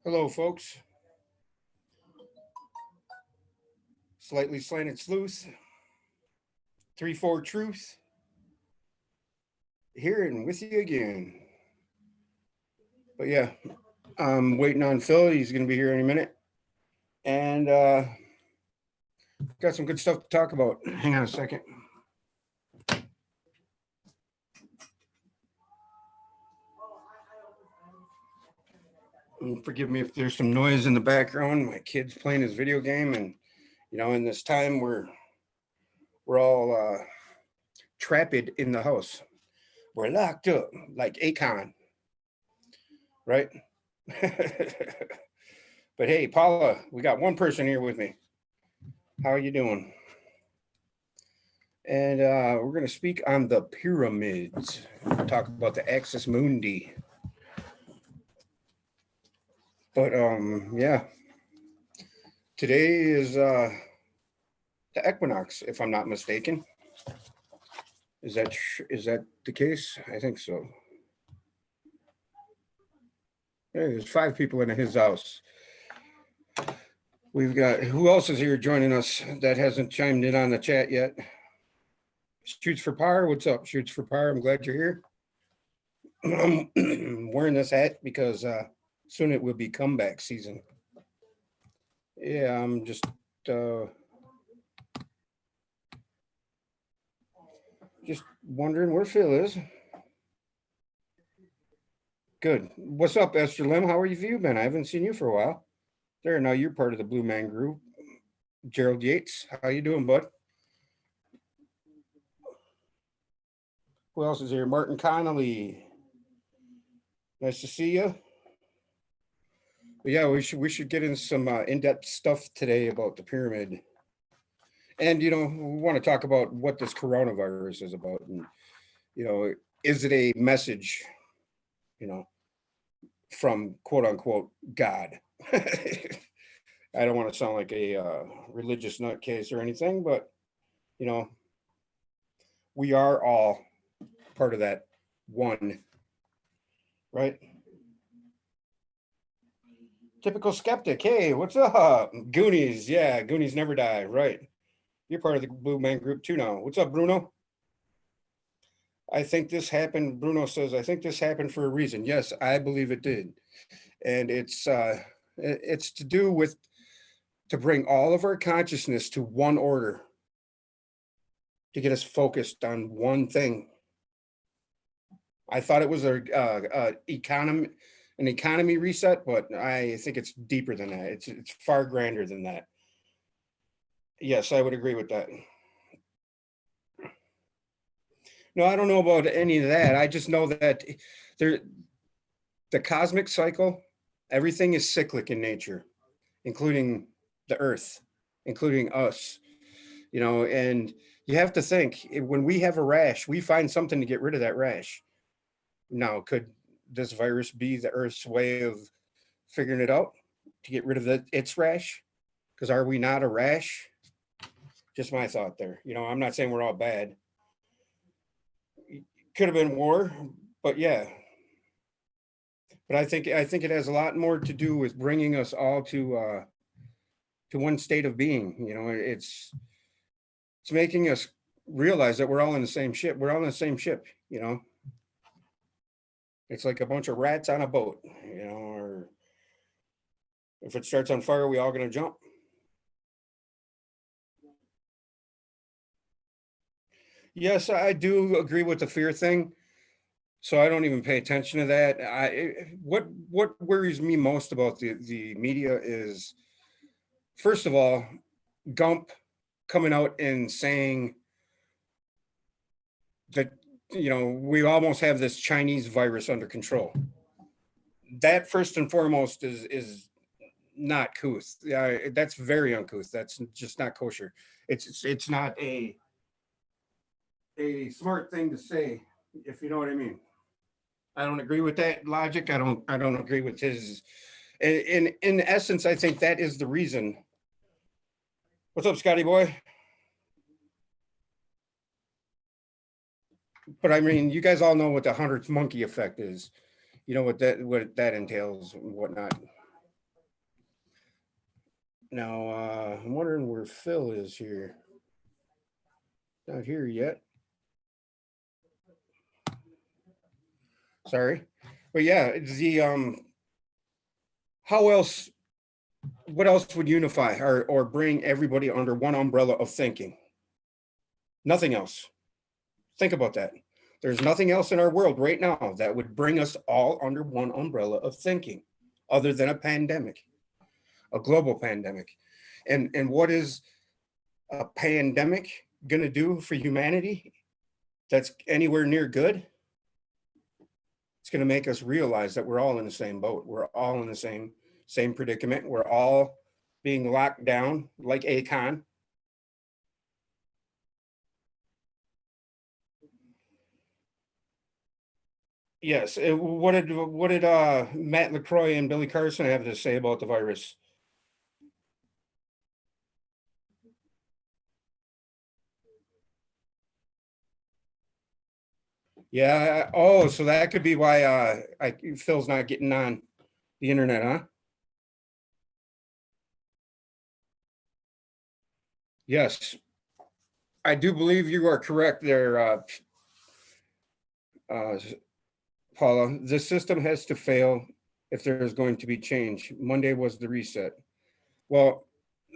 Hello, folks. Slightly slanted sleuth, 3-4 truth, here and with you again. But yeah, I'm waiting on Phil. He's going to be here any minute. And got some good stuff to talk about. Hang on a second. And forgive me if there's some noise in the background. My kid's playing his video game, and in this time we're all trapped in the house. We're locked up like Akon, right? But hey, Paula, we got one person here with me. How are you doing? And we're going to speak on the pyramids. Talk about the Axis Mundi. But yeah, today is the equinox, if I'm not mistaken. Is that the case? I think so. Yeah, there's 5 people in his house. We've got, who else is here joining us that hasn't chimed in on the chat yet? Shoots for Par, what's up? Shoots for Par, I'm glad you're here. I'm wearing this hat because soon it will be comeback season. Yeah, I'm just wondering where Phil is. Good. What's up, Esther Lim? How are you been? I haven't seen you for a while. There, now you're part of the Blue Man Group. Gerald Yates, how you doing, bud? Who else is here? Martin Connolly. Nice to see you. But yeah, we should get into some in-depth stuff today about the pyramid. And, we want to talk about what this coronavirus is about. And, is it a message, from quote unquote God? I don't want to sound like a religious nutcase or anything, but, we are all part of that one, right? Typical skeptic. Hey, what's up? Goonies. Yeah, Goonies never die, right? You're part of the Blue Man Group too now. What's up, Bruno? I think this happened. Bruno says, I think this happened for a reason. Yes, I believe it did. And it's to do with, to bring all of our consciousness to one order, to get us focused on one thing. I thought it was an economy reset, but I think it's deeper than that. It's far grander than that. Yes, I would agree with that. No, I don't know about any of that. I just know that the cosmic cycle, everything is cyclic in nature, including the earth, including us, and you have to think, when we have a rash, we find something to get rid of that rash. Now, could this virus be the earth's way of figuring it out to get rid of its rash? Because are we not a rash? Just my thought there. I'm not saying we're all bad. Could have been war, but yeah. But I think it has a lot more to do with bringing us all to one state of being. It's making us realize that we're all in the same ship. We're all in the same ship. It's like a bunch of rats on a boat. Or if it starts on fire, we all gonna jump. Yes, I do agree with the fear thing. So I don't even pay attention to that. What worries me most about the media is, first of all, Gump coming out and saying that, we almost have this Chinese virus under control. That first and foremost is not couth. Yeah, that's very uncouth. That's just not kosher. It's not a smart thing to say, if you know what I mean. I don't agree with that logic. I don't agree with his. In essence, I think that is the reason. What's up, Scotty boy? But I mean, you guys all know what the 100th monkey effect is. You know what that entails and whatnot. Now, I'm wondering where Phil is here. Not here yet. Sorry. But yeah, it's the how else what else would unify or bring everybody under one umbrella of thinking? Nothing else. Think about that. There's nothing else in our world right now that would bring us all under one umbrella of thinking other than a pandemic, a global pandemic. And what is a pandemic going to do for humanity that's anywhere near good? It's going to make us realize that we're all in the same boat. We're all in the same predicament. We're all being locked down like Akon. Yes. What did Matt LaCroix and Billy Carson have to say about the virus? Yeah. Oh, so that could be why Phil's not getting on the internet, huh? Yes, I do believe you are correct there, uh, Paula. The system has to fail if there is going to be change. Monday was the reset. Well,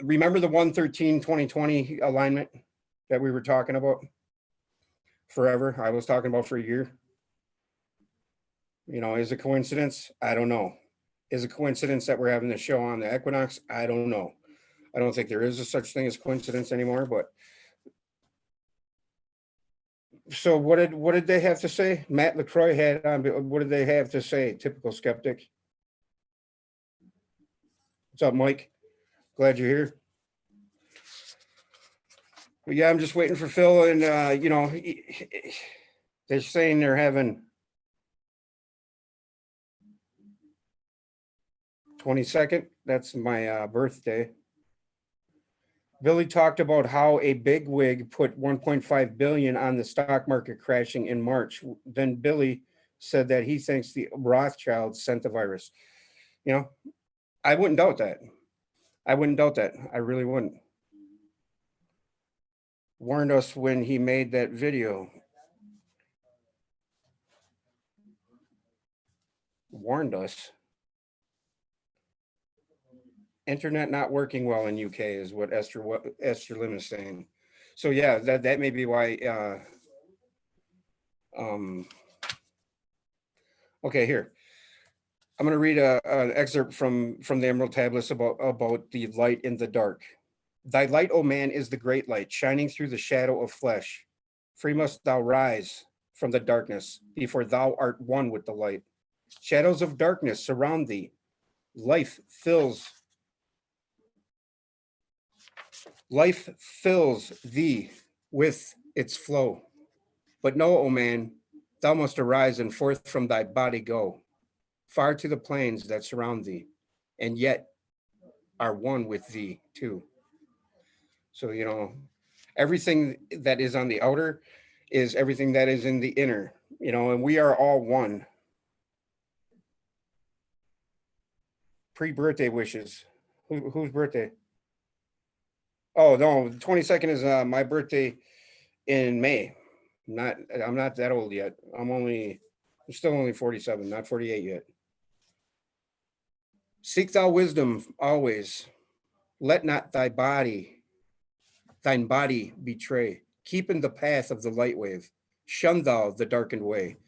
remember the 113-2020 alignment that we were talking about forever? I was talking about for a year. You know, is it coincidence? I don't know. Is it coincidence that we're having the show on the equinox? I don't know. I don't think there is a such thing as coincidence anymore. But so what did they have to say? Matt LaCroix had on. What did they have to say? Typical skeptic. What's up, Mike? Glad you're here. But yeah, I'm just waiting for Phil, and they're saying they're having 22nd. That's my birthday. Billy talked about how a big wig put 1.5 billion on the stock market crashing in March. Then Billy said that he thinks the Rothschilds sent the virus. You know, I wouldn't doubt that. I wouldn't doubt that. I really wouldn't. Warned us when he made that video. Warned us. Internet not working well in UK is what Esther Lim is saying. So yeah, that may be why. Um, okay, here I'm going to read an excerpt from the Emerald Tablets about the light in the dark. Thy light, O man, is the great light, shining through the shadow of flesh. Free must thou rise from the darkness, before thou art one with the light. Shadows of darkness surround thee. Life fills life fills thee with its flow. But know, O man, thou must arise and forth from thy body go, far to the plains that surround thee, and yet are one with thee too. So, everything that is on the outer is everything that is in the inner, and we are all one. Pre-birthday wishes. Whose birthday? Oh no, the 22nd is my birthday in May. I'm not that old yet. I'm still only 47, not 48 yet. Seek thou wisdom always. Let not thine body betray. Keep in the path of the light wave. Shun thou the darkened way.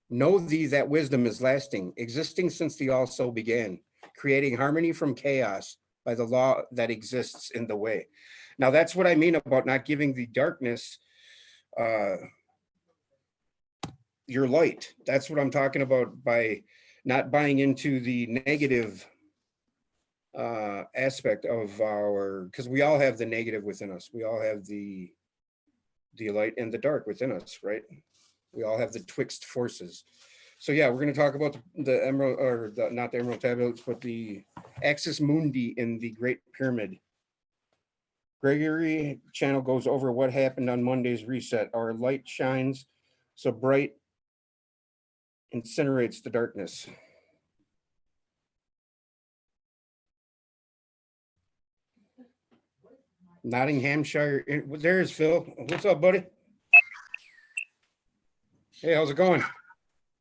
Know thee that wisdom is lasting, existing since the all so began, creating harmony from chaos by the law that exists in the way. Now that's what I mean about not giving the darkness uh, your light. That's what I'm talking about by not buying into the negative aspect of our, because we all have the negative within us. We all have the light and the dark within us, right? We all have the twixt forces. So yeah, we're going to talk about the emerald, or not the emerald tablets, but the Axis Mundi in the Great Pyramid. Gregory channel goes over what happened on Monday's reset. Our light shines so bright, incinerates the darkness. Nottinghamshire. There's Phil. What's up, buddy? Hey, how's it going?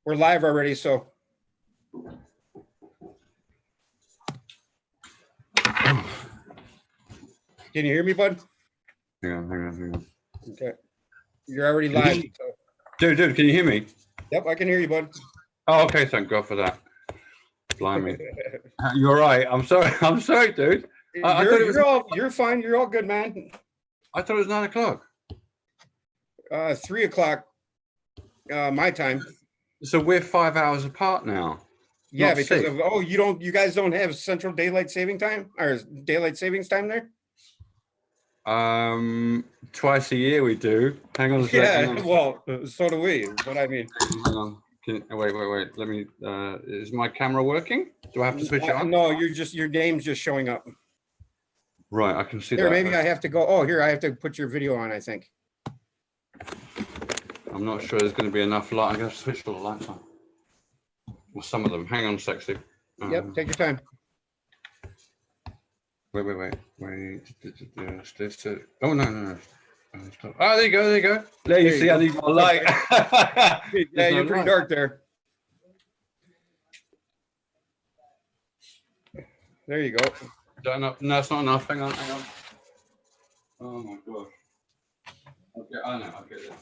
We're live already, so. Can you hear me, bud? Hang on. Okay. You're already live. So. Dude, can you hear me? Yep, I can hear you, bud. Oh, okay, thank God for that. Blimey. You're right. I'm sorry, dude. You're fine. You're all good, man. I thought it was 9 o'clock. 3 o'clock my time. So we're 5 hours apart now. Yeah, because of you guys don't have Central Daylight Saving Time or Daylight Savings Time there? Twice a year we do. Hang on a second. Yeah, well, so do we. But I mean, hang on. Wait. Let me. Is my camera working? Do I have to switch it on? No, your name's just showing up. Right, I can see that. Here, maybe I have to go. Oh, here I have to put your video on. I think. I'm not sure there's going to be enough light. I'm going to switch all the lights on. Well, some of them. Hang on, sexy. Yep, take your time. Wait. Oh, no. Oh, there you go. There you see, I need more light. Yeah, you're pretty dark there. There you go. No, it's not enough. Hang on. Oh my gosh. Okay, I know. I'll get it.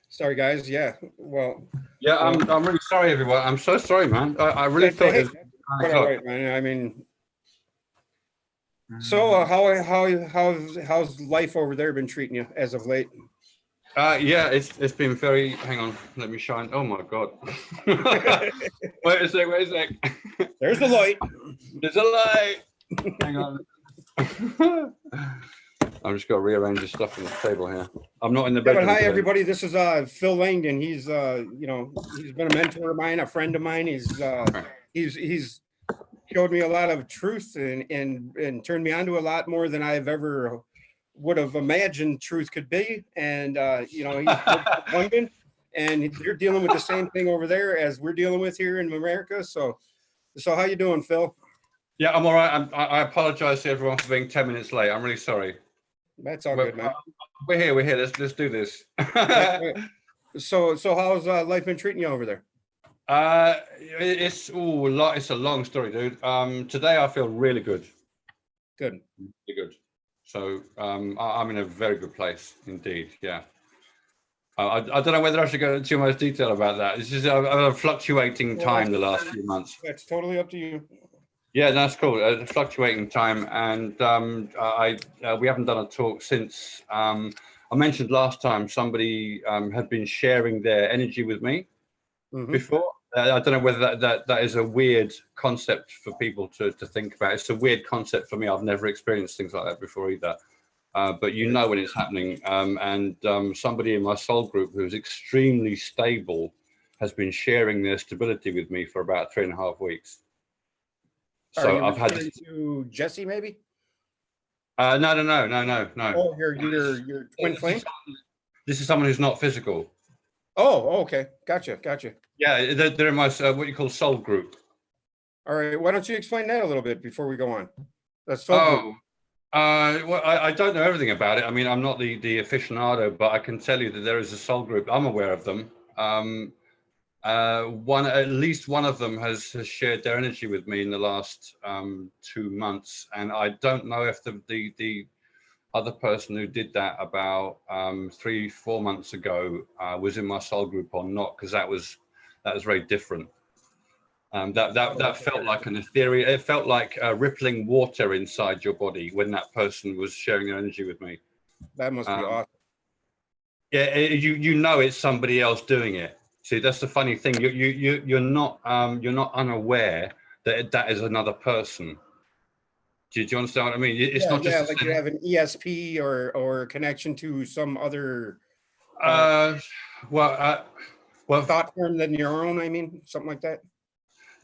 Sorry, guys. Yeah, well. Yeah, I'm really sorry, everyone. I'm so sorry, man. I really thought it was 9 o'clock. Right, man. I mean, so how's life over there been treating you as of late? Yeah, it's been very. Hang on, let me shine. Oh my God. Wait a sec. There's the light. There's a light. Hang on. I'm just going to rearrange the stuff on the table here. I'm not in the bedroom. Hi, everybody. This is Phil Langdon. He's he's been a mentor of mine, a friend of mine. He's showed me a lot of truth and turned me on to a lot more than I've ever would have imagined truth could be. And he's London, and you're dealing with the same thing over there as we're dealing with here in America. So how you doing, Phil? Yeah, I'm all right. I apologize to everyone for being 10 minutes late. I'm really sorry. That's all good, man. We're here. Let's do this. So how's life been treating you over there? It's a long story, dude. Today I feel really good. Good. Really good. So I'm in a very good place indeed. Yeah. I don't know whether I should go into too much detail about that. It's just a fluctuating time the last few months. That's totally up to you. Yeah, that's cool. Fluctuating time, and we haven't done a talk since. I mentioned last time somebody had been sharing their energy with me before. I don't know whether that is a weird concept for people to think about. It's a weird concept for me. I've never experienced things like that before either. But when it's happening. And somebody in my soul group who's extremely stable has been sharing their stability with me for about 3.5 weeks. So I've had to Jesse, maybe. No. Oh, your twin flame. This is someone who's not physical. Oh, okay, gotcha. Yeah, they're in my what you call soul group. All right, why don't you explain that a little bit before we go on? That's so. Well, I don't know everything about it. I mean, I'm not the aficionado, but I can tell you that there is a soul group. I'm aware of them. At least one of them has shared their energy with me in the last 2 months, and I don't know if the other person who did that about 3-4 months ago was in my soul group or not, because that was very different. That felt like an ethereal. It felt like rippling water inside your body when that person was sharing their energy with me. That must be awesome. Yeah, it's somebody else doing it. See, that's the funny thing. You're not unaware that is another person. Do you understand what I mean? It's not just like you have an ESP or a connection to some other thought form than your own. I mean, something like that.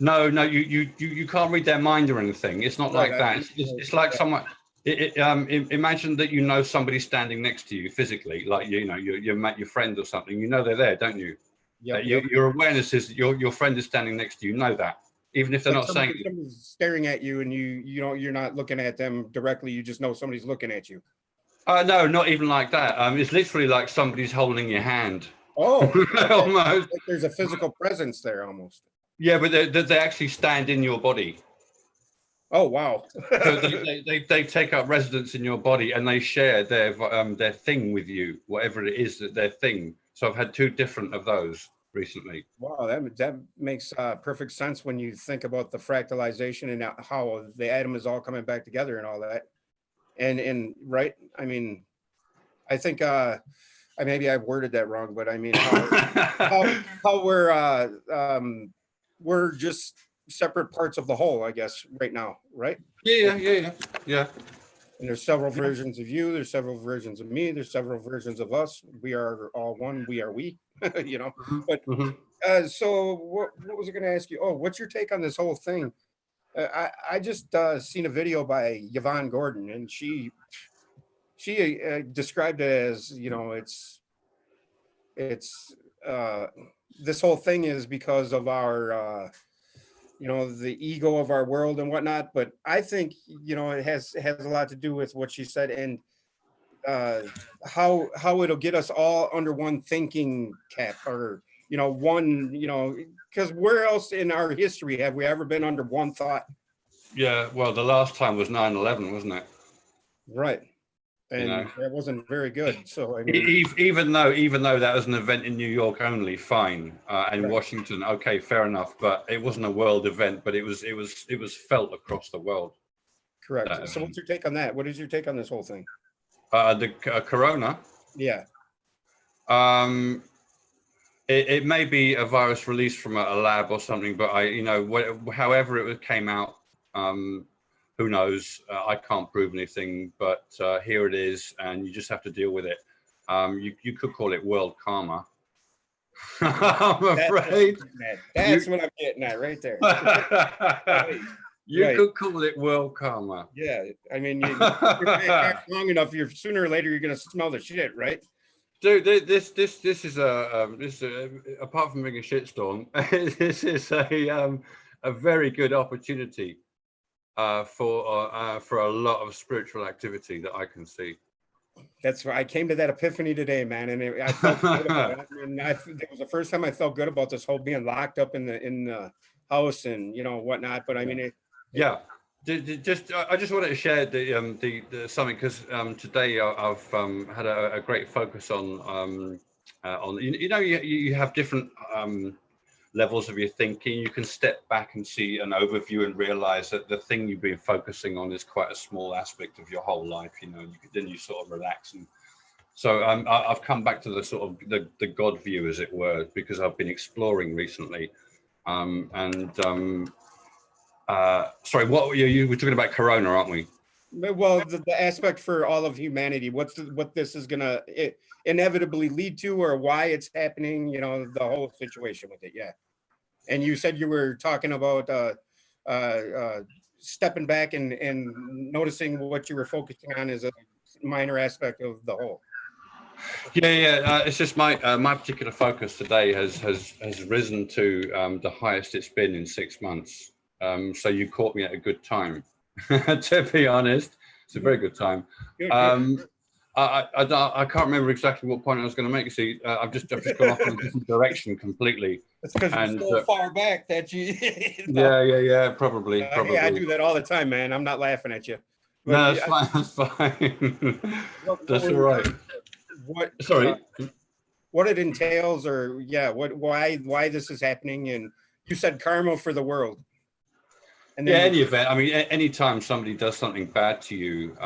No, you can't read their mind or anything. It's not like that. It's like someone. Imagine that somebody standing next to you physically, like you met your friend or something. They're there, don't you? Your awareness is your friend is standing next to you. Know that. even if they're Like not saying. somebody's staring at you and you're not looking at them directly. You just know somebody's looking at you. No, not even like that. It's literally like somebody's holding your hand. Oh, okay. Almost. Like there's a physical presence there almost. Yeah, but they actually stand in your body. Oh, wow. So they take up residence in your body, and they share their thing with you, whatever it is that their thing. So I've had 2 different of those recently. Wow, that makes perfect sense when you think about the fractalization and how the atom is all coming back together and all that. And right, I mean, I think maybe I've worded that wrong, but I mean how we're just separate parts of the whole, I guess, right now, right? Yeah. And there's several versions of you, there's several versions of me, there's several versions of us. We are all one, we are we, you know. But so what was I going to ask you? Oh, what's your take on this whole thing? I just seen a video by Yvonne Gordon, and she described it as, you know, it's this whole thing is because of our you know, the ego of our world and whatnot. But I think, you know, it has a lot to do with what she said, and how it'll get us all under one thinking cap, or, you know, one, you know, because where else in our history have we ever been under one thought? Yeah, well, the last time was 9/11, wasn't it? Right. And You know, that wasn't very good. So I mean, even though that was an event in New York only, fine, and right. Washington, okay, fair enough, but it wasn't a world event, but it was felt across the world. Correct. So what's your take on that? What is your take on this whole thing? The corona. Yeah. It may be a virus released from a lab or something, but however it came out, who knows? I can't prove anything, but here it is, and you just have to deal with it. You could call it world karma. I'm afraid. That's what I'm getting at right there. You could call it world karma. Yeah, I mean, you're long enough, sooner or later you're gonna smell the shit, right? Dude, this is apart from being a shitstorm, this is a very good opportunity for a lot of spiritual activity that I can see. That's why I came to that epiphany today, man, and I felt good about it. And it was the first time I felt good about this whole being locked up in the house and, you know, whatnot. But I mean, I just wanted to share the something, because today I've had a great focus on you have different levels of your thinking. You can step back and see an overview and realize that the thing you've been focusing on is quite a small aspect of your whole life. You know, then you sort of relax. And so I've come back to the sort of the God view, as it were, because I've been exploring recently. Sorry, what you were talking about corona, aren't we? Well, the aspect for all of humanity, what this is gonna inevitably lead to, or why it's happening, you know, the whole situation with it. Yeah. And you said you were talking about stepping back and noticing what you were focusing on as a minor aspect of the whole. It's just my particular focus today has risen to the highest it's been in 6 months. So you caught me at a good time. To be honest, it's a very good time. Good. I can't remember exactly what point I was going to make. See, I've just gone off in a different direction completely. It's because you're so far back that you. Probably. Hey, I do that all the time, man. I'm not laughing at you. But no, that's fine. That's fine. That's all right. Sorry. What it entails, or why this is happening, and you said karma for the world. And then any event. I mean, anytime somebody does something bad to you,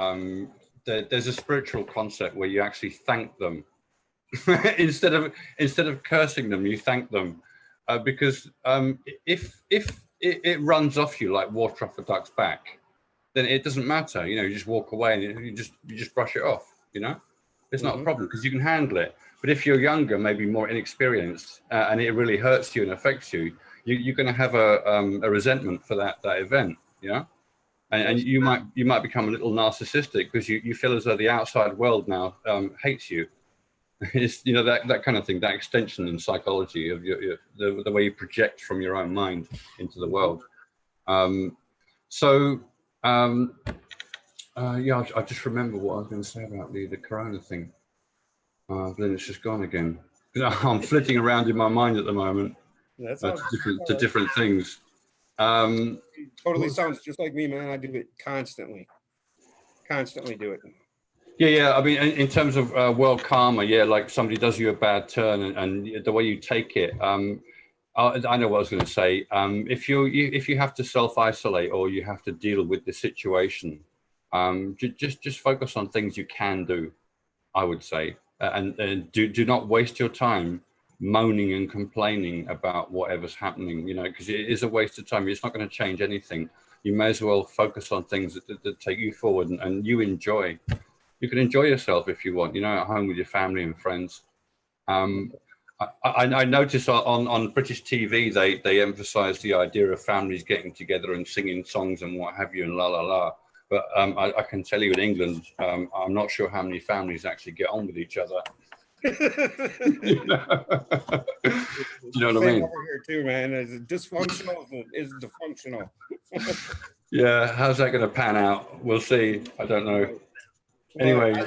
there's a spiritual concept where you actually thank them instead of cursing them. You thank them because if it runs off you like water off a duck's back, then it doesn't matter. You know, you just walk away and you just brush it off. You know, it's not a problem because you can handle it. But if you're younger, maybe more inexperienced, and it really hurts you and affects you, you're going to have a resentment for that event. You know. And you might become a little narcissistic because you feel as though the outside world now hates you. It's, you know, that kind of thing, that extension in psychology of the way you project from your own mind into the world. So yeah, I just remember what I was going to say about the corona thing. Then it's just gone again. I'm flitting around in my mind at the moment That's to all. different things. Totally sounds just like me, man. I do it constantly. Constantly do it. Yeah. I mean, in terms of world karma, yeah, like somebody does you a bad turn, and the way you take it. I know what I was going to say. If you have to self-isolate or you have to deal with the situation, just focus on things you can do. I would say, and do not waste your time moaning and complaining about whatever's happening. You know, because it is a waste of time. It's not going to change anything. You may as well focus on things that take you forward and you enjoy. You can enjoy yourself if you want. You know, at home with your family and friends. I notice on British TV they emphasise the idea of families getting together and singing songs and what have you and la la la. But I can tell you in England, I'm not sure how many families actually get on with each other. You know? You know what I mean? Over here too, man. Is it dysfunctional? Is dysfunctional? Yeah, how's that going to pan out? We'll see. I don't know. Well, Anyway,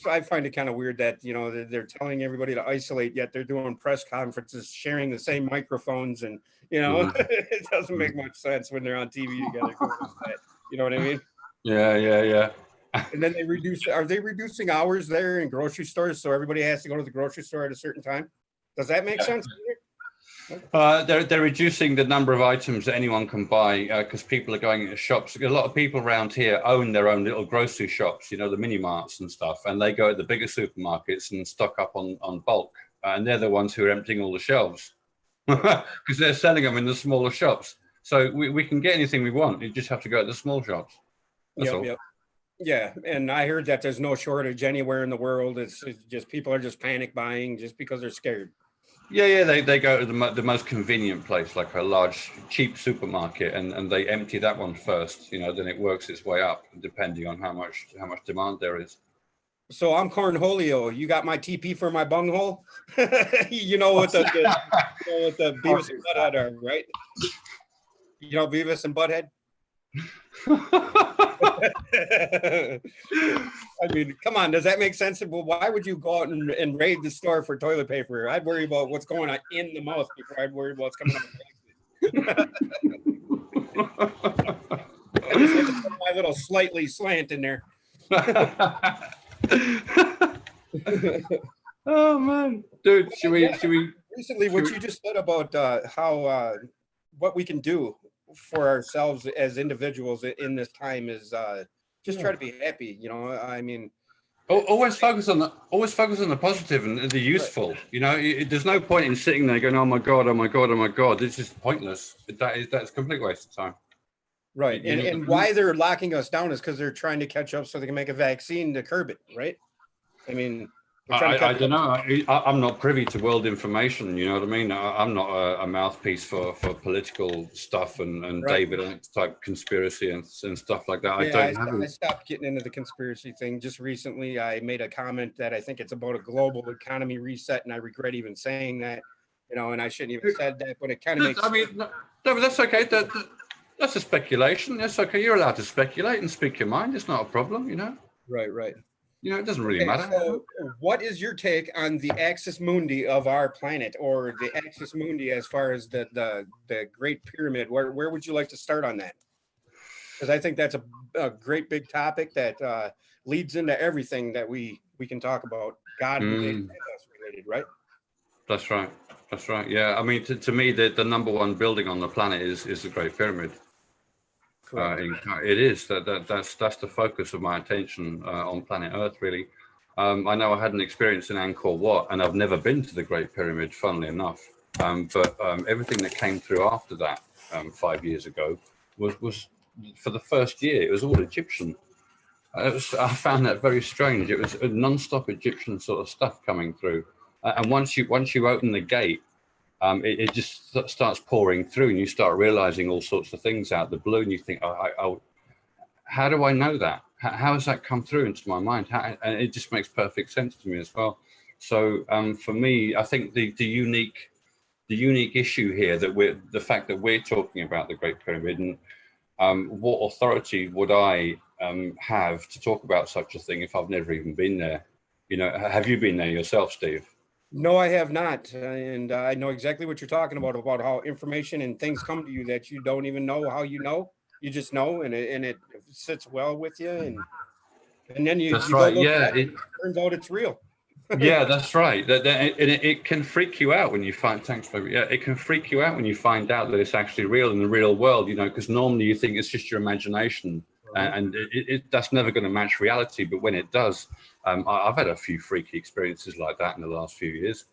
I find it kind of weird that they're telling everybody to isolate, yet they're doing press conferences, sharing the same microphones, and it doesn't make much sense when they're on TV together. You know what I mean? Yeah. And then are they reducing hours there in grocery stores so everybody has to go to the grocery store at a certain time? Does that make sense? They're reducing the number of items that anyone can buy because people are going into shops. A lot of people around here own their own little grocery shops, you know, the mini marts and stuff, and they go to the bigger supermarkets and stock up on bulk. And they're the ones who are emptying all the shelves because they're selling them in the smaller shops. So we can get anything we want. You just have to go to the small shops. That's all. Yep. Yeah, and I heard that there's no shortage anywhere in the world. It's just people are just panic buying just because they're scared. Yeah. They go to the most convenient place, like a large, cheap supermarket, and they empty that one first. You know, then it works its way up, depending on how much demand there is. So I'm Cornholio. You got my TP for my bunghole. You know what the Beavis and Butthead are, right? You know Beavis and Butthead. I mean, come on, does that make sense? Well, why would you go out and raid the store for toilet paper? I'd worry about what's going on in the mouth before I'd worry about what's coming out of the I just had to put my little slightly slant in there. Oh man, dude, should we recently what you just said about how what we can do for ourselves as individuals in this time is just try to be happy. You know, I mean, always focus on the positive and the useful. Right. You know, there's no point in sitting there going, oh my god, this is pointless. That's a complete waste of time. Right. And why they're locking us down is because they're trying to catch up so they can make a vaccine to curb it, right? I mean, I don't know. I'm not privy to world information. You know what I mean? I'm not a mouthpiece for political stuff and right. David Icke type conspiracy and stuff like that. Yeah, I stopped getting into the conspiracy thing. Just recently, I made a comment that I think it's about a global economy reset, and I regret even saying that. You know, and I shouldn't even said that, but it kind of makes. I mean, no, but that's okay. That's a speculation. That's okay. You're allowed to speculate and speak your mind. It's not a problem. You know. Right. You know, it doesn't really matter. So what is your take on the Axis Mundi of our planet, or the Axis Mundi as far as the Great Pyramid? Where would you like to start on that? Because I think that's a great big topic that leads into everything that we can talk about. God related, right? That's right. Yeah, I mean, to me, the number one building on the planet is the Great Pyramid. It is that's the focus of my attention on planet Earth, really. I know I had an experience in Angkor Wat, and I've never been to the Great Pyramid, funnily enough. But everything that came through after that 5 years ago was for the first year, it was all Egyptian. I found that very strange. It was a non-stop Egyptian sort of stuff coming through, and once you open the gate. It just starts pouring through, and you start realizing all sorts of things out the blue, and you think, oh, how do I know that? How has that come through into my mind? And it just makes perfect sense to me as well. So for me, I think the unique issue here that the fact that we're talking about the Great Pyramid, and what authority would I have to talk about such a thing if I've never even been there? You know, have you been there yourself, Steve? No, I have not. And I know exactly what you're talking about how information and things come to you that you don't even know how you know. You just know, and it sits well with you. And then you That's go right. look it Yeah. up, and it turns out it's real. Yeah, that's right. It can freak you out when you find, thanks, baby. Yeah, it can freak you out when you find out that it's actually real in the real world, you know, because normally you think it's just your imagination, and that's never going to match reality. But when it does, I've had a few freaky experiences like that in the last few years.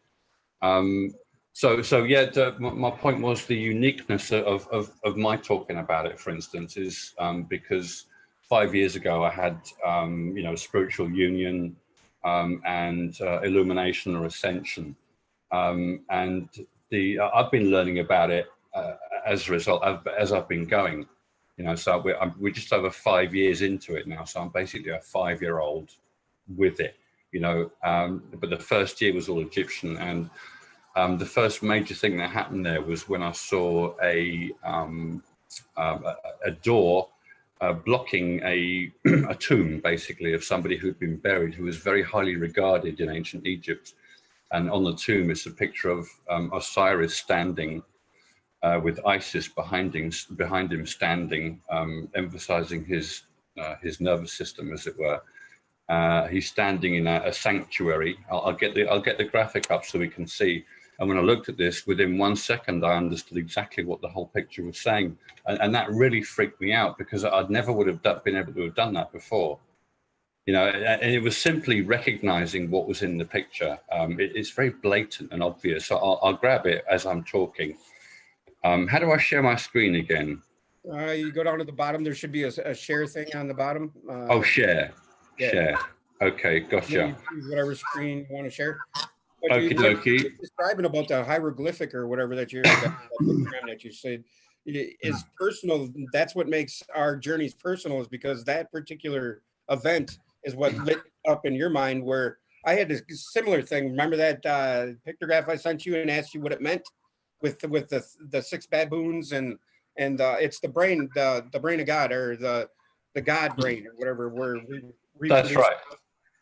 So yeah, my point was the uniqueness of my talking about it, for instance, is because 5 years ago I had, you know, spiritual union, and illumination or ascension, and I've been learning about it as a result as I've been going, you know. So we're just over 5 years into it now, so I'm basically a 5-year-old with it, you know. But the first year was all Egyptian, and the first major thing that happened there was when I saw a door blocking a tomb, basically, of somebody who'd been buried, who was very highly regarded in ancient Egypt. And on the tomb is a picture of Osiris standing with Isis behind him standing, emphasizing his nervous system, as it were. He's standing in a sanctuary. I'll get the graphic up so we can see. And when I looked at this, within 1 second, I understood exactly what the whole picture was saying. And that really freaked me out, because I'd never would have been able to have done that before. You know, and it was simply recognizing what was in the picture. It's very blatant and obvious. So I'll grab it as I'm talking. How do I share my screen again? You go down to the bottom. There should be a share thing on the bottom. Oh, share. Yeah. Share. Okay, Then gotcha. you choose whatever screen you want to share. But Okie what dokie. you're describing about the hieroglyphic or whatever that that program that you said is personal. That's what makes our journeys personal, is because that particular event is what lit up in your mind. Where I had a similar thing. Remember that pictograph I sent you and asked you what it meant with the 6 baboons and it's the brain of God, or the God brain, or whatever we're That's right.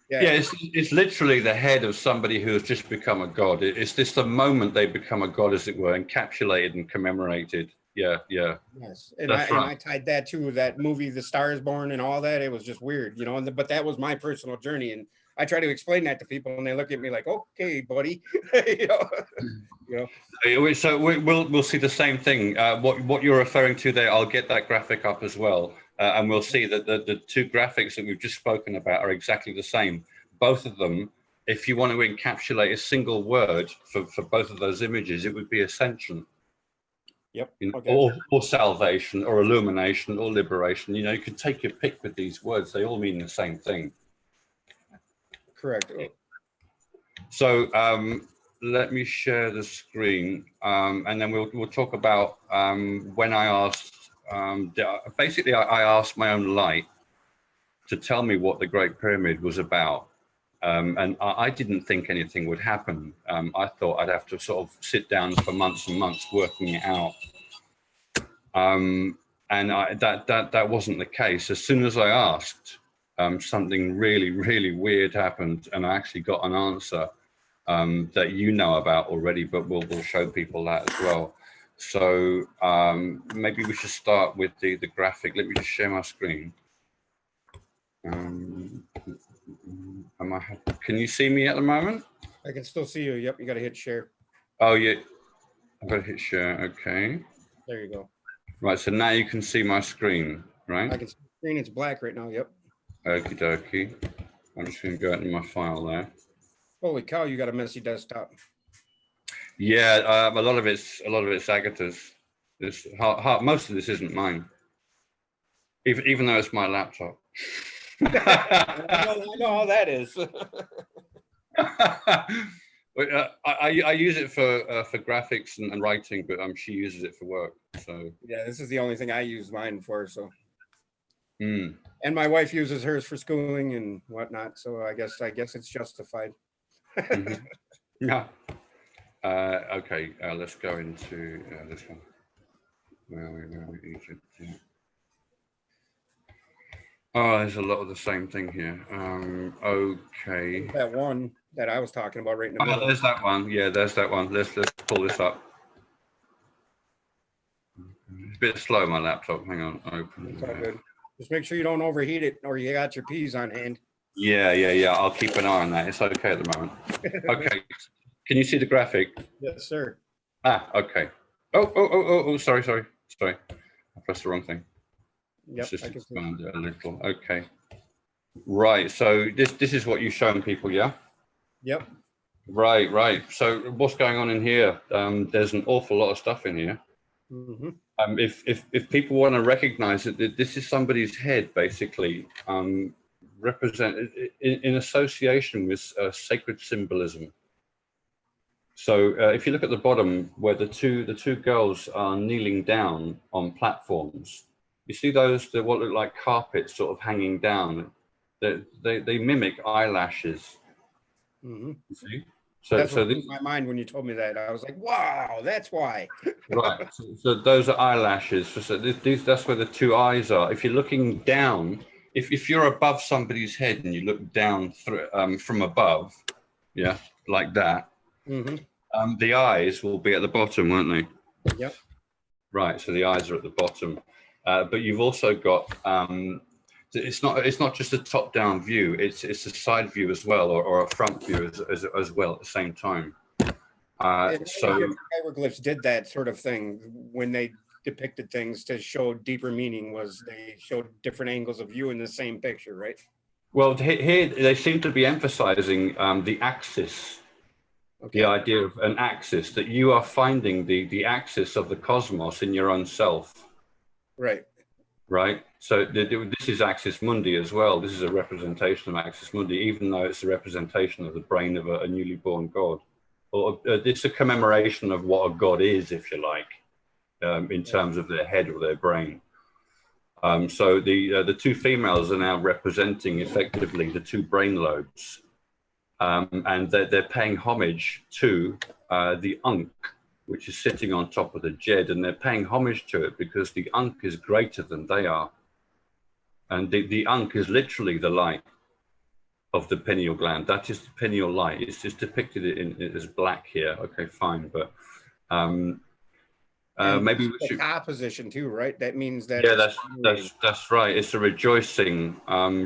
Yeah. It's literally the head of somebody who has just become a god. It's just the moment they become a god, as it were, encapsulated and commemorated. Yeah. Yes, and That's right. I tied that to that movie, The Star Is Born, and all that. It was just weird, you know. But that was my personal journey, and I try to explain that to people, and they look at me like, "Okay, buddy," you know. You know. So we'll see the same thing. What you're referring to there, I'll get that graphic up as well, and we'll see that the 2 graphics that we've just spoken about are exactly the same. Both of them, if you want to encapsulate a single word for both of those images, it would be ascension. Yep. You know, Okay. or salvation, or illumination, or liberation. You know, you could take your pick with these words. They all mean the same thing. Correct. So let me share the screen, and then we'll talk about when I asked. Basically, I asked my own light to tell me what the Great Pyramid was about, and I didn't think anything would happen. I thought I'd have to sort of sit down for months and months working it out, and that wasn't the case. As soon as I asked, something really weird happened, and I actually got an answer that you know about already, but we'll show people that as well. So maybe we should start with the graphic. Let me just share my screen. Can you see me at the moment? I can still see you. Yep. You got to hit share. Oh yeah, I've got to hit share. Okay. There you go. Right. So now you can see my screen, right? I can see the screen. It's black right now. Yep. Okie dokie. I'm just going to go into my file there. Holy cow! You got a messy desktop. Yeah, a lot of it's Agatha's. Most of this isn't mine, even though it's my laptop. I know how that is. I use it for graphics and writing, but she uses it for work. So yeah, this is the only thing I use mine for. So, and my wife uses hers for schooling and whatnot. So I guess it's justified. mm-hmm. Yeah. Okay, let's go into this one. Where are we? Egypt. Yeah. Oh, there's a lot of the same thing here. Okay. That one that I was talking about right in the Oh, middle. there's that one. Yeah, there's that one. Let's pull this up. It's a bit slow, my laptop. Hang on. Open. It's all good. Just make sure you don't overheat it or you got your peas on hand. Yeah. I'll keep an eye on that. It's okay at the moment. Okay. Can you see the graphic? Yes, sir. Ah, okay. Oh, sorry. I pressed the wrong thing. Yep. Just I can see. expand it a little. Okay. Right. So this is what you've shown people, yeah? Yep. Right. So what's going on in here? There's an awful lot of stuff in here. Mm-hmm. If people want to recognize that this is somebody's head, basically, represent in association with sacred symbolism. So if you look at the bottom where the two girls are kneeling down on platforms, you see those that what look like carpets sort of hanging down. They mimic eyelashes. Mm-hmm. You see? That's So what blew my mind when you told me that. I was like, wow, that's why. right. So those are eyelashes. So that's where the two eyes are. If you're looking down, if you're above somebody's head and you look down through from above, yeah, like that, Mm-hmm. the eyes will be at the bottom, won't they? Yep. Right. So the eyes are at the bottom, but you've also got it's not just a top-down view. It's a side view as well, or a front view as well at the same time. So hieroglyphs did that sort of thing when they depicted things to show deeper meaning. Was they showed different angles of view in the same picture, right? well, here they seem to be emphasizing the axis. Okay. The idea of an axis, that you are finding the axis of the cosmos in your own self. Right. Right. So this is Axis Mundi as well. This is a representation of Axis Mundi, even though it's a representation of the brain of a newly born god. Or it's a commemoration of what a god is, if you like, in terms of their head or their brain. So the two females are now representing effectively the two brain lobes. And they're paying homage to the Ankh, which is sitting on top of the Jed, and they're paying homage to it because the Ankh is greater than they are. And the Ankh is literally the light of the pineal gland. That is the pineal light. It's just depicted as black here. Okay, fine, but maybe we should. The position too, right? That means that. Yeah, that's right. It's a rejoicing,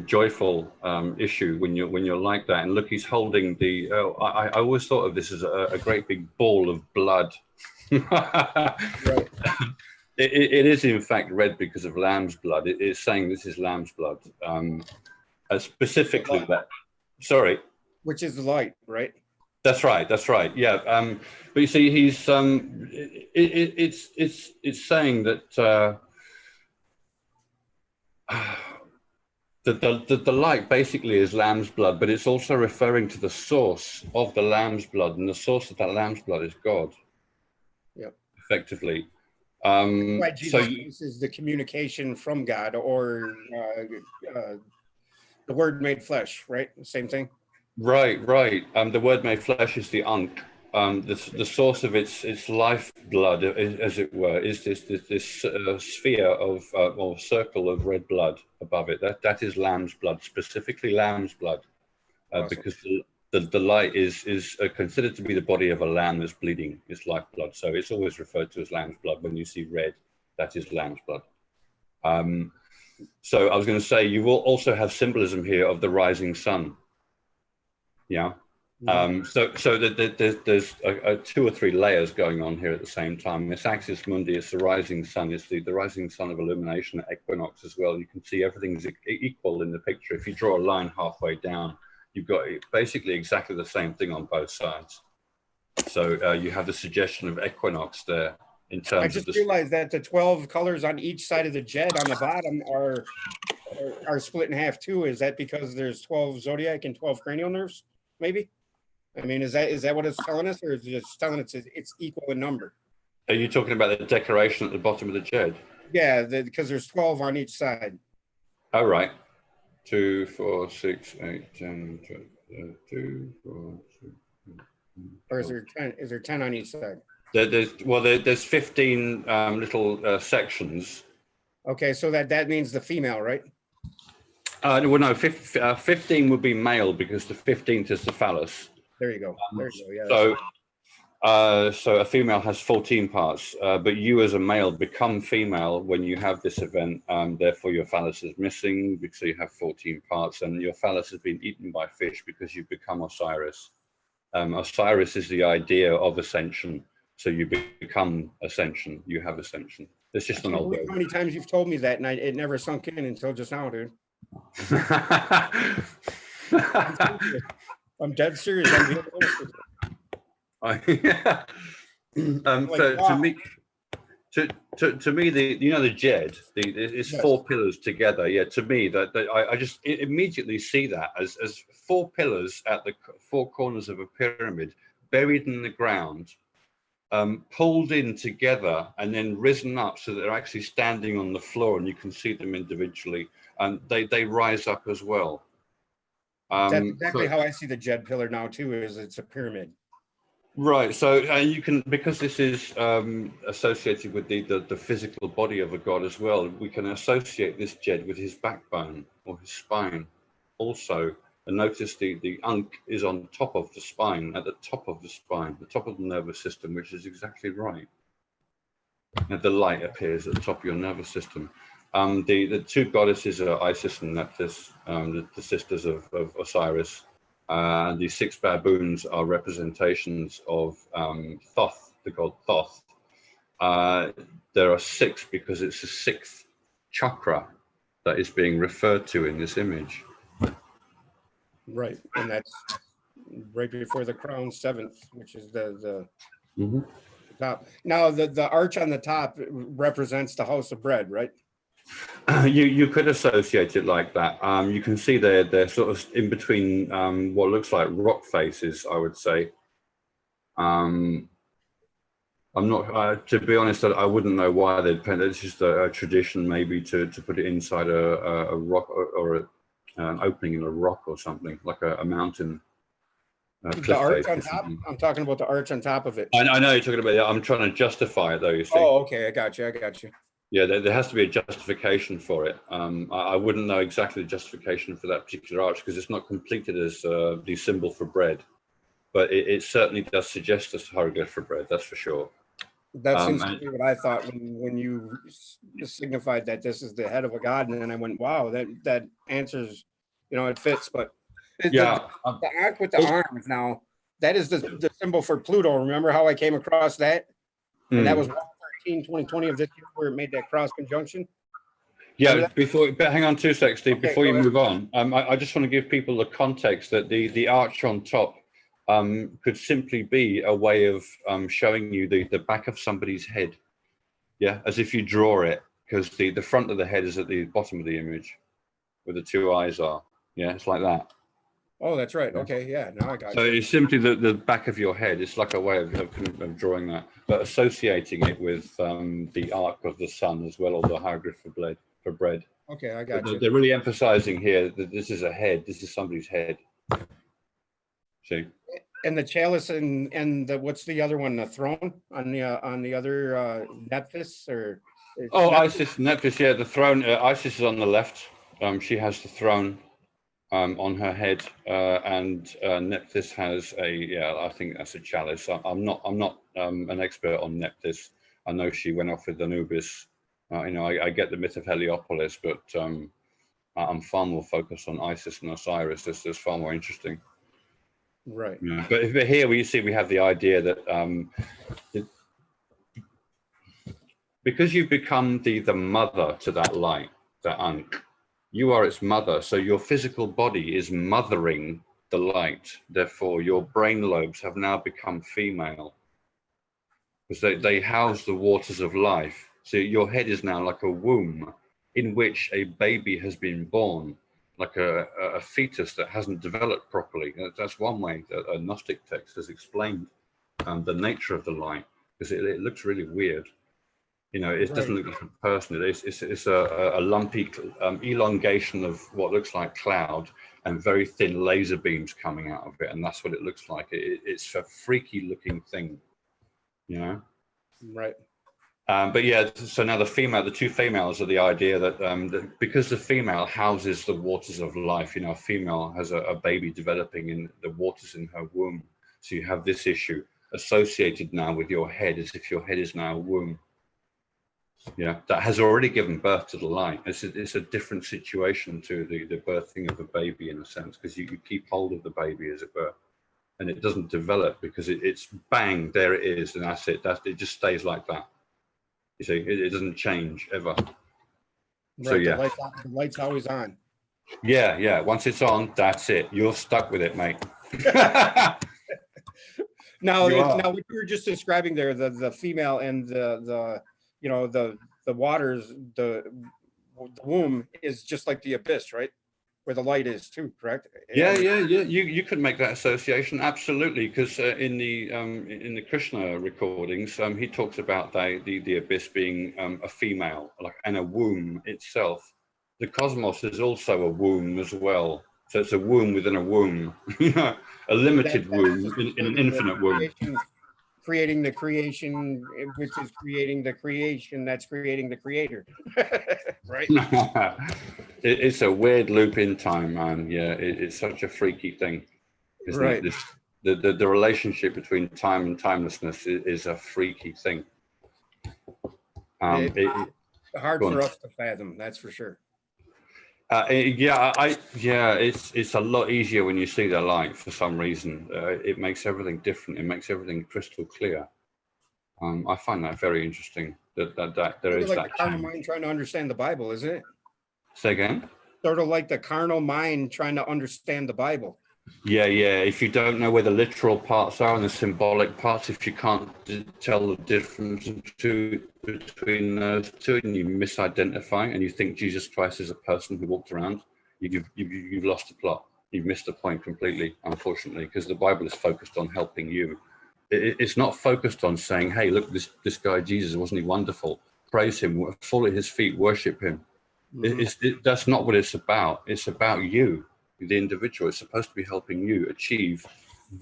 joyful issue when you're like that. And look, he's holding the. I always thought of this as a great big ball of blood. Right. It is in fact red because of lamb's blood. It is saying this is lamb's blood. Specifically that. Sorry. Which is the light, right? That's right. Yeah. But you see, he's it's saying that the light basically is lamb's blood, but it's also referring to the source of the lamb's blood, and the source of that lamb's blood is God. Yep. Effectively. Right. Jesus So Christ is the communication from God, or the Word made flesh, right? Same thing. Right. The word made flesh is the Ankh. The source of its lifeblood, as it were, is this sphere of or circle of red blood above it. That is lamb's blood, specifically lamb's blood, awesome. Because the light is considered to be the body of a lamb that's bleeding, its lifeblood. So it's always referred to as lamb's blood. When you see red, that is lamb's blood. So I was going to say, you will also have symbolism here of the rising sun. Yeah. So there's two or three layers going on here at the same time. This Axis Mundi is the rising sun. It's the rising sun of illumination at equinox as well. You can see everything's equal in the picture. If you draw a line halfway down, you've got basically exactly the same thing on both sides. So you have the suggestion of equinox there in terms of. I just realized that the 12 colors on each side of the Jed on the bottom are split in half too. Is that because there's 12 zodiac and 12 cranial nerves? Maybe. I mean, is that what it's telling us, or is it just telling us it's equal in number? Are you talking about the decoration at the bottom of the Jed? Yeah, because there's 12 on each side. Oh, right. 2, 4, 6, 8, 10, 12, 2, 4, 6. Or is there 10? Is there 10 on each side? There's 15 little sections. Okay, so that means the female, right? Well, no, 15 would be male because the 15th is the phallus. There you go. There you go. Yeah. So a female has 14 parts, but you as a male become female when you have this event. Therefore, your phallus is missing because you have 14 parts, and your phallus has been eaten by fish because you become Osiris. Osiris is the idea of ascension. So you become ascension. You have ascension. It's just an old word. How many times you've told me that, and it never sunk in until just now, dude. I'm dead serious. I'm being honest with you. Yeah. So wow. To me, the Jed, it's yes. 4 pillars together. Yeah, to me, I just immediately see that as 4 pillars at the 4 corners of a pyramid, buried in the ground, pulled in together, and then risen up so that they're actually standing on the floor, and you can see them individually, and they rise up as well. That's exactly how I see the Jed pillar now too. Is it's a pyramid. Right, so you can, because this is associated with the physical body of a god as well, we can associate this Jed with his backbone or his spine also. And notice the Ankh is on top of the spine, at the top of the spine, the top of the nervous system, which is exactly right. And the light appears at the top of your nervous system. The 2 goddesses are Isis and Nephthys, the sisters of Osiris. And the 6 baboons are representations of Thoth, the god Thoth. There are 6 because it's the 6th chakra that is being referred to in this image. Right, and that's right before the crown 7th, which is the top. Now the arch on the top represents the house of bread, right? You could associate it like that. You can see they're sort of in between what looks like rock faces, I would say. I'm not, to be honest, I wouldn't know why they'd paint it. It's just a tradition maybe to put it inside a rock or an opening in a rock or something, like a mountain. The arch on top? I'm talking about the arch on top of it. I know you're talking about it. I'm trying to justify it though, you see. Oh, okay, I got you. Yeah, there has to be a justification for it. I wouldn't know exactly the justification for that particular arch because it's not completed as the symbol for bread, but it certainly does suggest a hieroglyph for bread, that's for sure. That seems to be what I thought when you signified that this is the head of a god, and then I went, wow, that answers, it fits. But yeah, the arc with the arms now, that is the symbol for Pluto. Remember how I came across that? And that was 2020 of this year where it made that cross conjunction. Yeah, but hang on 2 seconds, Steve. Okay, before you move on, I just want to give people the context that the arch on top could simply be a way of showing you the back of somebody's head. Yeah, as if you draw it, because the front of the head is at the bottom of the image, where the 2 eyes are. Yeah, it's like that. Oh, that's right. Okay, yeah, now I got so it's simply the back of your head. It's like a way of drawing that, but associating it with the arc of the sun as well, or the hieroglyph for bread. Okay, I got you. They're really emphasizing here that this is a head. This is somebody's head. See? And the chalice and the, what's the other one? The throne on the other Nephthys or? Isis, Nephthys. Yeah, the throne. Isis is on the left. She has the throne on her head, and Nephthys has I think that's a chalice. I'm not an expert on Nephthys. I know she went off with Anubis. I get the myth of Heliopolis, but I'm far more focused on Isis and Osiris. This is far more interesting. Right. Yeah. But here we see we have the idea that because you become the mother to that light, the Ankh, you are its mother. So your physical body is mothering the light. Therefore, your brain lobes have now become female because they house the waters of life. So your head is now like a womb in which a baby has been born, like a fetus that hasn't developed properly. That's one way that a Gnostic text has explained the nature of the light, because it looks really weird. You know, it Right. doesn't look like a person. It's a lumpy elongation of what looks like cloud and very thin laser beams coming out of it. And that's what it looks like. It's a freaky looking thing, you know? Right. But yeah, so now the two females are the idea that, because the female houses the waters of life, you know, a female has a baby developing in the waters in her womb. So you have this issue associated now with your head, as if your head is now a womb. Yeah, that has already given birth to the light. It's a different situation to the birthing of a baby, in a sense, because you keep hold of the baby, as it were, and it doesn't develop because it's bang, there it is, and that's it. It just stays like that. You see, it doesn't change ever. Right. So yeah, The light's always on. yeah. Once it's on, that's it. You're stuck with it, mate. Now what you were just describing there, the female and the you know, the waters, the womb is just like the abyss, right? Where the light is too, correct? Yeah. You could make that association, absolutely, because in the Krishna recordings, he talks about the abyss being a female, like, and a womb itself. The cosmos is also a womb as well, so it's a womb within a womb, a limited womb in an infinite womb. Creating the creation, which is creating the creation that's creating the creator. Right. It's a weird loop in time, man. Yeah, it's such a freaky thing, isn't Right. it? The relationship between time and timelessness is a freaky thing. Hard for us to fathom, that's for sure. It's a lot easier when you see the light. For some reason, it makes everything different. It makes everything crystal clear. I find that very interesting. That there is like that the carnal mind trying to understand the Bible, isn't it? Say again. Sort of like the carnal mind trying to understand the Bible. Yeah. If you don't know where the literal parts are and the symbolic parts, if you can't tell the difference between those two, and you misidentify and you think Jesus Christ is a person who walked around, you've lost the plot. You've missed the point completely, unfortunately, because the Bible is focused on helping you. It's not focused on saying, hey, look, this guy Jesus, wasn't he wonderful? Praise him, fall at his feet, worship him. Mm-hmm. That's not what it's about. It's about you, the individual. It's supposed to be helping you achieve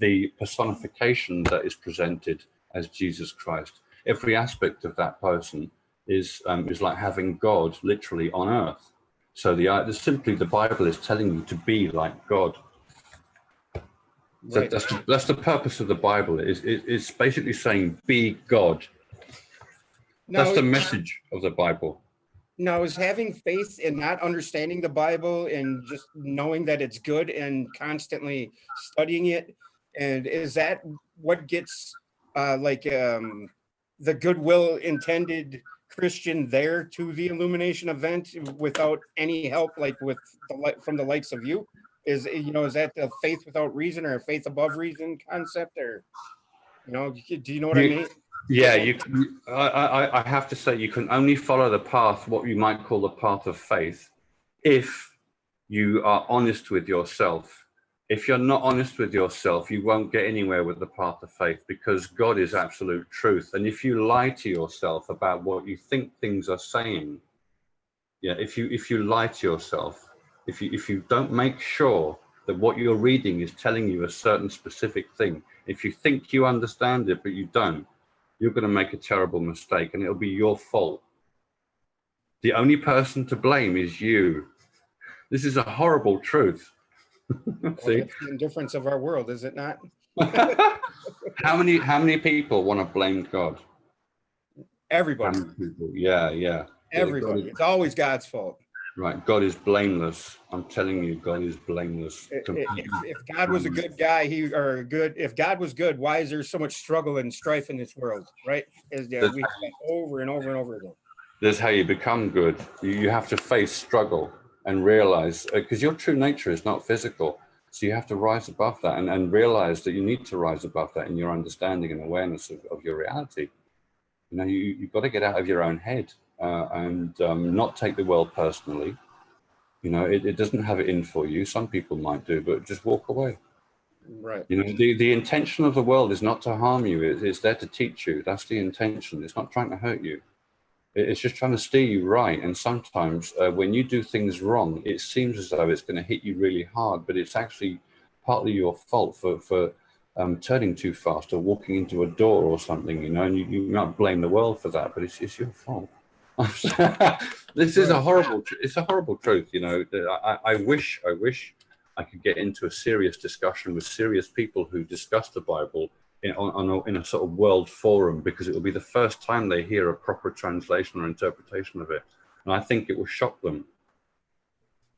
the personification that is presented as Jesus Christ. Every aspect of that person is like having God literally on earth. So simply the Bible is telling you to be like God. So right. That's the purpose of the Bible. It's basically saying be God. That's the message of the Bible. Now, is having faith and not understanding the Bible and just knowing that it's good and constantly studying it, and is that what gets the goodwill intended Christian there to the illumination event without any help, like with the light from the likes of you? Is that the faith without reason or a faith above reason concept, or do you know what I mean? Yeah, I have to say, you can only follow the path, what you might call the path of faith, if you are honest with yourself. If you're not honest with yourself, you won't get anywhere with the path of faith, because God is absolute truth. And if you lie to yourself about what you think things are saying, if you lie to yourself, if you don't make sure that what you're reading is telling you a certain specific thing, if you think you understand it but you don't, you're going to make a terrible mistake, and it'll be your fault. The only person to blame is you. This is a horrible truth. See? That's the indifference of our world, is it not? How many people want to blame God? Everybody. How many people? Yeah. Everybody. It's always God's fault. Right. God is blameless. I'm telling you, God is blameless. If God was a good guy, if God was good, why is there so much struggle and strife in this world? Right? We over and over and over again. That's how you become good. You have to face struggle and realize, because your true nature is not physical. So you have to rise above that and realize that you need to rise above that in your understanding and awareness of your reality. You've got to get out of your own head. And not take the world personally. It doesn't have it in for you. Some people might do, but just walk away. Right. The intention of the world is not to harm you. It's there to teach you. That's the intention. It's not trying to hurt you. It's just trying to steer you right. And sometimes when you do things wrong, it seems as though it's going to hit you really hard, but it's actually partly your fault for turning too fast or walking into a door or something, you know, and you might blame the world for that, but it's your fault. This is a horrible, it's a horrible truth, you know. I wish I could get into a serious discussion with serious people who discuss the Bible in a sort of world forum, because it will be the first time they hear a proper translation or interpretation of it, and I think it will shock them.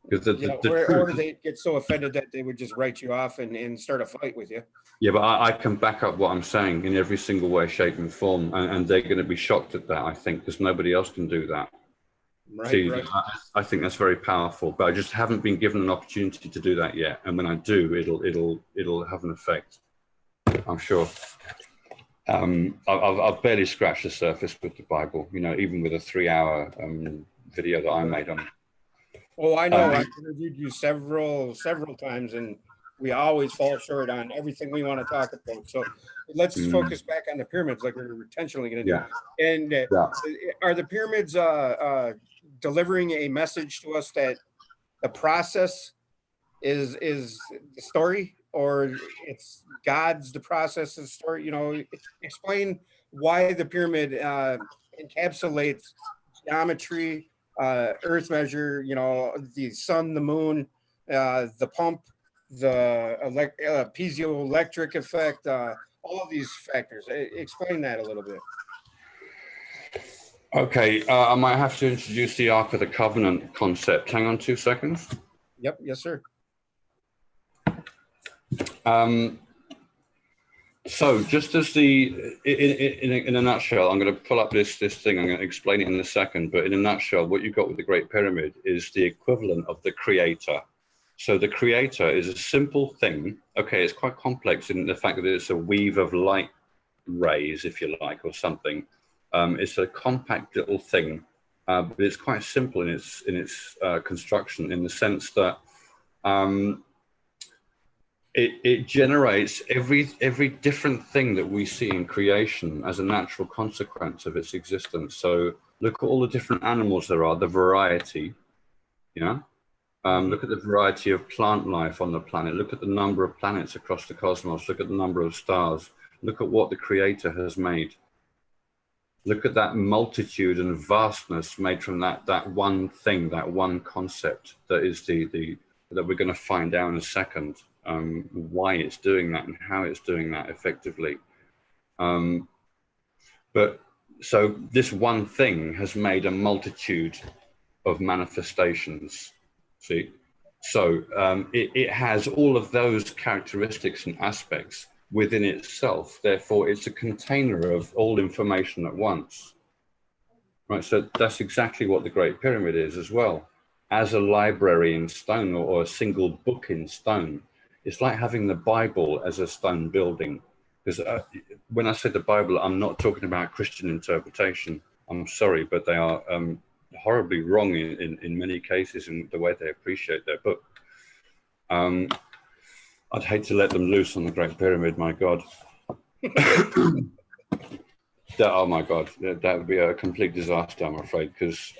Because or they get so offended that they would just write you off and start a fight with you. Yeah, but I can back up what I'm saying in every single way, shape, and form, and they're going to be shocked at that, I think, because nobody else can do that. Right, See, right. I think that's very powerful, but I just haven't been given an opportunity to do that yet. And when I do, it'll have an effect, I'm sure. I've barely scratched the surface with the Bible, you know, even with a 3-hour video that I made on it. Oh, I know. I've interviewed you several times, and we always fall short on everything we want to talk about. So let's focus back on the pyramids, like we're intentionally going to do. And are the pyramids delivering a message to us that the process is the story, or it's God's the process is story? You know, explain why the pyramid encapsulates geometry, earth measure, you know, the sun, the moon, the pump, the piezoelectric effect, all these factors. Explain that a little bit. Okay, I might have to introduce the Ark of the Covenant concept. Hang on 2 seconds. Yep, yes, sir. So just as in a nutshell, I'm going to pull up this thing, I'm going to explain it in a second, but in a nutshell, what you've got with the Great Pyramid is the equivalent of the creator. So the creator is a simple thing. Okay, it's quite complex in the fact that it's a weave of light rays, if you like, or something. It's a compact little thing, but it's quite simple in its construction, in the sense that it generates every different thing that we see in creation as a natural consequence of its existence. So look at all the different animals there are, the variety, you know. Look at the variety of plant life on the planet. Look at the number of planets across the cosmos. Look at the number of stars. Look at what the Creator has made. Look at that multitude and vastness made from that one thing, that one concept that is that we're going to find out in a second, why it's doing that and how it's doing that effectively. But so this one thing has made a multitude of manifestations. See, so it has all of those characteristics and aspects within itself. Therefore, it's a container of all information at once. Right. So that's exactly what the Great Pyramid is as well. As a library in stone, or a single book in stone. It's like having the Bible as a stone building. Because when I say the Bible, I'm not talking about Christian interpretation. I'm sorry, but they are horribly wrong in many cases in the way they appreciate their book. I'd hate to let them loose on the Great Pyramid, my God. Oh my God, that would be a complete disaster, I'm afraid, because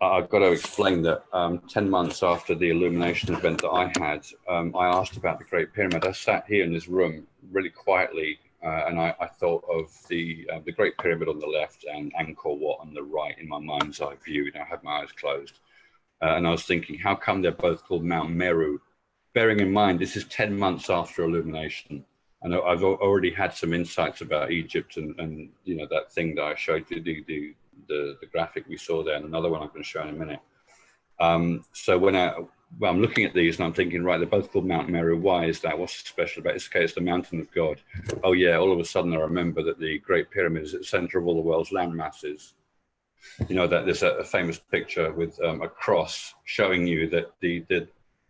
I've got to explain that 10 months after the illumination event that I had, I asked about the Great Pyramid. I sat here in this room really quietly, and I thought of the Great Pyramid on the left and Angkor Wat on the right in my mind's eye view. And I had my eyes closed, and I was thinking, how come they're both called Mount Meru? Bearing in mind, this is 10 months after illumination. And I've already had some insights about Egypt and you know, that thing that I showed you, the graphic we saw there, and another one I'm going to show in a minute. So when I'm looking at these and I'm thinking, right, they're both called Mount Meru. Why is that? What's special about it? It's okay, it's the mountain of God. Oh yeah, all of a sudden I remember that the Great Pyramid is at the center of all the world's land masses. You know, that there's a famous picture with a cross showing you that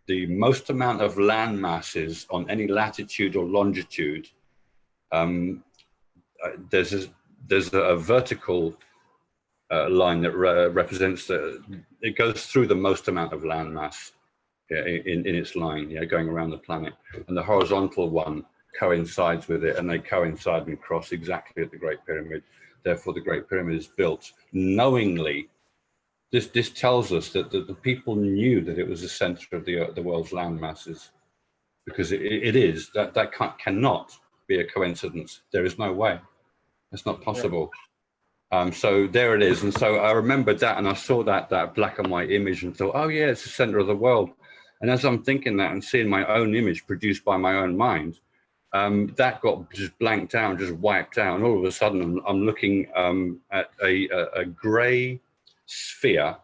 the most amount of land masses on any latitude or longitude, there's a vertical line that represents it goes through the most amount of land mass, yeah, in its line, yeah, going around the planet, and the horizontal one coincides with it, and they coincide and cross exactly at the Great Pyramid. therefore the Great Pyramid is built knowingly. This tells us that the people knew that it was the center of the world's land masses, because it is. That cannot be a coincidence. There is no way. It's not possible. So there it is. And so I remembered that, and I saw that black and white image and thought, oh yeah, it's the center of the world. And as I'm thinking that and seeing my own image produced by my own mind, that got just blanked out, just wiped out. And all of a sudden I'm looking at a gray sphere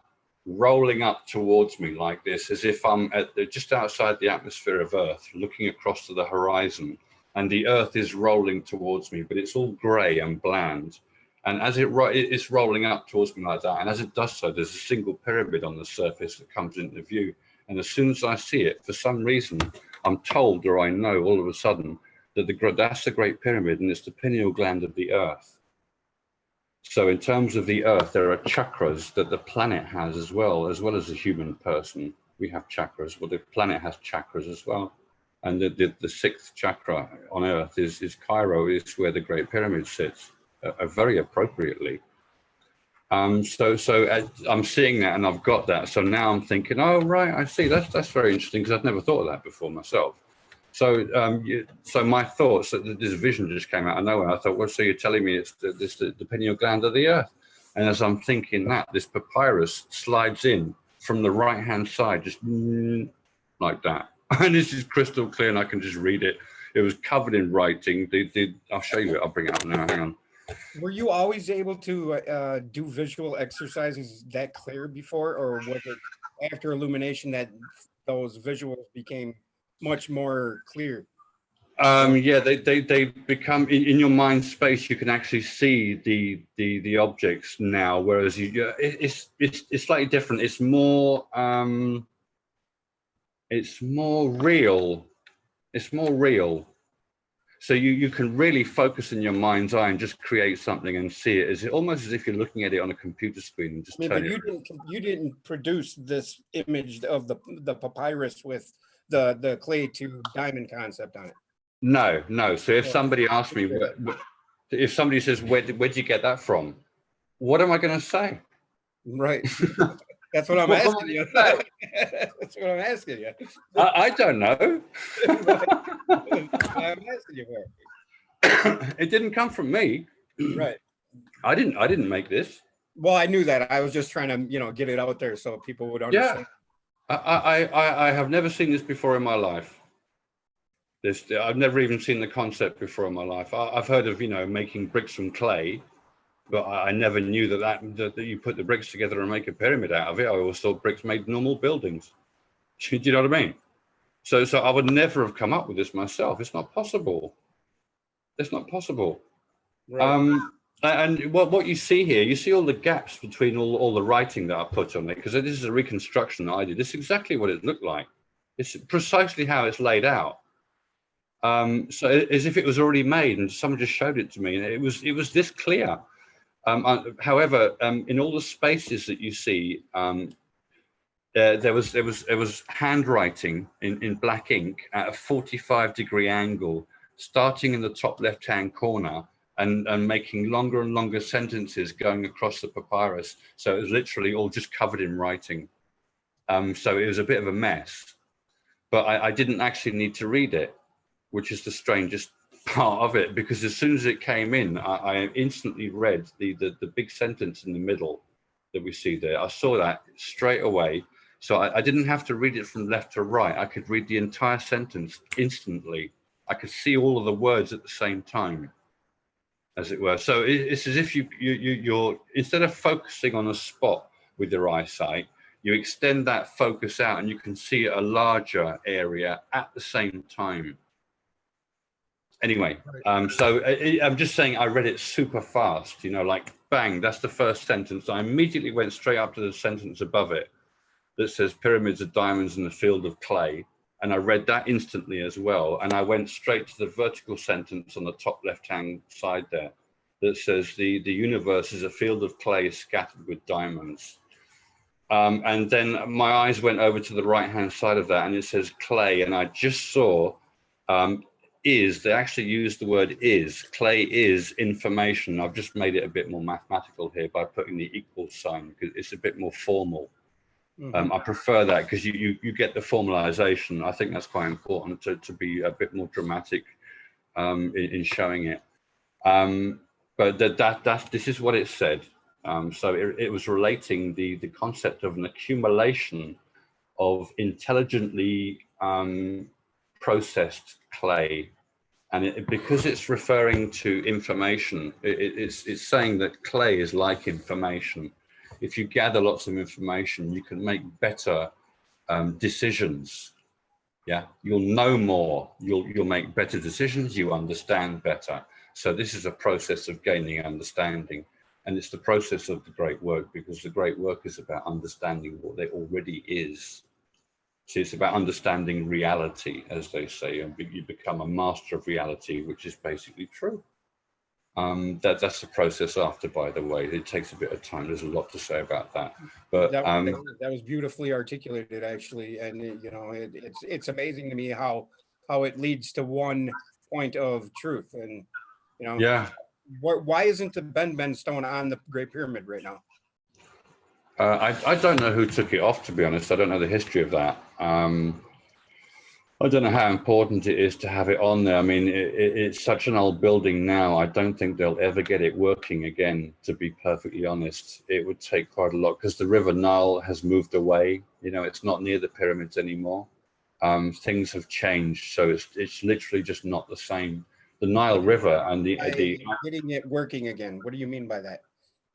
rolling up towards me like this, as if I'm just outside the atmosphere of Earth, looking across to the horizon, and the Earth is rolling towards me, but it's all gray and bland. And as it's rolling up towards me like that, and as it does so, there's a single pyramid on the surface that comes into view. And as soon as I see it, for some reason, I'm told, or I know all of a sudden, that that's the Great Pyramid, and it's the pineal gland of the Earth. So in terms of the Earth, there are chakras that the planet has as well as the human person. We have chakras. Well, the planet has chakras as well. And the sixth chakra on Earth is Cairo, is where the Great Pyramid sits, very appropriately. So I'm seeing that, and I've got that. So now I'm thinking, oh, right, I see. That's very interesting, because I've never thought of that before myself. So so my thoughts, that this vision just came out of nowhere. I thought, well, so you're telling me it's the pineal gland of the Earth. And as I'm thinking that, this papyrus slides in from the right-hand side, just like that. And this is crystal clear, and I can just read it. It was covered in writing. I'll show you it. I'll bring it up now. Hang on. Were you always able to do visual exercises that clear before, or was it after illumination that those visuals became much more clear? Yeah, they become in your mind space. You can actually see the objects now, whereas it's slightly different. It's more real. It's more real. So you can really focus in your mind's eye and just create something and see it. It's almost as if you're looking at it on a computer screen and just turn it. You didn't produce this image of the papyrus with the clay to diamond concept on it. No. So if somebody asks me, if somebody says, where'd you get that from? What am I going to say? Right. That's what I'm asking you. That's what I'm asking you. I don't know. I'm asking you for. It didn't come from me. Right. I didn't make this. Well, I knew that. I was just trying to, get it out there so people would understand. Yeah. I have never seen this before in my life. I've never even seen the concept before in my life. I've heard of, making bricks from clay, but I never knew that you put the bricks together and make a pyramid out of it. I always thought bricks made normal buildings. Do you know what I mean? So I would never have come up with this myself. It's not possible. It's not possible. Right. And what you see here, you see all the gaps between all the writing that I put on it, because this is a reconstruction that I did. This is exactly what it looked like. It's precisely how it's laid out. So as if it was already made and someone just showed it to me, and it was this clear. However, in all the spaces that you see, there was handwriting in black ink at a 45-degree angle, starting in the top left-hand corner and making longer and longer sentences going across the papyrus. So it was literally all just covered in writing. So it was a bit of a mess, but I didn't actually need to read it, which is the strangest part of it, because as soon as it came in, I instantly read the big sentence in the middle that we see there. I saw that straight away. So I didn't have to read it from left to right. I could read the entire sentence instantly. I could see all of the words at the same time, as it were. So it's as if you're instead of focusing on a spot with your eyesight, you extend that focus out and you can see a larger area at the same time. Anyway, so I'm just saying I read it super fast, like bang, that's the first sentence. I immediately went straight up to the sentence above it that says pyramids of diamonds in the field of clay. And I read that instantly as well. And I went straight to the vertical sentence on the top left-hand side there that says the universe is a field of clay scattered with diamonds. And then my eyes went over to the right-hand side of that and it says clay. And I just saw is, they actually use the word is. Clay is information. I've just made it a bit more mathematical here by putting the equal sign because it's a bit more formal. I prefer that because you get the formalization. I think that's quite important to be a bit more dramatic in showing it. But this is what it said. So it was relating the concept of an accumulation of intelligently processed clay. And because it's referring to information, it's saying that clay is like information. If you gather lots of information, you can make better decisions. Yeah, you'll know more, you'll make better decisions, you understand better. So this is a process of gaining understanding. And it's the process of the great work, because the great work is about understanding what there already is. So it's about understanding reality, as they say, and you become a master of reality, which is basically true. That's the process after, by the way. It takes a bit of time. There's a lot to say about that. But that was beautifully articulated, actually. And you know, it's amazing to me how it leads to one point of truth. And you know, yeah, why isn't the Ben stone on the Great Pyramid right now? I don't know who took it off, to be honest. I don't know the history of that. I don't know how important it is to have it on there. I mean, it's such an old building now. I don't think they'll ever get it working again, to be perfectly honest. It would take quite a lot because the River Nile has moved away. You know, it's not near the pyramids anymore. Things have changed. So it's literally just not the same. The Nile River and the getting it working again. What do you mean by that?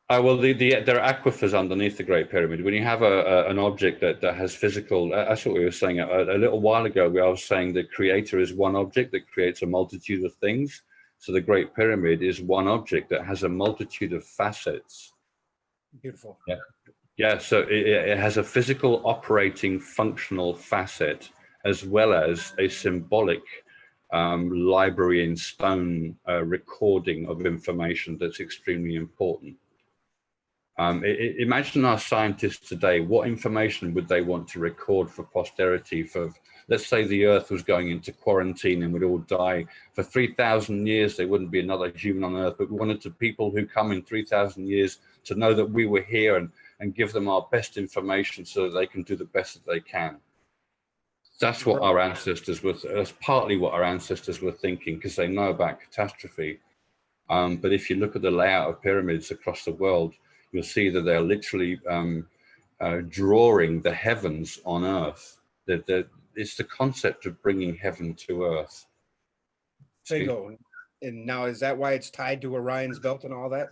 Well, there are aquifers underneath the Great Pyramid. When you have an object that has physical, that's what we were saying a little while ago. I was saying the creator is one object that creates a multitude of things. So the Great Pyramid is one object that has a multitude of facets. Beautiful. Yeah. Yeah. So it has a physical, operating, functional facet, as well as a symbolic library in stone recording of information that's extremely important. Imagine our scientists today, what information would they want to record for posterity? For, let's say the Earth was going into quarantine and we'd all die. For 3,000 years, there wouldn't be another human on Earth, but we wanted to people who come in 3,000 years to know that we were here and give them our best information so that they can do the best that they can. That's what our ancestors were, that's partly what our ancestors were thinking, because they know about catastrophe. But if you look at the layout of pyramids across the world, you'll see that they're literally drawing the heavens on Earth. It's the concept of bringing heaven to Earth. Bingo. And now, is that why it's tied to Orion's belt and all that?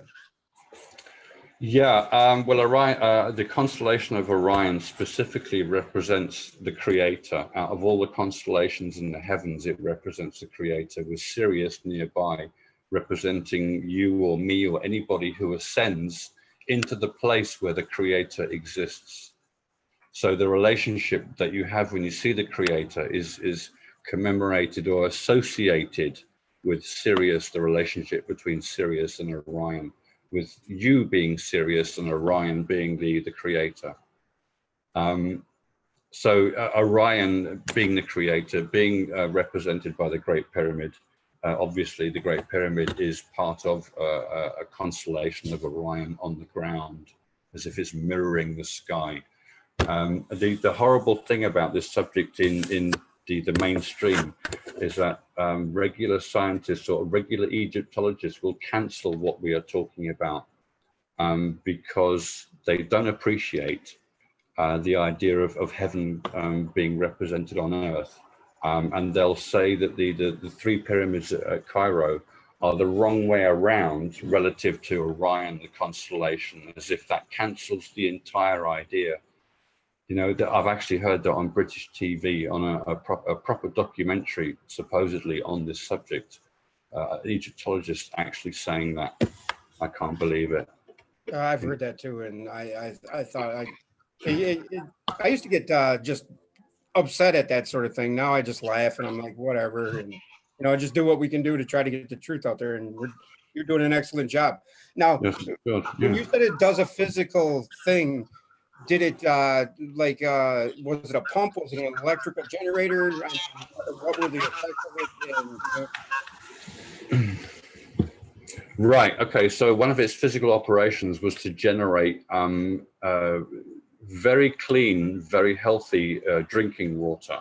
Yeah, well, Orion, the constellation of Orion specifically represents the creator. Out of all the constellations in the heavens, it represents the creator, with Sirius nearby, representing you or me or anybody who ascends into the place where the creator exists. So the relationship that you have when you see the creator is commemorated or associated with Sirius, the relationship between Sirius and Orion, with you being Sirius and Orion being the creator. So Orion being the creator, being represented by the Great Pyramid. Obviously, the Great Pyramid is part of a constellation of Orion on the ground, as if it's mirroring the sky. The horrible thing about this subject in the mainstream is that regular scientists or regular Egyptologists will cancel what we are talking about because they don't appreciate the idea of heaven being represented on Earth. And they'll say that the three pyramids at Cairo are the wrong way around relative to Orion, the constellation, as if that cancels the entire idea. You know, that I've actually heard that on British TV on a proper documentary, supposedly on this subject, Egyptologists actually saying that. I can't believe it. I've heard that too, and I thought I used to get just upset at that sort of thing. Now I just laugh and I'm like, whatever, and just do what we can do to try to get the truth out there. And you're doing an excellent job. Now, Yes, good. when you said it does a physical thing, did it was it a pump? Was it an electrical generator? I mean, what were the effects of it? And Right. Okay. So one of its physical operations was to generate very clean, very healthy drinking water.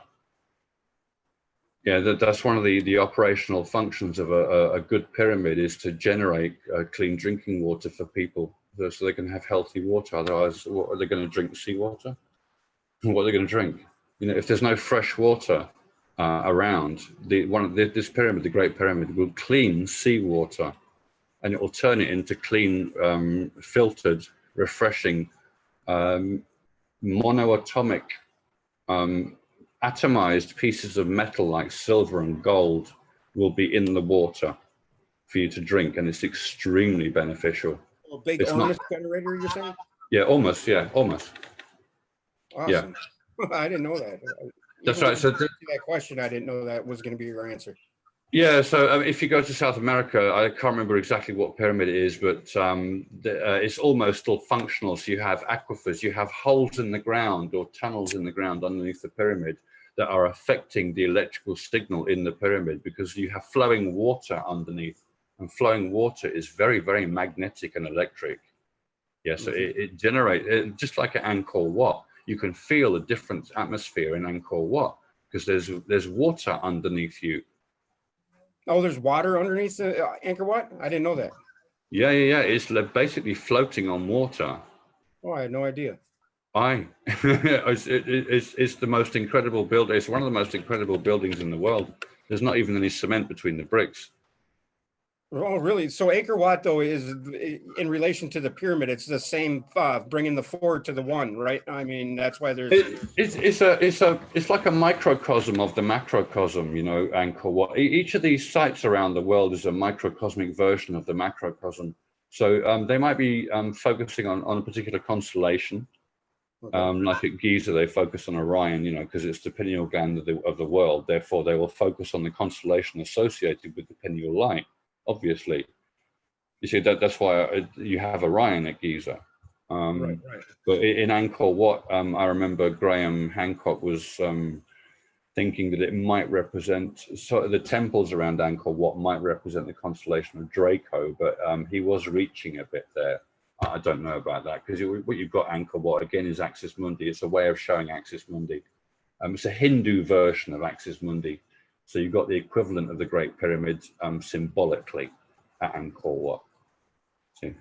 Yeah, that's one of the operational functions of a good pyramid, is to generate clean drinking water for people, so they can have healthy water. Otherwise, what are they going to drink? Seawater? What are they going to drink? You know, if there's no fresh water around, this pyramid, the Great Pyramid, will clean seawater, and it will turn it into clean, filtered, refreshing, monoatomic, atomized pieces of metal like silver and gold will be in the water for you to drink, and it's extremely beneficial. a big Ormus generator, you're saying? Yeah, almost. Yeah, almost. Awesome. Yeah. I didn't know that. That's right. So that question, I didn't know that was going to be your answer. Yeah, so if you go to South America, I can't remember exactly what pyramid it is, but it's almost still functional. So you have aquifers, you have holes in the ground or tunnels in the ground underneath the pyramid that are affecting the electrical signal in the pyramid, because you have flowing water underneath, and flowing water is very, very magnetic and electric. Yeah, so it generates, just like at Angkor Wat, you can feel a different atmosphere in Angkor Wat because there's water underneath you. Oh, there's water underneath the Angkor Wat? I didn't know that. Yeah. It's basically floating on water. Oh, I had no idea. It's the most incredible building. It's one of the most incredible buildings in the world. There's not even any cement between the bricks. Oh, really? So Angkor Wat, though, is in relation to the pyramid. It's the same, bringing the four to the one, right? I mean, that's why there's. It's like a microcosm of the macrocosm, you know, Angkor Wat. Each of these sites around the world is a microcosmic version of the macrocosm. So they might be focusing on a particular constellation. Okay. Like at Giza, they focus on Orion, you know, because it's the pineal gland of the world. Therefore, they will focus on the constellation associated with the pineal light. Obviously, you see that's why you have Orion at Giza. Right. But in Angkor Wat, I remember Graham Hancock was thinking that it might represent, sort of the temples around Angkor Wat might represent the constellation of Draco, but he was reaching a bit there. I don't know about that, because what you've got Angkor Wat again is Axis Mundi. It's a way of showing Axis Mundi. It's a Hindu version of Axis Mundi. So you've got the equivalent of the Great Pyramid symbolically at Angkor Wat. See?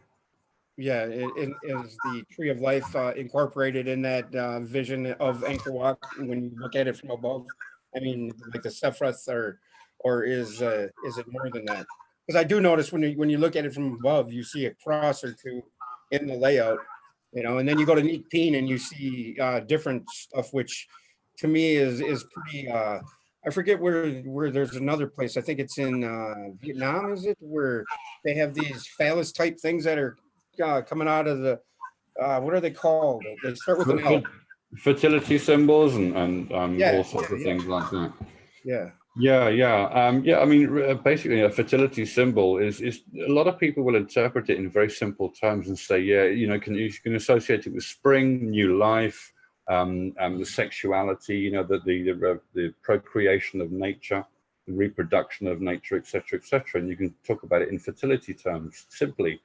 Yeah, it is the Tree of Life incorporated in that vision of Angkor Wat when you look at it from above. I mean, like the Sephiroth, or is it more than that? Because I do notice when you look at it from above, you see a cross or two in the layout, you know, and then you go to Neat Peen and you see different stuff, which to me is pretty. I forget where there's another place. I think it's in Vietnam, is it, where they have these phallus type things that are coming out of the what are they called? They start with an L. Fertility symbols and yeah, all sorts of things like that. Yeah. I mean, basically, a fertility symbol is a lot of people will interpret it in very simple terms and say, yeah, you know, you can associate it with spring, new life, the sexuality, you know, the procreation of nature, the reproduction of nature, etc., etc. And you can talk about it in fertility terms simply,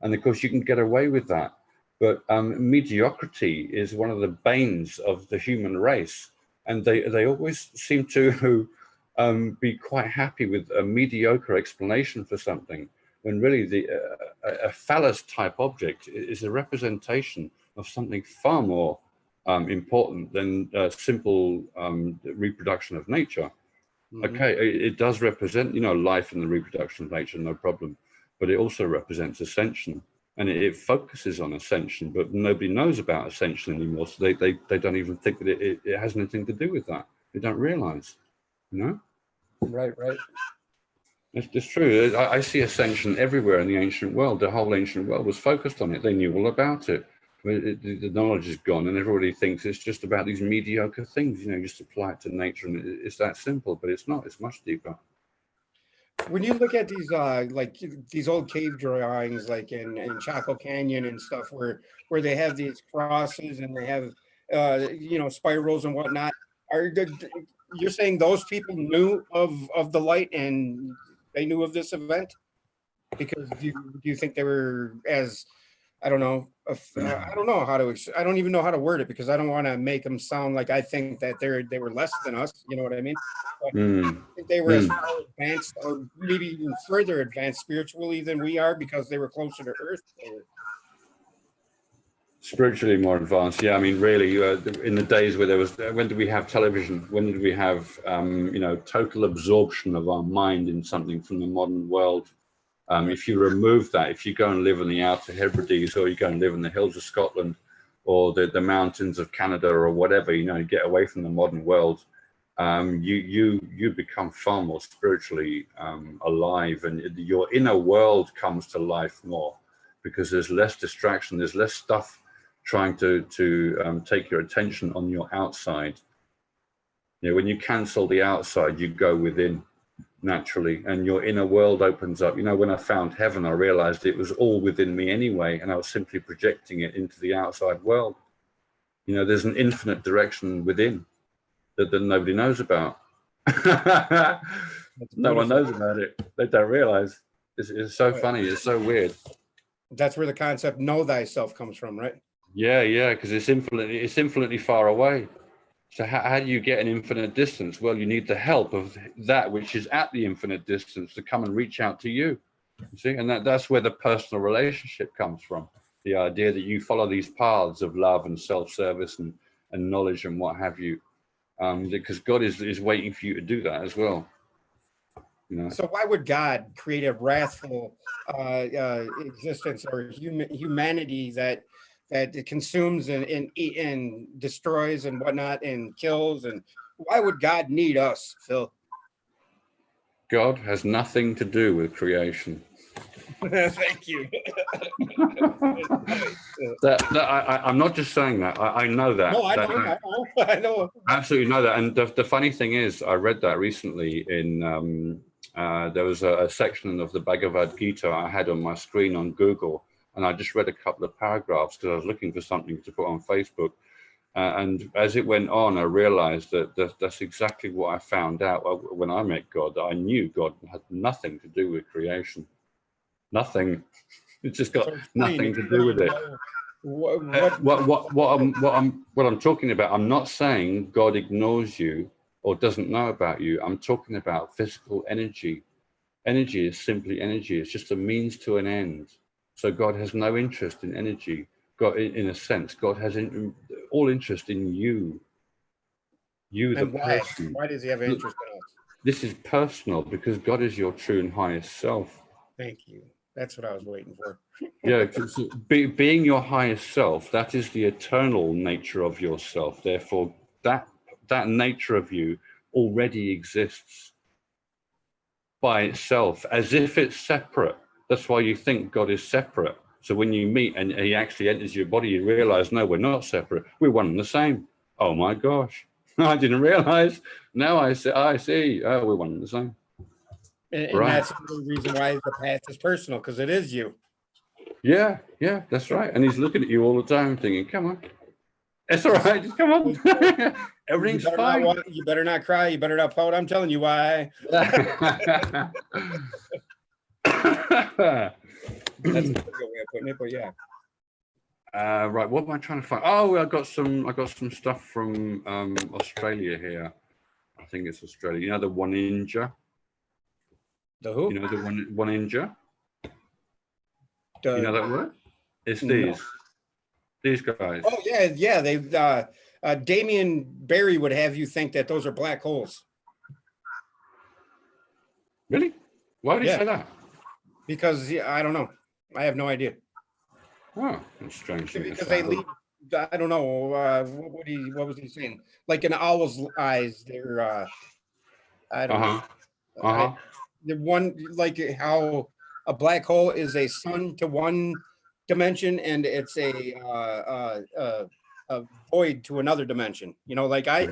and of course you can get away with that. But mediocrity is one of the banes of the human race, and they always seem to be quite happy with a mediocre explanation for something, when really a phallus type object is a representation of something far more important than simple reproduction of nature. Okay, it does represent, you know, life and the reproduction of nature, no problem, but it also represents ascension, and it focuses on ascension, but nobody knows about ascension anymore, so they don't even think that it has anything to do with that. They don't realize, you know. Right. It's true. I see ascension everywhere in the ancient world. The whole ancient world was focused on it. They knew all about it. The knowledge is gone, and everybody thinks it's just about these mediocre things. You know, just apply it to nature, and it's that simple. But it's not. It's much deeper. when you look at these like these old cave drawings, like in Chaco Canyon and stuff, where they have these crosses and they have spirals and whatnot, you're saying those people knew of the light and they knew of this event? Because do you think they were as, I don't know, I don't know how to I don't even know how to word it, because I don't want to make them sound like I think that they were less than us, you know what I mean? But Mm, I think they were as mm. far advanced, or maybe even further advanced spiritually than we are, because they were closer to Earth. Spiritually more advanced, yeah. I mean, really, in the days where there was, when did we have television? When did we have, total absorption of our mind in something from the modern world? If you remove that, if you go and live in the Outer Hebrides, or you go and live in the hills of Scotland, or the mountains of Canada, or whatever, get away from the modern world, you become far more spiritually alive, and your inner world comes to life more, because there's less distraction, there's less stuff trying to take your attention on your outside. When you cancel the outside, you go within naturally, and your inner world opens up. When I found heaven, I realized it was all within me anyway, and I was simply projecting it into the outside world. There's an infinite direction within that nobody knows about. No one knows about it. They don't realize. It's so funny. It's so weird. That's where the concept "know thyself" comes from, right? Yeah, because it's infinitely far away. So how do you get an infinite distance? Well, you need the help of that which is at the infinite distance to come and reach out to you. You see, and that's where the personal relationship comes from. The idea that you follow these paths of love and self-service and knowledge and what have you, because God is waiting for you to do that as well. So why would God create a wrathful existence, or humanity that consumes and destroys and whatnot and kills? And why would God need us, Phil? God has nothing to do with creation. Thank you. I'm not just saying that. I know that. No, I know. Absolutely know that. And the funny thing is, I read that recently in there was a section of the Bhagavad Gita I had on my screen on Google, and I just read a couple of paragraphs because I was looking for something to put on Facebook. And as it went on, I realized that that's exactly what I found out when I met God. That I knew God had nothing to do with creation. Nothing. It's just got nothing to do with it. What I'm talking about, I'm not saying God ignores you or doesn't know about you. I'm talking about physical energy. Energy is simply energy. It's just a means to an end. So God has no interest in energy. God, in a sense, God has all interest in you. You, the person. Why does he have interest in us? This is personal, because God is your true and highest self. Thank you. That's what I was waiting for. Yeah, being your highest self, that is the eternal nature of yourself. Therefore, that nature of you already exists by itself, as if it's separate. That's why you think God is separate. So when you meet and he actually enters your body, you realize, no, we're not separate. We're one and the same. Oh my gosh, I didn't realize. Now I see. Oh, we're one and the same. And right. That's the reason why the path is personal, because it is you. Yeah, that's right. And he's looking at you all the time thinking, come on. It's all right, just come on. Everything's fine. You better not cry, you better not pout. I'm telling you why. That's a good way of putting it, but yeah. Right, what am I trying to find? Oh, I got some stuff from Australia here. I think it's Australia. You know the one ninja? The who? You know the one ninja? You know that word? It's these guys. Oh yeah. They Damien Barry would have you think that those are black holes. Really? Why would he say that? Because I don't know. I have no idea. Oh, that's strange. Because they leave. I don't know. What was he saying? Like an owl's eyes. They're. I don't know. The one, like how a black hole is a sun to one dimension, and it's a void to another dimension. Like I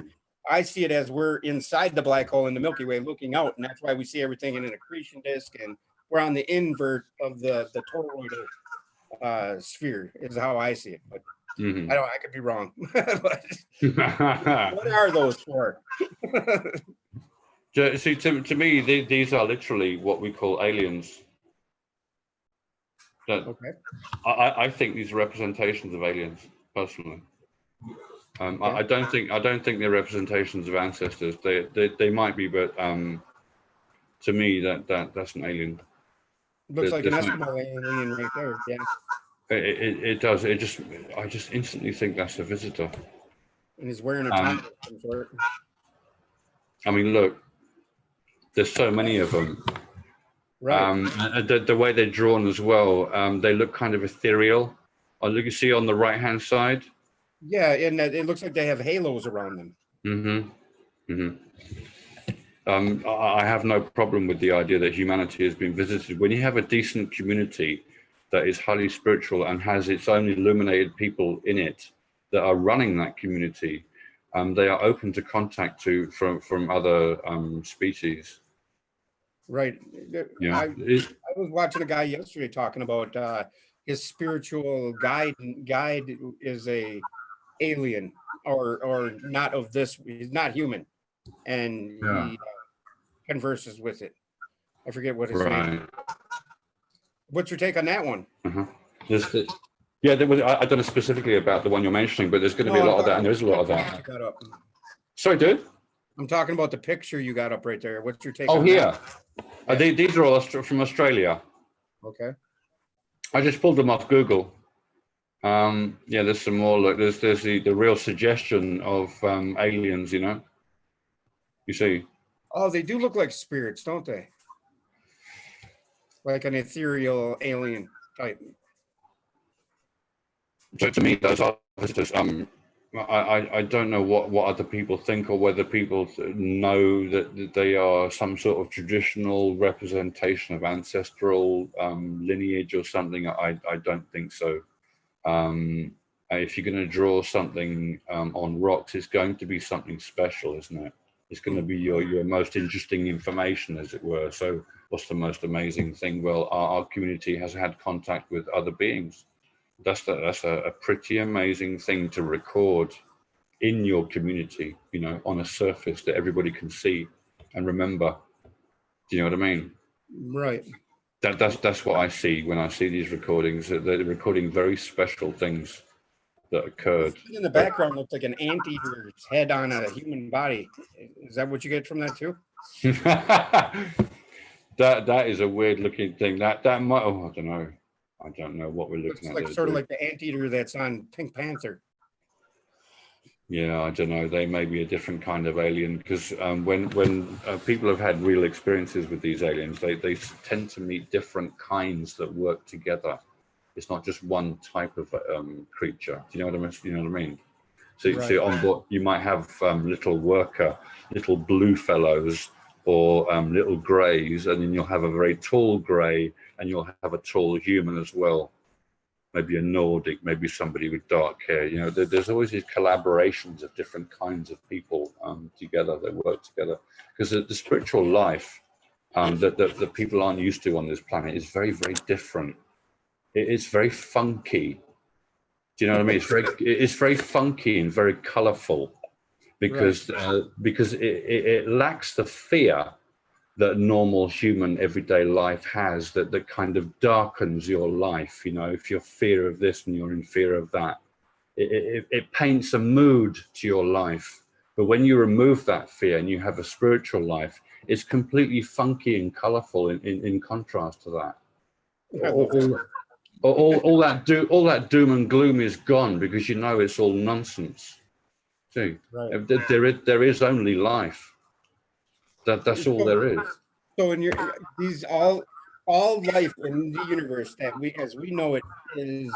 I see it as we're inside the black hole in the Milky Way looking out, and that's why we see everything in an accretion disk, and we're on the invert of the toroidal sphere is how I see it. But I could be wrong. But what are those for? See, to me, these are literally what we call aliens. Okay. I think these are representations of aliens, personally. I don't think they're representations of ancestors. They might be, but to me, that's an alien. Looks like an Eskimo alien right there. Yeah. It does. I just instantly think that's a visitor. And he's wearing a top of some sort. I mean, look, there's so many of them. Right. The way they're drawn as well, they look kind of ethereal. You can see on the right-hand side. Yeah, and it looks like they have halos around them. I have no problem with the idea that humanity has been visited. When you have a decent community that is highly spiritual and has its own illuminated people in it that are running that community, they are open to contact from other species. Right. Yeah. I was watching a guy yesterday talking about his spiritual guide is a alien or not of this. He's not human, and he converses with it. I forget what his name is. What's your take on that one? Yeah, I don't know specifically about the one you're mentioning, but there's going to be a lot of that, and there's a lot of that. Sorry, dude? I'm talking about the picture you got up right there. What's your take on that? These are all from Australia. Okay. I just pulled them off Google. Yeah, there's some more. Look, there's the real suggestion of aliens, you see. Oh, they do look like spirits, don't they? Like an ethereal alien type. So to me, those are visitors. I don't know what other people think, or whether people know that they are some sort of traditional representation of ancestral lineage or something. I don't think so. If you're going to draw something on rocks, it's going to be something special, isn't it? It's going to be your most interesting information, as it were. So what's the most amazing thing? Well, our community has had contact with other beings. That's a pretty amazing thing to record in your community, on a surface that everybody can see and remember. Do you know what I mean? Right. That's what I see when I see these recordings. They're recording very special things that occurred. In the background looks like an anteater's head on a human body. Is that what you get from that too? That is a weird looking thing. That might. Oh, I don't know what we're looking at. Like sort of like the anteater that's on Pink Panther. Yeah, I don't know. They may be a different kind of alien, because when people have had real experiences with these aliens, they tend to meet different kinds that work together. It's not just one type of creature. Do you know what I mean? So, right. So on board, you might have little blue fellows, or little greys, and then you'll have a very tall grey, and you'll have a tall human as well. Maybe a Nordic, maybe somebody with dark hair. There's always these collaborations of different kinds of people together that work together, because the spiritual life that people aren't used to on this planet is very, very different. It's very funky. Do you know what I mean? It's very funky and very colourful, because it lacks the fear that normal human everyday life has, that kind of darkens your life. If you're fear of this and you're in fear of that, it paints a mood to your life. But when you remove that fear and you have a spiritual life, it's completely funky and colorful in contrast to that. All that doom and gloom is gone, because it's all nonsense. See, right. There is only life. That's all there is. So these all life in the universe that as we know it is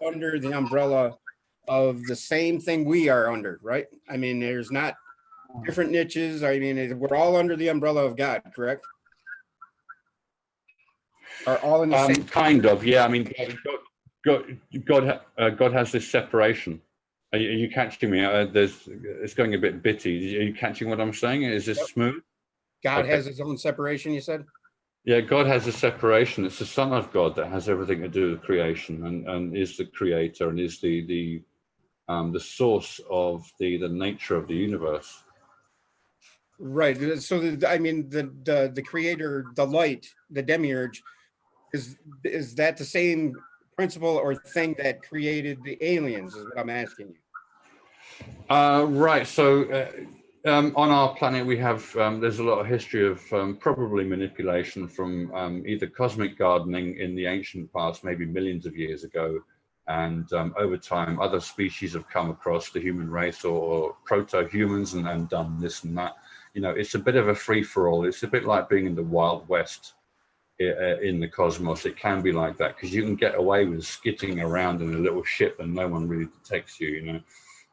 under the umbrella of the same thing we are under, right? I mean, there's not different niches. I mean, we're all under the umbrella of God, correct? Are all in the same? Kind of, yeah. I mean, God has this separation. Are you catching me? It's going a bit bitty. Are you catching what I'm saying? Is this Yep. smooth? God Okay. has his own separation, you said? Yeah, God has a separation. It's the Son of God that has everything to do with creation, and is the creator, and is the source of the nature of the universe. Right. So I mean, the creator, the light, the demiurge, is that the same principle or thing that created the aliens? Is what I'm asking you. Right. So on our planet, we have there's a lot of history of probably manipulation from either cosmic gardening in the ancient past, maybe millions of years ago, and over time, other species have come across the human race or proto-humans and done this and that. You know, it's a bit of a free-for-all. It's a bit like being in the Wild West in the cosmos. It can be like that because you can get away with skidding around in a little ship and no one really detects you. You know.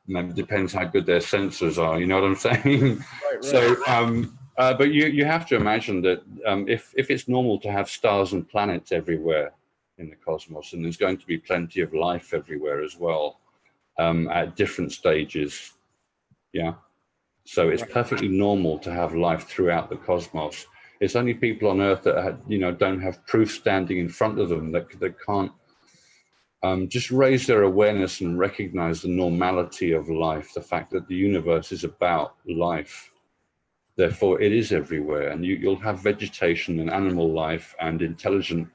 And it depends how good their sensors are. You know what I'm saying? Right. So, but you have to imagine that if it's normal to have stars and planets everywhere in the cosmos, and there's going to be plenty of life everywhere as well at different stages. Yeah. So it's perfectly normal to have life throughout the cosmos. It's only people on Earth that don't have proof standing in front of them that can't just raise their awareness and recognize the normality of life, the fact that the universe is about life. Therefore, it is everywhere. And you'll have vegetation and animal life and intelligent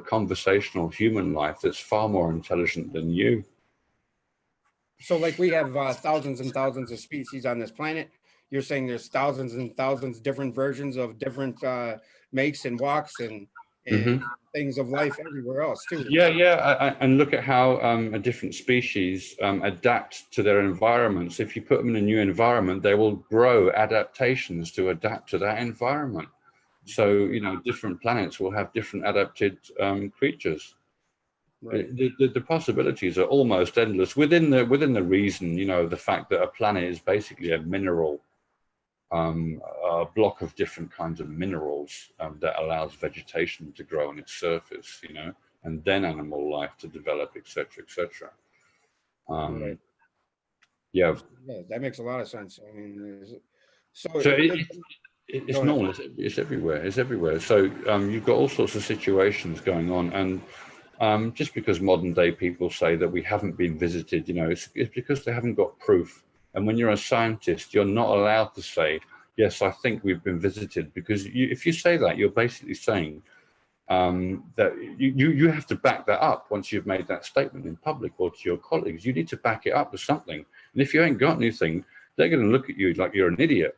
conversational human life that's far more intelligent than you. So like we have thousands and thousands of species on this planet. You're saying there's thousands and thousands different versions of different makes and walks and things of life everywhere else too. Yeah. And look at how a different species adapt to their environments. If you put them in a new environment, they will grow adaptations to adapt to that environment. So, different planets will have different adapted creatures. Right. The possibilities are almost endless within the reason, the fact that a planet is basically a mineral, a block of different kinds of minerals that allows vegetation to grow on its surface, and then animal life to develop, etc., etc. Right. Yeah. Yeah, that makes a lot of sense. I mean, so It's normal. It's everywhere. It's everywhere. So you've got all sorts of situations going on, and just because modern day people say that we haven't been visited, it's because they haven't got proof. And when you're a scientist, you're not allowed to say, yes, I think we've been visited, because if you say that, you're basically saying that you have to back that up once you've made that statement in public or to your colleagues. You need to back it up with something. And if you ain't got anything, they're going to look at you like you're an idiot.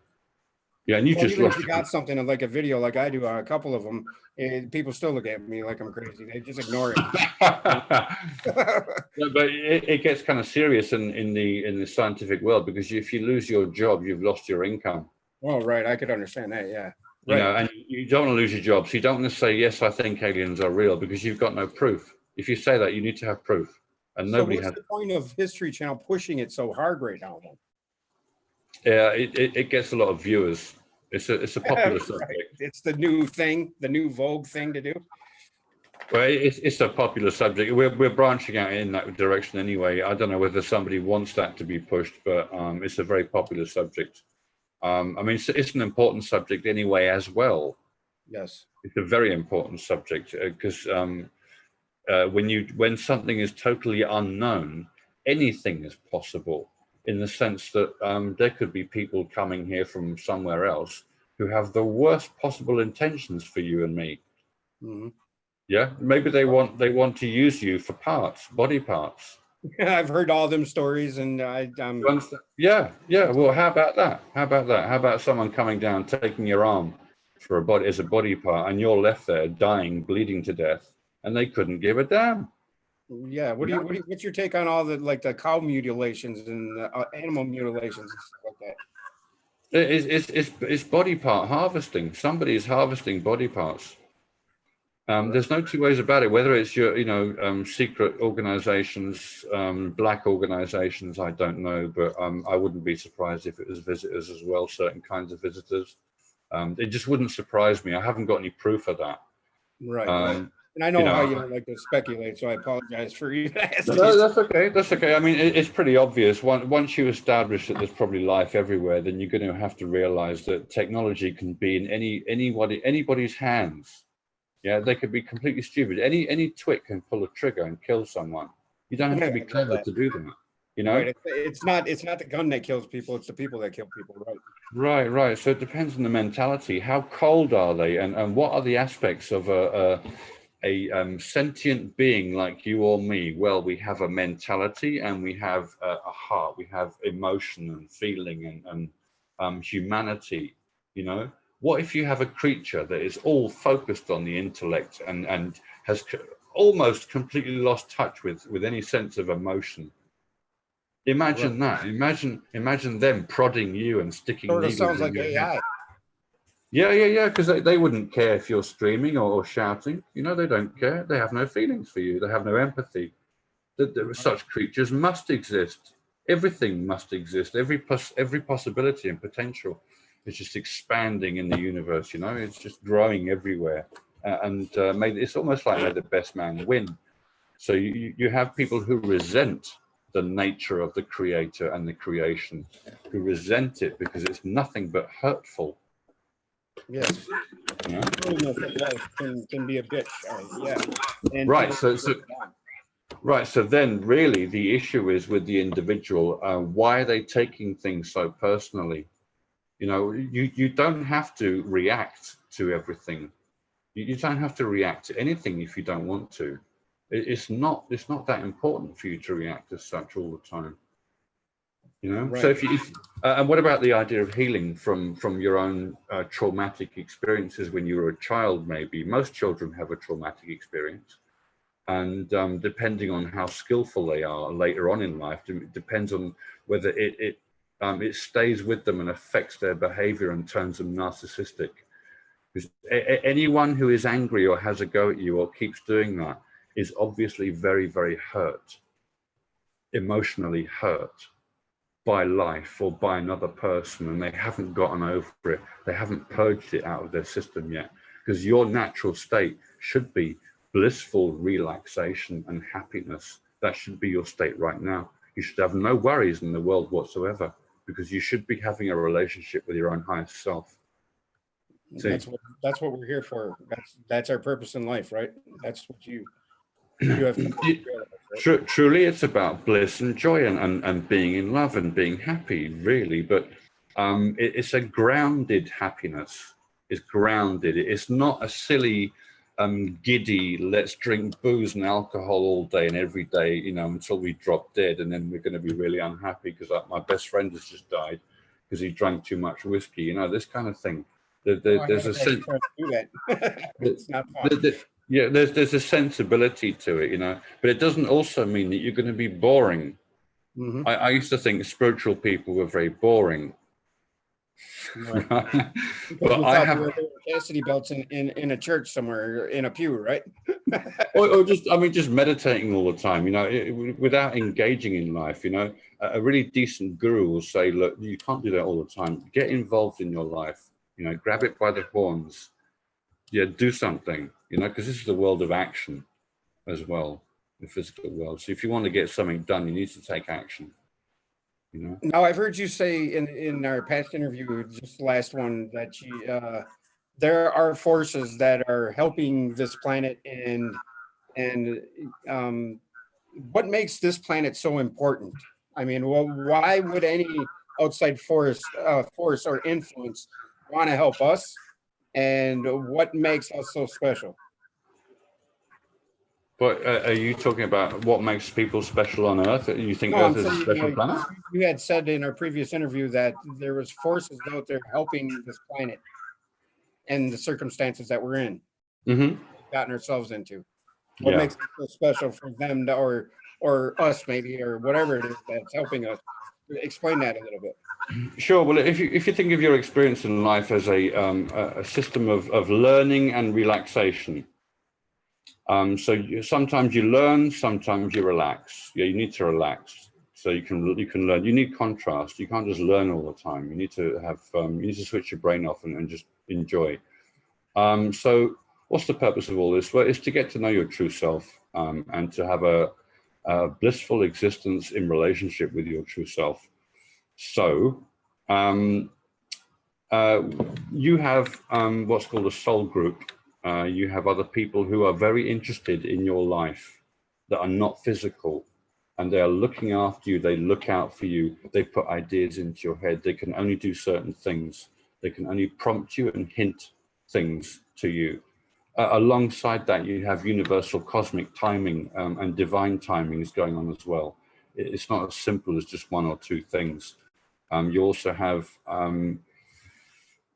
Yeah, and even if you got something like a video, like I do, a couple of them, and people still look at me like I'm crazy. They just ignore it. No, but it gets kind of serious in the scientific world, because if you lose your job, you've lost your income. Oh, right. I could understand that. Yeah. Right. And you don't want to lose your job. So you don't want to say, yes, I think aliens are real, because you've got no proof. If you say that, you need to have proof. And nobody has. What's the point of History Channel pushing it so hard right now? Yeah, it gets a lot of viewers. It's a popular subject. Right. It's the new thing, the new vogue thing to do. Well, it's a popular subject. We're branching out in that direction anyway. I don't know whether somebody wants that to be pushed, but it's a very popular subject. I mean, it's an important subject anyway as well. Yes. It's a very important subject because when something is totally unknown, anything is possible, in the sense that there could be people coming here from somewhere else who have the worst possible intentions for you and me. Mm-hmm. Yeah, maybe they want to use you for parts, body parts. I've heard all them stories, and yeah. Well, how about that? How about someone coming down, taking your arm as a body part, and you're left there dying, bleeding to death, and they couldn't give a damn. Yeah. What's your take on all the cow mutilations and the animal mutilations and stuff like that? It's body part harvesting. Somebody is harvesting body parts. There's no two ways about it. Whether it's your, secret organizations, black organizations, I don't know, but I wouldn't be surprised if it was visitors as well, certain kinds of visitors. It just wouldn't surprise me. I haven't got any proof of that. Right. And I know how you don't like to speculate, so I apologize for even asking. No, that's okay. That's okay. I mean, it's pretty obvious. Once you establish that there's probably life everywhere, then you're going to have to realize that technology can be in anybody's hands. Yeah, they could be completely stupid. Any twit can pull a trigger and kill someone. You don't have to be clever to do that. You know? Right. It's not the gun that kills people, it's the people that kill people, right? Right. So it depends on the mentality. How cold are they, and what are the aspects of a sentient being like you or me? Well, we have a mentality, and we have a heart. We have emotion and feeling and humanity. You know, what if you have a creature that is all focused on the intellect and has almost completely lost touch with any sense of emotion? Imagine that. Imagine them prodding you and sticking Sort of needles sounds in like your AI. head. Yeah, because they wouldn't care if you're screaming or shouting. You know, they don't care. They have no feelings for you. They have no empathy. Such creatures must exist. Everything must exist. Every possibility and potential is just expanding in the universe. You know, it's just growing everywhere. It's almost like may the best man win. So you have people who resent the nature of the creator and the creation, who resent it because it's nothing but hurtful. Yes. Yeah. Life can be a bitch. Yeah. And Right. So then really the issue is with the individual. Why are they taking things so personally? You know, you don't have to react to everything. You don't have to react to anything if you don't want to. It's not that important for you to react as such all the time. You know. Right. So and what about the idea of healing from your own traumatic experiences when you were a child? Maybe most children have a traumatic experience, and depending on how skillful they are later on in life, depends on whether it stays with them and affects their behavior and turns them narcissistic. Because anyone who is angry or has a go at you or keeps doing that is obviously very, very hurt, emotionally hurt by life or by another person, and they haven't gotten over it. They haven't purged it out of their system yet, because your natural state should be blissful relaxation and happiness. That should be your state right now. You should have no worries in the world whatsoever, because you should be having a relationship with your own highest self. See? That's what we're here for. That's our purpose in life, right? That's what you have. Truly, it's about bliss and joy and being in love and being happy, really. But it's a grounded happiness. It's grounded. It's not a silly, giddy, let's drink booze and alcohol all day and every day, you know, until we drop dead, and then we're going to be really unhappy because my best friend has just died because he drank too much whiskey, you know, this kind of thing. There's a sense. It's not fun. Yeah, there's a sensibility to it, you know, but it doesn't also mean that you're going to be boring. Mm-hmm. I used to think spiritual people were very boring. Right. But I have chastity belts in a church somewhere in a pew, right? or just meditating all the time, you know, without engaging in life. You know, a really decent guru will say, look, you can't do that all the time. Get involved in your life, you know, grab it by the horns. Yeah, do something, you know, because this is the world of action as well, the physical world. So if you want to get something done, you need to take action, you know. Now, I've heard you say in our past interview, just the last one, that there are forces that are helping this planet, and what makes this planet so important? I mean, well, why would any outside force or influence want to help us? And what makes us so special? But are you talking about what makes people special on Earth? You think No, I'm Earth is a saying, special planet? you had said in our previous interview that there was forces out there helping this planet and the circumstances that we're in, gotten ourselves into. What makes it so special for them or us maybe, or whatever it is that's helping us? Explain that a little bit. Sure. Well, if you think of your experience in life as a system of learning and relaxation, sometimes you learn, sometimes you relax. Yeah, you need to relax so you can learn. You need contrast. You can't just learn all the time. You need to have you need to switch your brain off and just enjoy. So what's the purpose of all this? Well, it's to get to know your true self, and to have a blissful existence in relationship with your true self. So you have what's called a soul group. You have other people who are very interested in your life that are not physical, and they are looking after you. They look out for you. They put ideas into your head. They can only do certain things. They can only prompt you and hint things to you. Alongside that, you have universal cosmic timing and divine timings going on as well. It's not as simple as just one or two things. You also have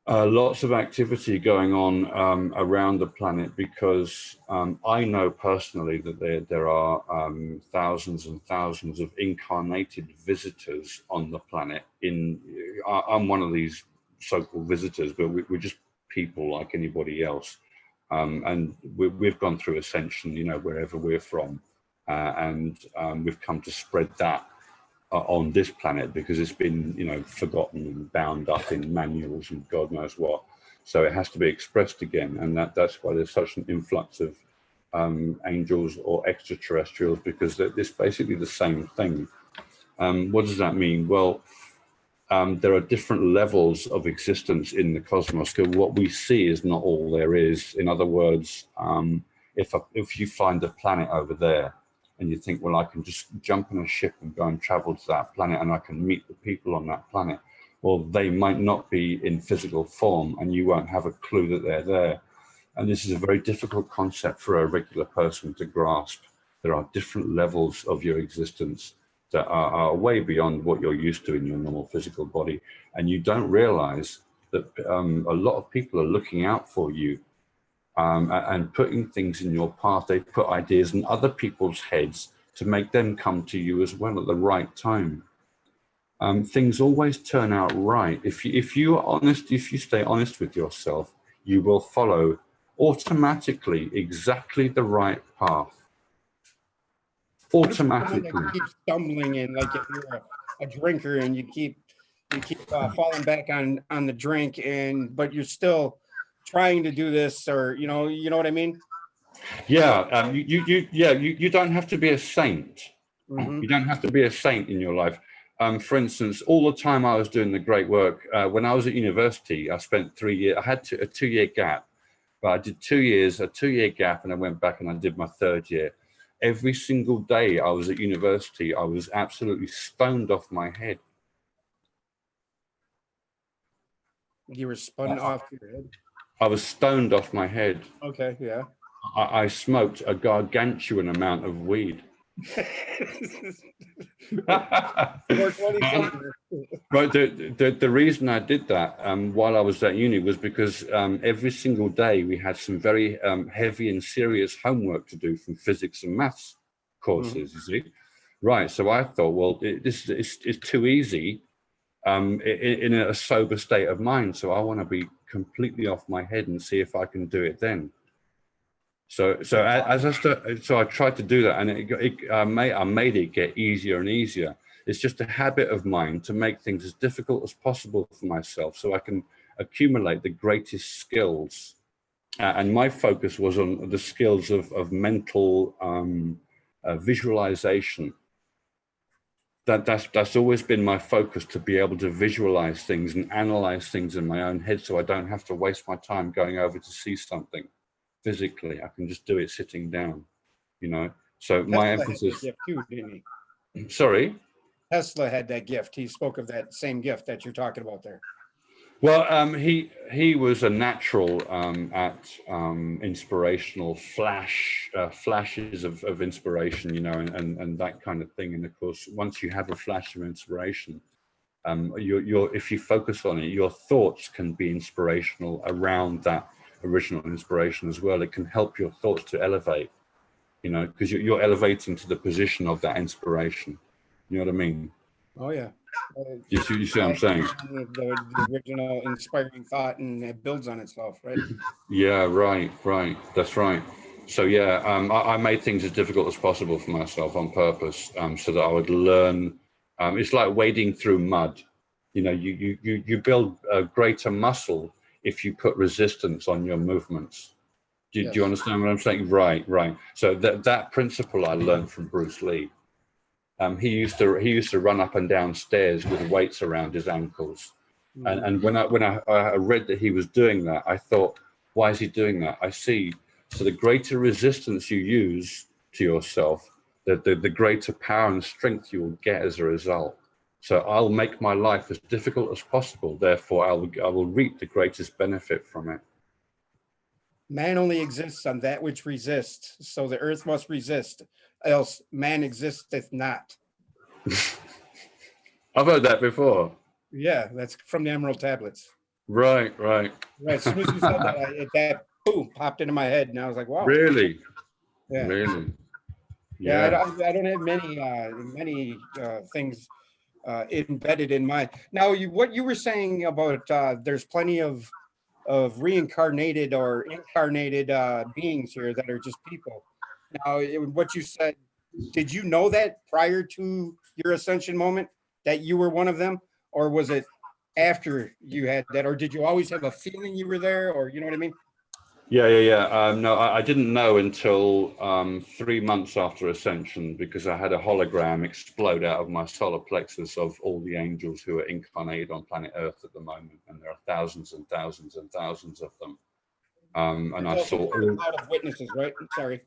lots of activity going on around the planet, because I know personally that there are thousands and thousands of incarnated visitors on the planet. I'm one of these so-called visitors, but we're just people like anybody else. And we've gone through ascension, you know, wherever we're from, and we've come to spread that on this planet, because it's been, you know, forgotten and bound up in manuals and God knows what. So it has to be expressed again, and that's why there's such an influx of angels or extraterrestrials, because it's basically the same thing. What does that mean? Well, there are different levels of existence in the cosmos. What we see is not all there is. In other words, if you find a planet over there, and you think, well, I can just jump in a ship and go and travel to that planet, and I can meet the people on that planet. Well, they might not be in physical form, and you won't have a clue that they're there. And this is a very difficult concept for a regular person to grasp. There are different levels of your existence that are way beyond what you're used to in your normal physical body. And you don't realize that a lot of people are looking out for you, and putting things in your path. They put ideas in other people's heads to make them come to you as well at the right time. Things always turn out right. If you are honest, if you stay honest with yourself, you will follow automatically exactly the right path. Automatically. You keep stumbling in, like if you're a drinker and you keep falling back on the drink, but you're still trying to do this, or you know what I mean? Yeah, you don't have to be a saint. Mm-hmm. You don't have to be a saint in your life. For instance, all the time I was doing the great work, when I was at university, I spent 3 years. I had a 2-year gap, but I did 2 years, a 2-year gap, and I went back and I did my 3rd year. Every single day I was at university, I was absolutely stoned off my head. You were spun off your head? I was stoned off my head. Okay, yeah. I smoked a gargantuan amount of weed. Right. The reason I did that while I was at uni was because every single day we had some very heavy and serious homework to do from physics and maths courses, you see. Right. So I thought, well, this is too easy in a sober state of mind. So I want to be completely off my head and see if I can do it then. So I tried to do that, and I made it get easier and easier. It's just a habit of mine to make things as difficult as possible for myself, so I can accumulate the greatest skills. And my focus was on the skills of mental visualization. That's always been my focus, to be able to visualize things and analyze things in my own head, so I don't have to waste my time going over to see something physically. I can just do it sitting down, you know. So my emphasis. Gift too, didn't he? Sorry? Tesla had that gift. He spoke of that same gift that you're talking about there. Well, he was a natural at inspirational flashes of inspiration, you know, and that kind of thing. And of course, once you have a flash of inspiration, if you focus on it, your thoughts can be inspirational around that original inspiration as well. It can help your thoughts to elevate, you know, because you're elevating to the position of that inspiration. You know what I mean? Oh yeah. You see what I'm saying? The original inspiring thought, and it builds on itself, right? Yeah, right. That's right. So yeah, I made things as difficult as possible for myself on purpose, so that I would learn. It's like wading through mud. You know, you build a greater muscle if you put resistance on your movements. Do Yes. you understand what I'm saying? Right, right. So that principle I learned from Bruce Lee. He used to run up and down stairs with weights around his ankles. And when I read that he was doing that, I thought, why is he doing that? I see. So the greater resistance you use to yourself, the greater power and strength you will get as a result. So I'll make my life as difficult as possible. Therefore, I will reap the greatest benefit from it. Man only exists on that which resists. So the earth must resist, else man existeth not. I've heard that before. Yeah, that's from the Emerald Tablets. Right, right. Right. As soon as you said that, that boom popped into my head, and I was like, "Wow." Really, Yeah. really. Yeah. Yeah. I don't have many things embedded in my. Now, what you were saying about there's plenty of reincarnated or incarnated beings here that are just people. Now, what you said, did you know that prior to your ascension moment that you were one of them, or was it after you had that, or did you always have a feeling you were there, or you know what I mean? Yeah. No, I didn't know until 3 months after ascension, because I had a hologram explode out of my solar plexus of all the angels who are incarnated on planet Earth at the moment, and there are thousands and thousands and thousands of them. And I saw a lot of witnesses, right? Sorry.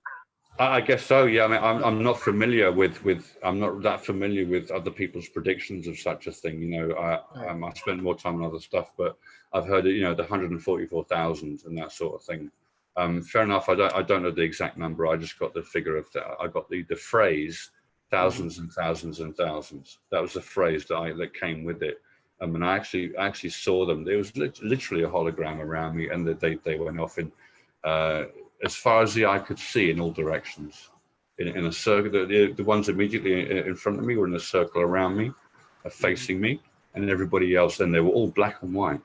I guess so. Yeah. I mean, I'm not familiar with I'm not that familiar with other people's predictions of such a thing. You know, I spend more time on other stuff, but I've heard it. You know, the 144,000 and that sort of thing. Fair enough. I don't know the exact number. I just got the figure of that. I got the phrase thousands and thousands and thousands. That was the phrase that came with it. And I actually saw them. There was literally a hologram around me, and they went off in. As far as the eye could see in all directions, in a circle. The ones immediately in front of me were in a circle around me, facing me, and everybody else. And they were all black and white.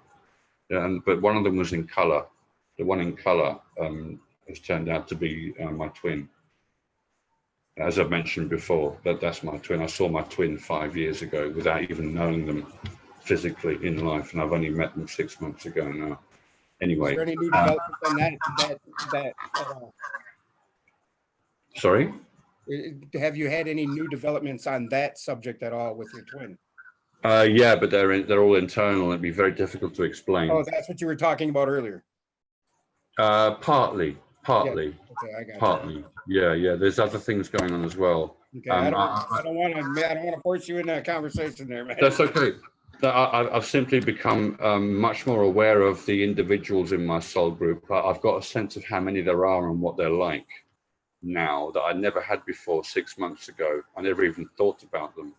But one of them was in color. The one in color has turned out to be my twin. As I've mentioned before, that's my twin. I saw my twin 5 years ago without even knowing them physically in life, and I've only met them 6 months ago now. Anyway, Is there any new developments on that at all? Sorry? Have you had any new developments on that subject at all with your twin? Yeah, but they're all internal. It'd be very difficult to explain. Oh, that's what you were talking about earlier. Partly. Yeah. Okay, I got Partly. you. Yeah. There's other things going on as well. Okay, I don't want to force you into a conversation there, man. That's okay. I've simply become much more aware of the individuals in my soul group. I've got a sense of how many there are and what they're like now that I never had before 6 months ago. I never even thought about them.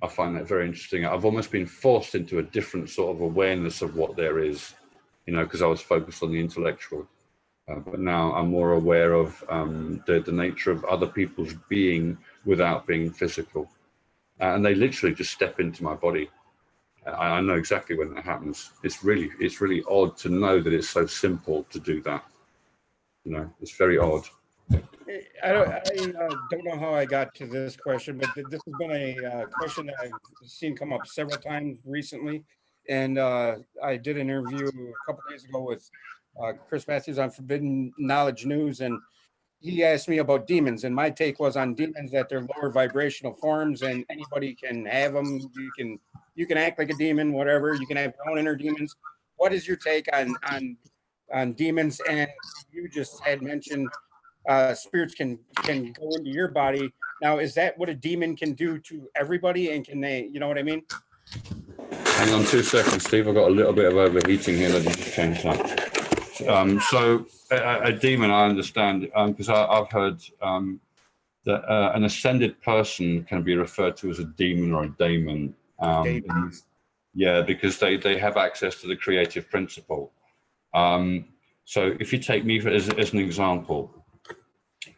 I find that very interesting. I've almost been forced into a different sort of awareness of what there is, you know, because I was focused on the intellectual. But now I'm more aware of the nature of other people's being without being physical. And they literally just step into my body. I know exactly when that happens. It's really odd to know that it's so simple to do that. You know, it's very odd. I don't know how I got to this question, but this has been a question that I've seen come up several times recently. And I did an interview a couple days ago with Chris Matthews on Forbidden Knowledge News, and he asked me about demons, and my take was on demons that they're lower vibrational forms, and anybody can have them. You can act like a demon, whatever. You can have your own inner demons. What is your take on demons? And you just had mentioned spirits can go into your body. Now, is that what a demon can do to everybody? And can they, you know what I mean? Hang on 2 seconds, Steve. I've got a little bit of overheating here. Let me just change that. So a demon, I understand, because I've heard that an ascended person can be referred to as a demon or a daemon. Yeah, because they have access to the creative principle. So if you take me as an example,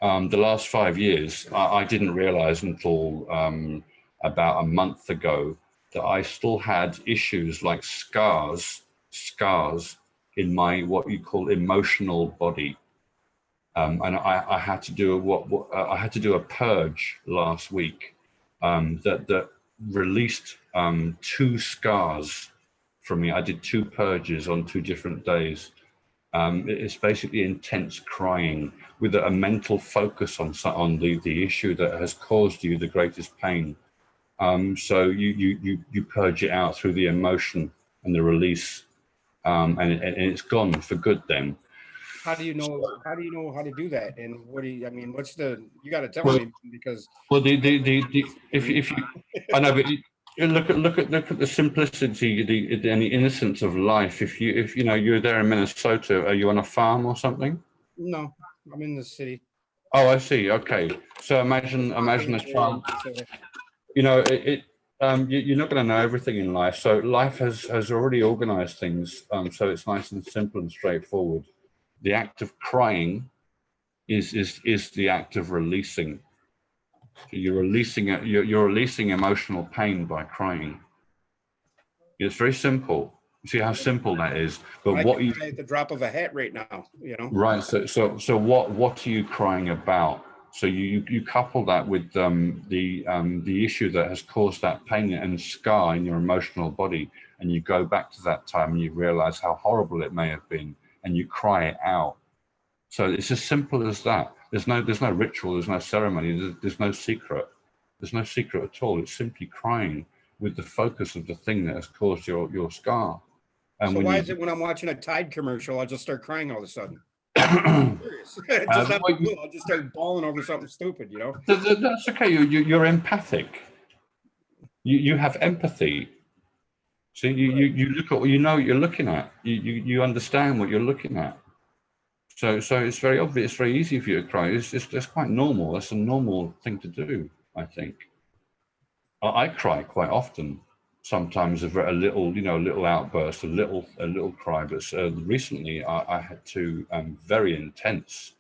the last 5 years, I didn't realize until about a month ago that I still had issues like scars in my what you call emotional body, and I had to do I had to do a purge last week that released 2 scars from me. I did 2 purges on 2 different days, It's basically intense crying with a mental focus on the issue that has caused you the greatest pain. So you purge it out through the emotion and the release, and it's gone for good then. How do you know? How do you know how to do that? And what do you? I mean, what's the? You got to tell Well, me because. well, if you, I know, but you look at the simplicity, and the innocence of life. If you know you're there in Minnesota, are you on a farm or something? No, I'm in the city. Oh, I see. Okay, so imagine a child. You know, you're not going to know everything in life. So life has already organized things. So it's nice and simple and straightforward. The act of crying is the act of releasing. So you're releasing emotional pain by crying. It's very simple. You see how simple that is. But I what can you cry at the drop of a hat right now. You know. right? So what are you crying about? So you couple that with the issue that has caused that pain and scar in your emotional body, and you go back to that time and you realize how horrible it may have been, and you cry it out. So it's as simple as that. There's no ritual, there's no ceremony, there's no secret. There's no secret at all. It's simply crying with the focus of the thing that has caused your scar. And So when why you is it when I'm watching a Tide commercial, I'll just start crying all of a sudden? uh, Serious. Just out the blue, I'll just start bawling over something stupid. You know. that's okay. You're empathic. You have empathy. So you look at what you know what you're looking at. You understand what you're looking at. So it's very obvious. It's very easy for you to cry. It's quite normal. That's a normal thing to do, I think. I cry quite often. Sometimes a little, a little outburst, a little cry. But recently, I had two very intense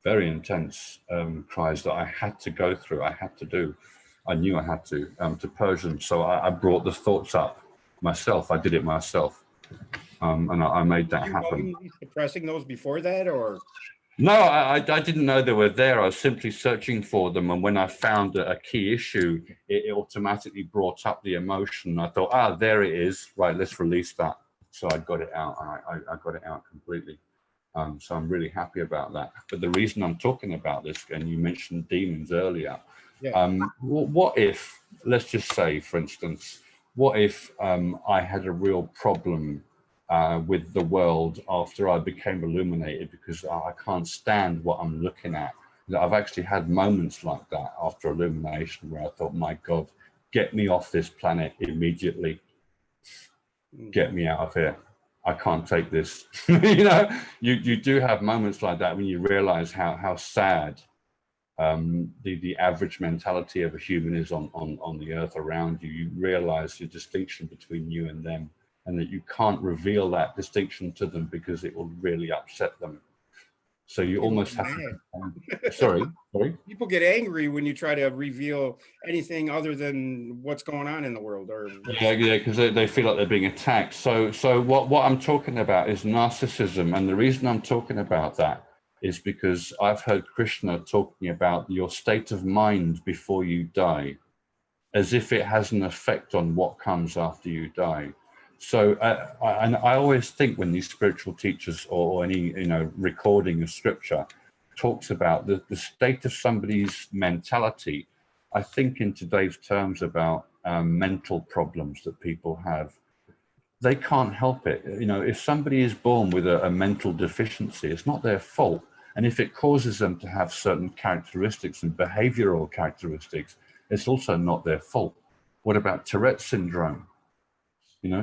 cries that I had to go through. I had to do. I knew I had to purge them. So I brought the thoughts up myself. I did it myself, and I made that happen. You suppressing those before that, or No, I didn't know they were there. I was simply searching for them, and when I found a key issue, it automatically brought up the emotion. I thought, there it is. Right, let's release that. So I got it out, and I got it out completely. So I'm really happy about that. But the reason I'm talking about this, and you mentioned demons earlier, yeah. what if, let's just say, for instance, what if I had a real problem with the world after I became illuminated because I can't stand what I'm looking at? I've actually had moments like that after illumination where I thought, my God, get me off this planet immediately. Get me out of here. I can't take this. You do have moments like that when you realize how sad the average mentality of a human is on the earth around you. You realize the distinction between you and them, and that you can't reveal that distinction to them because it will really upset them. So you almost have to. Sorry. People get angry when you try to reveal anything other than what's going on in the world, or yeah, because they feel like they're being attacked. So what I'm talking about is narcissism, and the reason I'm talking about that is because I've heard Krishna talking about your state of mind before you die, as if it has an effect on what comes after you die. So I always think when these spiritual teachers or any recording of scripture talks about the state of somebody's mentality, I think in today's terms about mental problems that people have. They can't help it. If somebody is born with a mental deficiency, it's not their fault. And if it causes them to have certain characteristics and behavioral characteristics, it's also not their fault. What about Tourette's syndrome?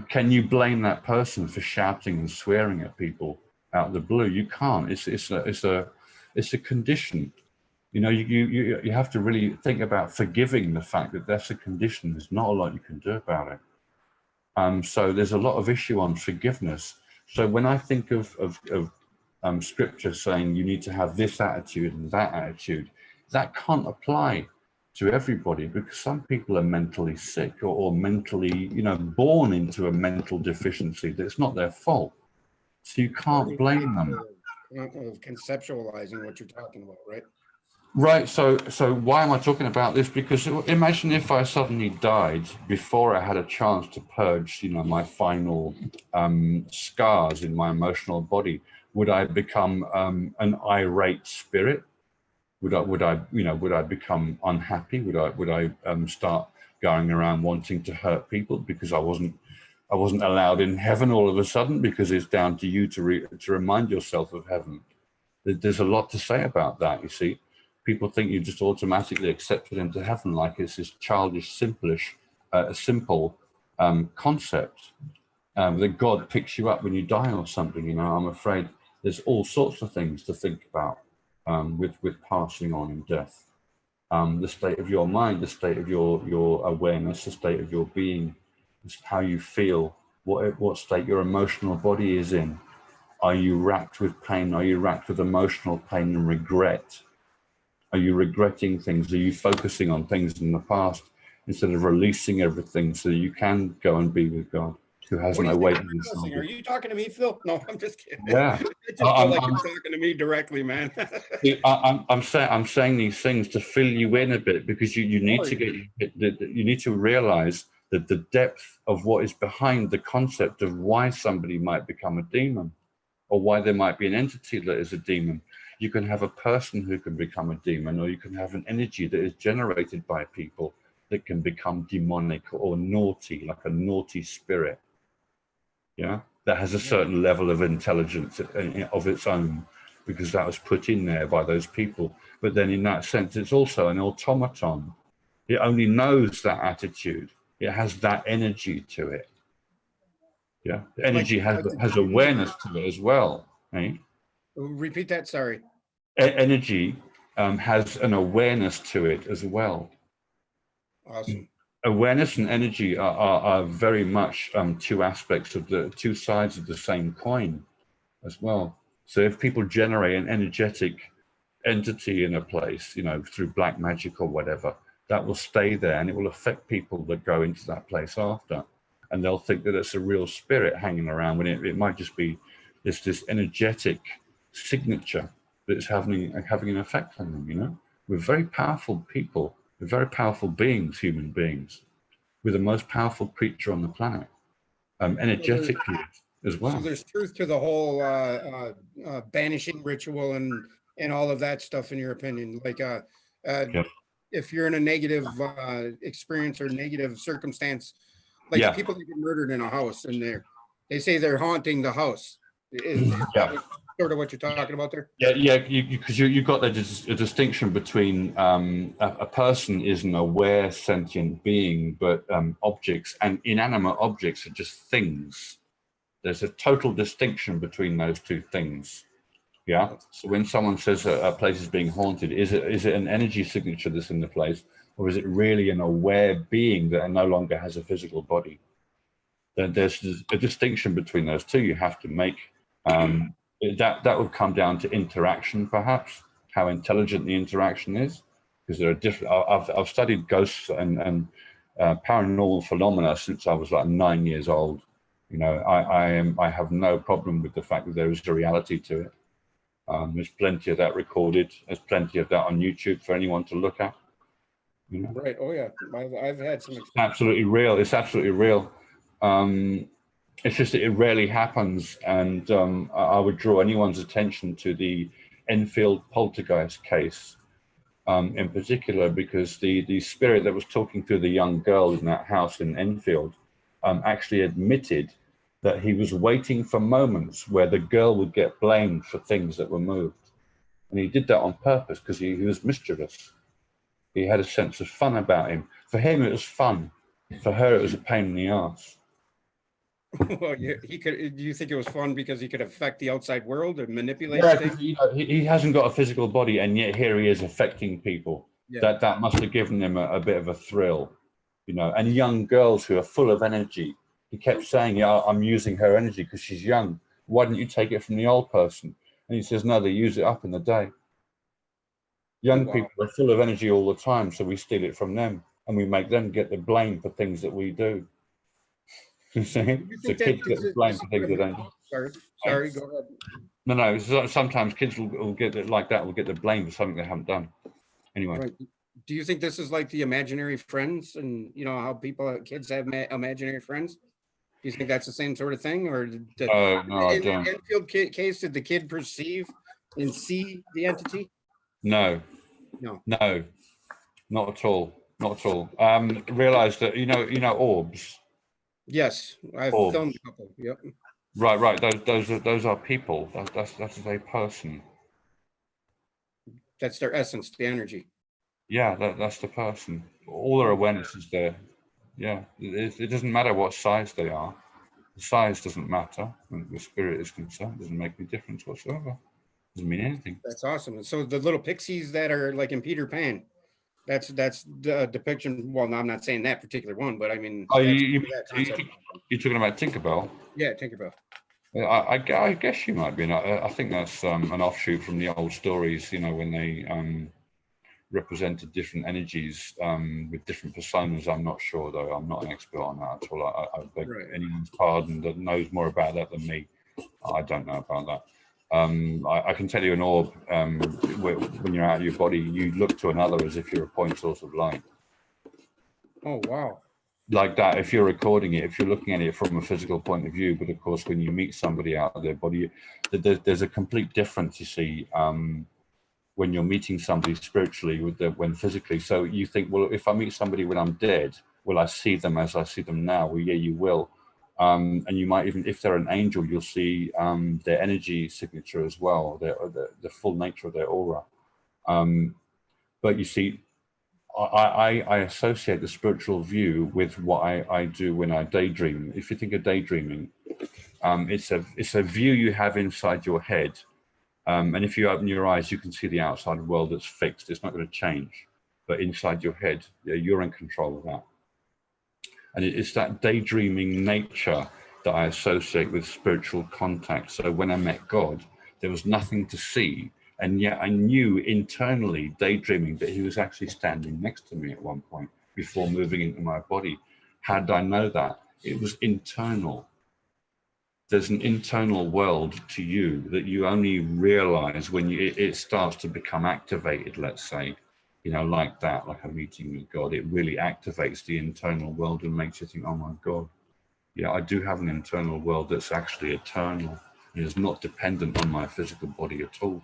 Can you blame that person for shouting and swearing at people out of the blue? You can't. It's a condition. You have to really think about forgiving the fact that that's a condition. There's not a lot you can do about it. So there's a lot of issue on forgiveness. So when I think of scripture saying you need to have this attitude and that attitude, that can't apply to everybody, because some people are mentally sick or mentally, born into a mental deficiency that's not their fault. So you can't blame them. Of conceptualizing what you're talking about, right? Right. So why am I talking about this? Because imagine if I suddenly died before I had a chance to purge, my final scars in my emotional body. Would I become an irate spirit? Would I become unhappy? Would I start going around wanting to hurt people because I wasn't allowed in heaven all of a sudden, because it's down to you to remind yourself of heaven. There's a lot to say about that. You see, people think you just automatically accepted into heaven, like it's this childish, simple concept that God picks you up when you die or something. I'm afraid there's all sorts of things to think about with passing on in death. The state of your mind, the state of your awareness, the state of your being, how you feel, what state your emotional body is in. Are you racked with pain? Are you racked with emotional pain and regret? Are you regretting things? Are you focusing on things in the past instead of releasing everything so that you can go and be with God, who has What do no you think weight I'm on his missing? Are shoulders? you talking to me, Phil? No, I'm just kidding. Yeah. It just felt like you're talking to me directly, man. I'm saying these things to fill you in a bit, because you need to you need to realize that the depth of what is behind the concept of why somebody might become a demon, or why there might be an entity that is a demon. You can have a person who can become a demon, or you can have an energy that is generated by people that can become demonic or naughty, like a naughty spirit. Yeah, that has a certain level of intelligence of its own, because that was put in there by those people. But then in that sense, it's also an automaton. It only knows that attitude. It has that energy to it. Yeah, the energy has awareness to it as well. Right? Repeat that. Sorry. Energy has an awareness to it as well. Awesome. Awareness and energy are very much two aspects of the two sides of the same coin as well. So if people generate an energetic entity in a place, through black magic or whatever, that will stay there, and it will affect people that go into that place after. And they'll think that it's a real spirit hanging around, when it might just be this energetic signature that's having an effect on them. We're very powerful people. We're very powerful beings, human beings. We're the most powerful creature on the planet, energetically as So well. there's truth to the whole banishing ritual and all of that stuff, in your opinion. Like, Yeah. if you're in a negative experience or negative circumstance, like the Yeah. people that get murdered in a house, and they say they're haunting the house. Is Yeah. sort of what you're talking about there? Yeah, because you've got a distinction between a person is an aware sentient being, but objects and inanimate objects are just things. There's a total distinction between those two things. Yeah. So when someone says a place is being haunted, is it an energy signature that's in the place, or is it really an aware being that no longer has a physical body? There's a distinction between those two you have to make. That would come down to interaction, perhaps, how intelligent the interaction is, because there are different. I've studied ghosts and paranormal phenomena since I was like 9 years old. I have no problem with the fact that there is a reality to it. There's plenty of that recorded. There's plenty of that on YouTube for anyone to look at. Right. Oh yeah, I've had some. Absolutely real. It's absolutely real. It's just that it rarely happens, and I would draw anyone's attention to the Enfield poltergeist case in particular, because the spirit that was talking to the young girl in that house in Enfield actually admitted that he was waiting for moments where the girl would get blamed for things that were moved. And he did that on purpose because he was mischievous. He had a sense of fun about him. For him, it was fun. For her, it was a pain in the ass. Well, yeah, he could. Do you think it was fun because he could affect the outside world and manipulate Yeah, things? because he hasn't got a physical body, and yet here he is affecting people. Yeah. That must have given him a bit of a thrill, And young girls who are full of energy. He kept saying, "Yeah, I'm using her energy because she's young. Why don't you take it from the old person?" And he says, "No, they use it up in the day. Young Wow. people are full of energy all the time, so we steal it from them, and we make them get the blame for things that we do." You see, Do you so think kids that get the blame for things they don't do. Sorry, go ahead. No. Sometimes kids will get it like that. Will get the blame for something they haven't done. Anyway. Right. Do you think this is like the imaginary friends, and you know how kids have imaginary friends? Do you think that's the same sort of thing, or No, I in don't. the Enfield case, did the kid perceive and see the entity? No, No. no, not at all. Not at all. Realize that orbs. Yes, I've filmed Orbs. a couple. Yep. Right. Those are people. That's a person. That's their essence, the energy. Yeah, that's the person. All their awareness is there. Yeah, it doesn't matter what size they are. The size doesn't matter when the spirit is concerned. It doesn't make any difference whatsoever. Doesn't mean anything. That's awesome. And so the little pixies that are like in Peter Pan, that's the depiction. Well, no, I'm not saying that particular one, but I mean Oh, that's that concept. you're talking about Tinkerbell? Yeah, Tinkerbell. I guess you might be. I think that's an offshoot from the old stories. You know, when they represented different energies with different personas. I'm not sure though. I'm not an expert on that at all. I beg anyone's pardon that knows more about that than me. I don't know about that. I can tell you an orb, when you're out of your body, you look to another as if you're a point source of light. Oh, wow. Like that, if you're recording it, if you're looking at it from a physical point of view, but of course, when you meet somebody out of their body, there's a complete difference, you see, when you're meeting somebody spiritually when physically. So you think, well, if I meet somebody when I'm dead, will I see them as I see them now? Well, yeah, you will. And you might even, if they're an angel, you'll see their energy signature as well, the full nature of their aura. But you see, I associate the spiritual view with what I do when I daydream. If you think of daydreaming, it's a view you have inside your head. And if you open your eyes, you can see the outside world that's fixed. It's not going to change. But inside your head, you're in control of that. And it's that daydreaming nature that I associate with spiritual contact. So when I met God, there was nothing to see. And yet I knew internally, daydreaming, that he was actually standing next to me at one point before moving into my body. How did I know that? It was internal. There's an internal world to you that you only realize when it starts to become activated, let's say, like that, like a meeting with God. It really activates the internal world and makes you think, oh my God, yeah, I do have an internal world that's actually eternal. It is not dependent on my physical body at all.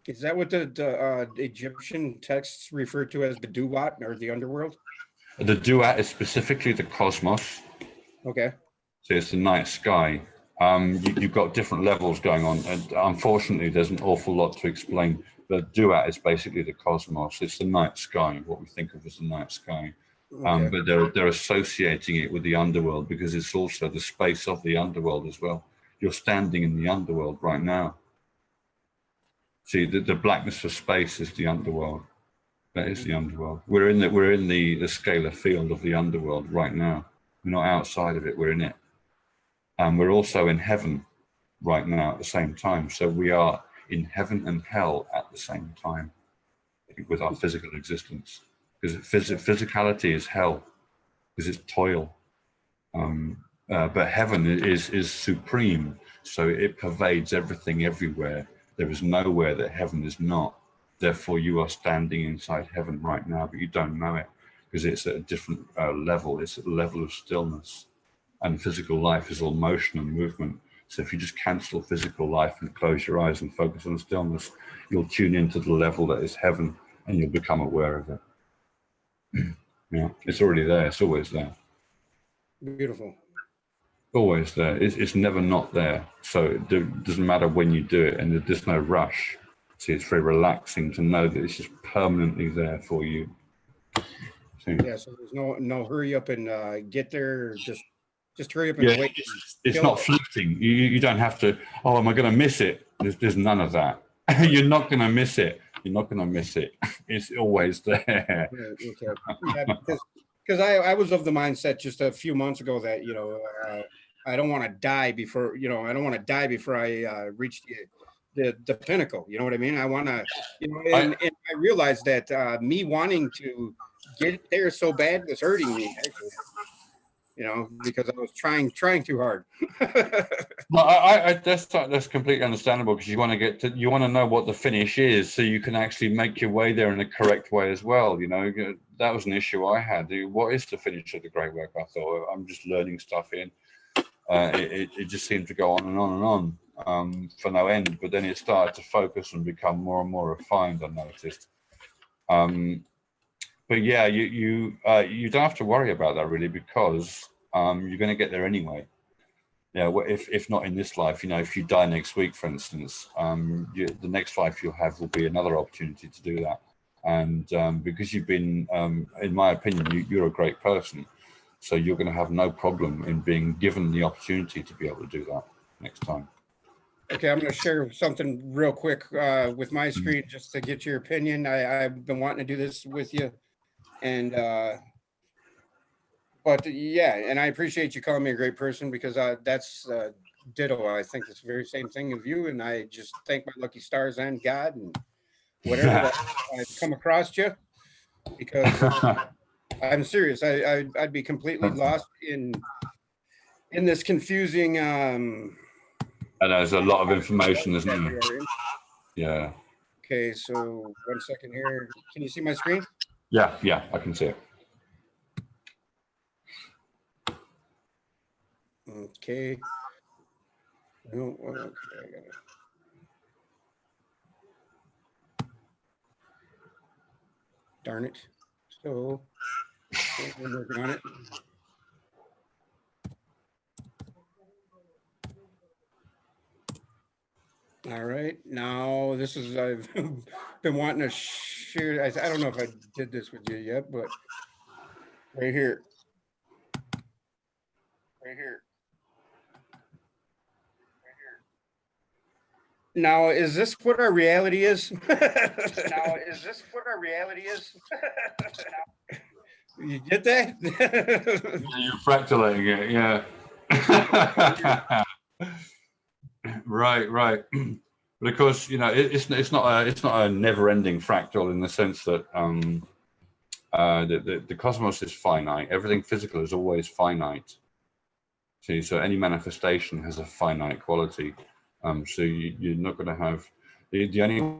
Is that what the Egyptian texts refer to as the duat or the underworld? The duat is specifically the cosmos. Okay. So it's the night sky. You've got different levels going on, and unfortunately, there's an awful lot to explain. The duat is basically the cosmos. It's the night sky, what we think of as the night sky. Okay. But they're associating it with the underworld because it's also the space of the underworld as well. You're standing in the underworld right now. See, the blackness of space is the underworld. That is the underworld. We're in the scalar field of the underworld right now. We're not outside of it. We're in it. And we're also in heaven right now at the same time. So we are in heaven and hell at the same time with our physical existence. Because physicality is hell, because it's toil. But heaven is supreme, so it pervades everything everywhere. There is nowhere that heaven is not. Therefore, you are standing inside heaven right now, but you don't know it because it's at a different level. It's at the level of stillness. And physical life is all motion and movement. So if you just cancel physical life and close your eyes and focus on stillness, you'll tune into the level that is heaven and you'll become aware of it. Yeah, it's already there. It's always there. Beautiful. Always there. It's never not there. So it doesn't matter when you do it, and there's no rush. See, it's very relaxing to know that it's just permanently there for you. See? Yeah, so there's no hurry up and get there. Just hurry up and wait. It's not fleeting. You don't have to, oh, am I going to miss it? There's none of that. You're not going to miss it. You're not going to miss it. It's always there. Okay. Yeah, because I was of the mindset just a few months ago that, I don't want to die before, I don't want to die before I reach the pinnacle. You know what I mean? I want to, and I realized that me wanting to get there so bad was hurting me. Actually. you know, because I was trying too hard. No, that's completely understandable, because you want to you want to know what the finish is, so you can actually make your way there in a correct way as well. You know, that was an issue I had. What is the finish of the great work? I thought I'm just learning stuff in. It just seemed to go on and on and on for no end. But then it started to focus and become more and more refined, I noticed. But yeah, you don't have to worry about that really, because you're going to get there anyway. Yeah, well, if not in this life, you know, if you die next week, for instance, the next life you'll have will be another opportunity to do that. And because you've been, in my opinion, you're a great person. So you're going to have no problem in being given the opportunity to be able to do that next time. Okay, I'm going to share something real quick with my screen just to get your opinion. I've been wanting to do this with you, and but yeah, and I appreciate you calling me a great person, because that's ditto. I think it's the very same thing of you, and I just thank my lucky stars and God and whatever that I've come across you, because I'm serious. I'd be completely lost in this confusing. And there's a lot of information, isn't there? Yeah. Okay, so 1 second here. Can you see my screen? Yeah, I can see it. Okay. No, okay, I got it. Darn it. So we're working on it. All right, now this is, I've been wanting to share. I don't know if I did this with you yet, but right here. Now, is this what our reality is? You get that? You're fractalating it, yeah. Right. But of course, you know, it's not a never-ending fractal, in the sense that the cosmos is finite. Everything physical is always finite. See, so any manifestation has a finite quality. So you're not going to have the only way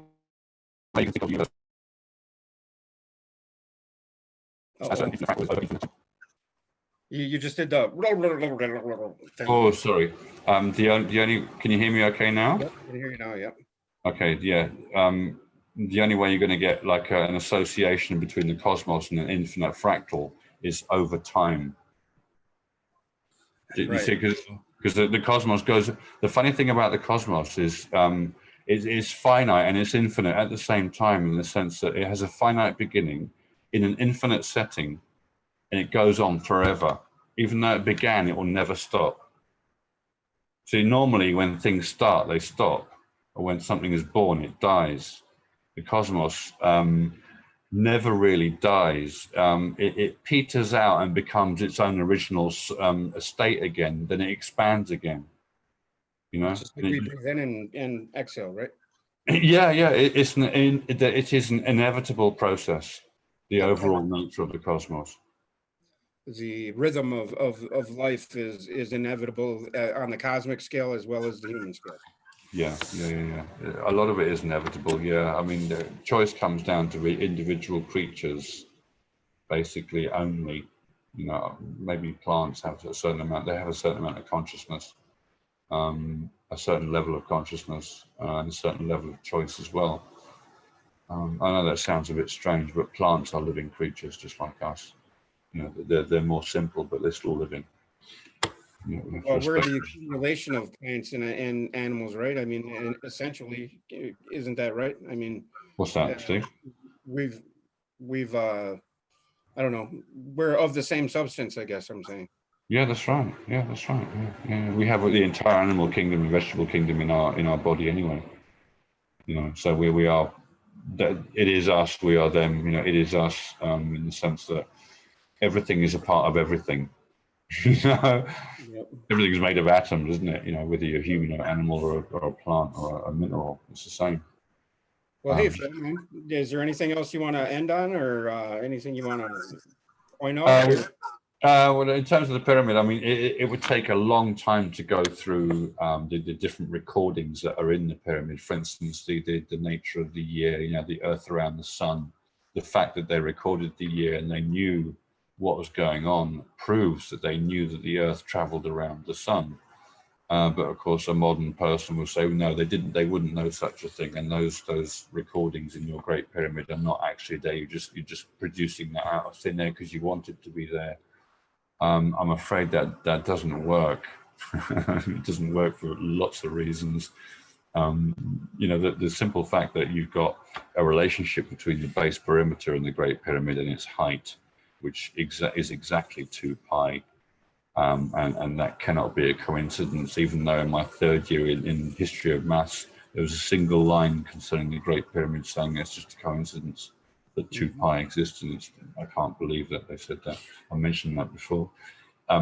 you can think of the universe as an infinite fractal is over infinite. You just did the. Oh, sorry. The only, can you hear me okay now? Yep, I can hear you now. Yep. Okay, yeah. The only way you're going to get like an association between the cosmos and an infinite fractal is over time. You see, because the cosmos goes. The funny thing about the cosmos is it's finite and it's infinite at the same time, in the sense that it has a finite beginning in an infinite setting, and it goes on forever. Even though it began, it will never stop. See, normally when things start, they stop, or when something is born, it dies. The cosmos never really dies. It peters out and becomes its own original state again. Then it expands again. You know, just like we breathe in and exhale, right? Yeah. It is an inevitable process. The overall nature of the cosmos. The rhythm of life is inevitable on the cosmic scale as well as the human scale. Yeah. A lot of it is inevitable. Yeah, I mean, the choice comes down to individual creatures, basically only. You know, maybe plants have a certain amount. They have a certain amount of consciousness, a certain level of consciousness, and a certain level of choice as well. I know that sounds a bit strange, but plants are living creatures just like us. You know, they're more simple, but they're still living. Well, we're the accumulation of plants and animals, right? I mean, and essentially, isn't that right? I mean, what's that, Steve? We've I don't know. We're of the same substance, I guess I'm saying. Yeah, that's right. Yeah. We have the entire animal kingdom and vegetable kingdom in our body anyway. You know, so we are. It is us. We are them. You know, it is us in the sense that everything is a part of everything. You know, Everything's made of atoms, isn't it? You know, whether you're a human or animal or a plant or a mineral, it's the same. Well, hey, Phil, man, is there anything else you want to end on, or anything you want to point out? Well, in terms of the pyramid, I mean, it would take a long time to go through the different recordings that are in the pyramid. For instance, the nature of the year, you know, the Earth around the sun, the fact that they recorded the year and they knew what was going on proves that they knew that the Earth traveled around the sun. But of course, a modern person will say, no, they didn't. They wouldn't know such a thing. And those recordings in your Great Pyramid are not actually there. You're just producing that out of thin air because you want it to be there. I'm afraid that doesn't work. It doesn't work for lots of reasons. You know, the simple fact that you've got a relationship between the base perimeter and the Great Pyramid and its height, which is exactly 2 pi. And that cannot be a coincidence, even though in my 3rd year in history of maths, there was a single line concerning the Great Pyramid saying it's just a coincidence that 2 pi exists. And I can't believe that they said that. I mentioned that before.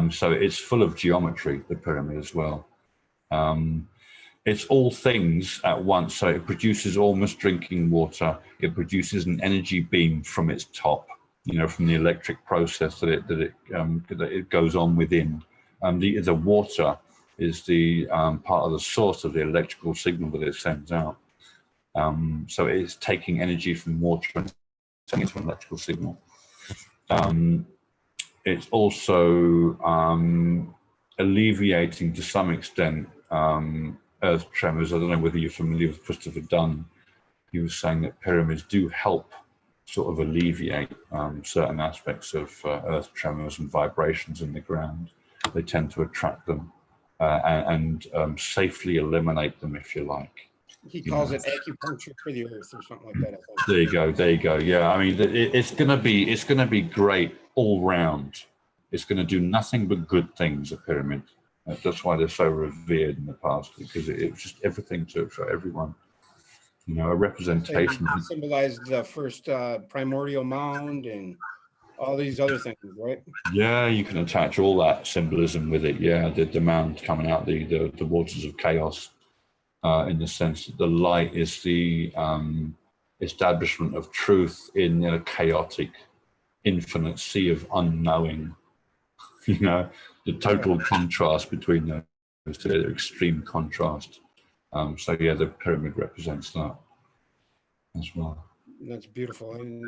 So it's full of geometry, the pyramid as well. It's all things at once. So it produces almost drinking water. It produces an energy beam from its top, you know, from the electric process that it goes on within. The water is the part of the source of the electrical signal that it sends out. So it's taking energy from water and sending it to an electrical signal. It's also alleviating to some extent earth tremors. I don't know whether you're familiar with Christopher Dunn. He was saying that pyramids do help sort of alleviate certain aspects of earth tremors and vibrations in the ground. They tend to attract them and safely eliminate them, if you like. He calls it acupuncture for the earth or something like that, I think. There you go. Yeah, I mean, it's gonna be great all round. It's gonna do nothing but good things, a pyramid. That's why they're so revered in the past, because it's just everything for everyone. You know, a representation. It symbolized the first primordial mound and all these other things, right? Yeah, you can attach all that symbolism with it. Yeah, the mound coming out, the waters of chaos, in the sense that the light is the establishment of truth in a chaotic, infinite sea of unknowing. You know, the total contrast between those two, the extreme contrast. So yeah, the pyramid represents that as well. That's beautiful, and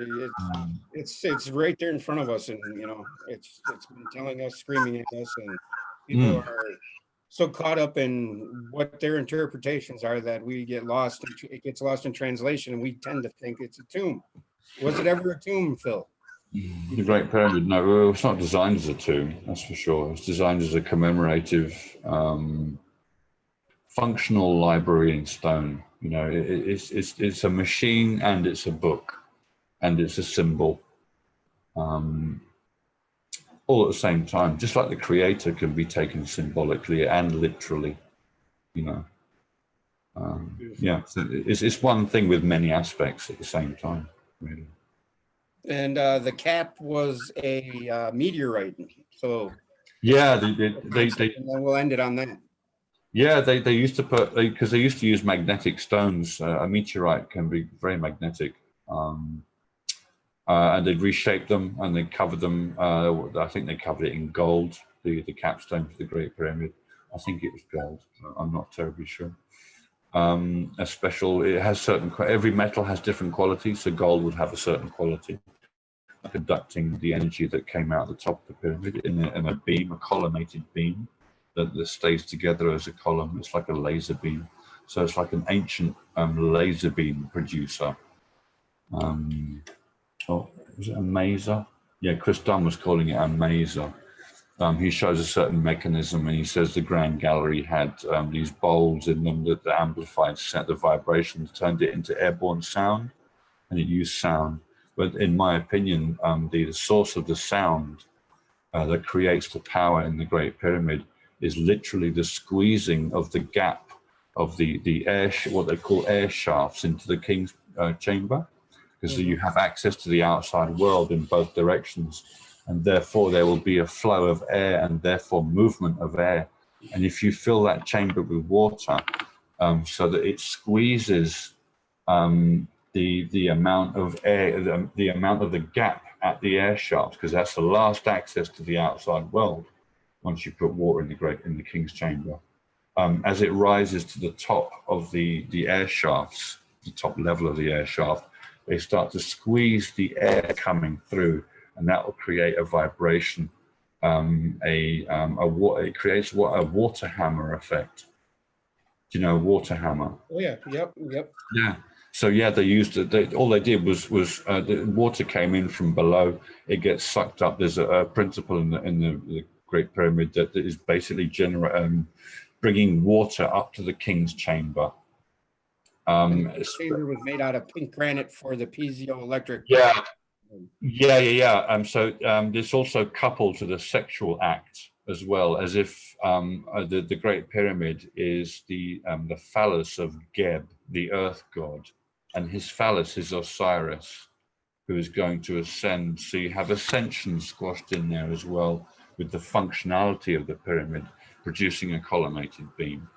it's right there in front of us, and you know, it's been telling us, screaming at us, and people are so caught up in what their interpretations are that we get lost. It gets lost in translation, and we tend to think it's a tomb. Was it ever a tomb, Phil? The Great Pyramid, no, well, it's not designed as a tomb, that's for sure. It's designed as a commemorative, functional library in stone. You know, it's a machine and it's a book and it's a symbol, all at the same time. Just like the Creator can be taken symbolically and literally, you know. Yeah, so it's one thing with many aspects at the same time, really. And the cap was a meteorite, so yeah, they and then we'll end it on that. Yeah, they used to put, because they used to use magnetic stones. A meteorite can be very magnetic, and they'd reshape them and they covered them. I think they covered it in gold. The capstone for the Great Pyramid, I think it was gold. I'm not terribly sure. A special, it has certain, every metal has different qualities, so gold would have a certain quality, conducting the energy that came out of the top of the pyramid in a beam, a columnated beam that stays together as a column. It's like a laser beam, so it's like an ancient laser beam producer. Oh, was it a maser? Yeah, Chris Dunn was calling it a maser. He shows a certain mechanism, and he says the Grand Gallery had these bowls in them that amplified the vibrations, turned it into airborne sound, and it used sound. But in my opinion, the source of the sound that creates the power in the Great Pyramid is literally the squeezing of the gap of the air, what they call air shafts, into the king's chamber, because you have access to the outside world in both directions, and therefore there will be a flow of air and therefore movement of air. And if you fill that chamber with water, so that it squeezes the amount of air, the amount of the gap at the air shafts, because that's the last access to the outside world. Once you put water in the king's chamber, as it rises to the top of the air shafts, the top level of the air shaft, they start to squeeze the air coming through, and that will create a vibration. It creates what a water hammer effect. Do you know a water hammer? Oh yeah, yep. Yeah. So yeah, they used it. All they did was the water came in from below. It gets sucked up. There's a principle in the Great Pyramid that is basically bringing water up to the king's chamber. The chamber was made out of pink granite for the piezoelectric. Yeah. So it's also coupled to the sexual act as well, as if the Great Pyramid is the phallus of Geb, the earth god, and his phallus is Osiris, who is going to ascend. So you have ascension squashed in there as well, with the functionality of the pyramid producing a collimated beam.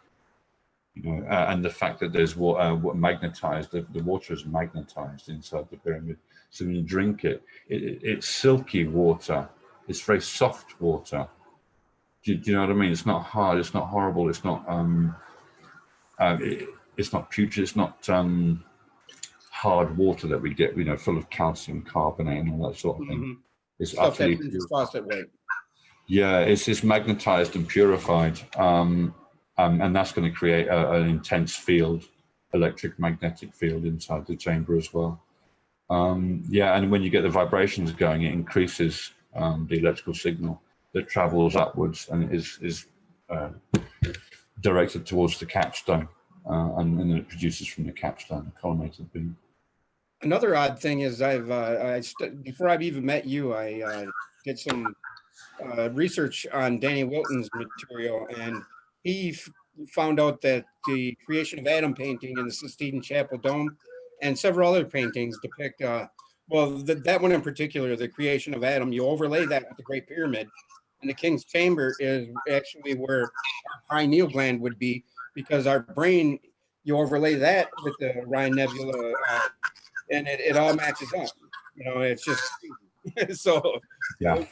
And the fact that there's magnetized, the water is magnetized inside the pyramid. So when you drink it, it's silky water. It's very soft water. Do you know what I mean? It's not hard. It's not horrible. It's not. It's not putrid. It's not hard water that we get. Full of calcium carbonate and all that sort of thing. It's Stuff utterly that is faucet weight. Yeah, it's magnetized and purified. And that's going to create an intense field, electric magnetic field inside the chamber as well. And when you get the vibrations going, it increases the electrical signal that travels upwards and is directed towards the capstone, and then it produces from the capstone a collimated beam. Another odd thing is before I've even met you, I did some research on Danny Wilton's material, and he found out that the creation of Adam painting in the Sistine Chapel dome and several other paintings depict, that one in particular, the creation of Adam, you overlay that with the Great Pyramid, and the King's Chamber is actually where our pineal gland would be, because our brain, you overlay that with the Orion Nebula, and it all matches up. It's just so. Yeah.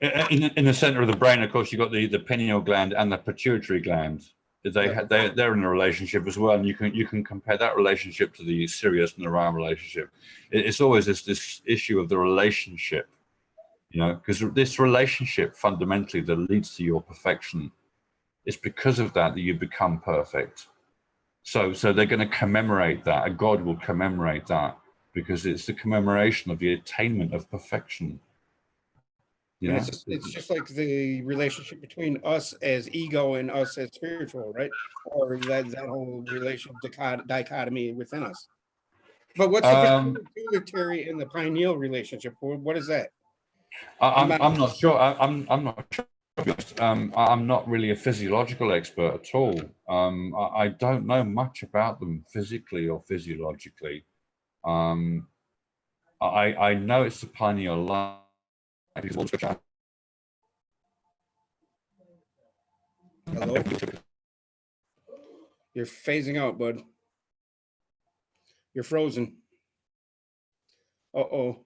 In the center of the brain, of course, you've got the pineal gland and the pituitary gland. They're in a relationship as well, and you can compare that relationship to the Sirius and Orion relationship. It's always this issue of the relationship, because this relationship fundamentally that leads to your perfection. It's because of that you become perfect. So they're going to commemorate that. A god will commemorate that because it's the commemoration of the attainment of perfection. It's just like the relationship between us as ego and us as spiritual, right? Or that whole relation dichotomy within us. But what's the pituitary and the pineal relationship? What is that? I'm not sure. I'm not sure. I'm not really a physiological expert at all. I don't know much about them physically or physiologically. I know it's the pineal line. Hello? You're phasing out, bud. You're frozen. Uh-oh.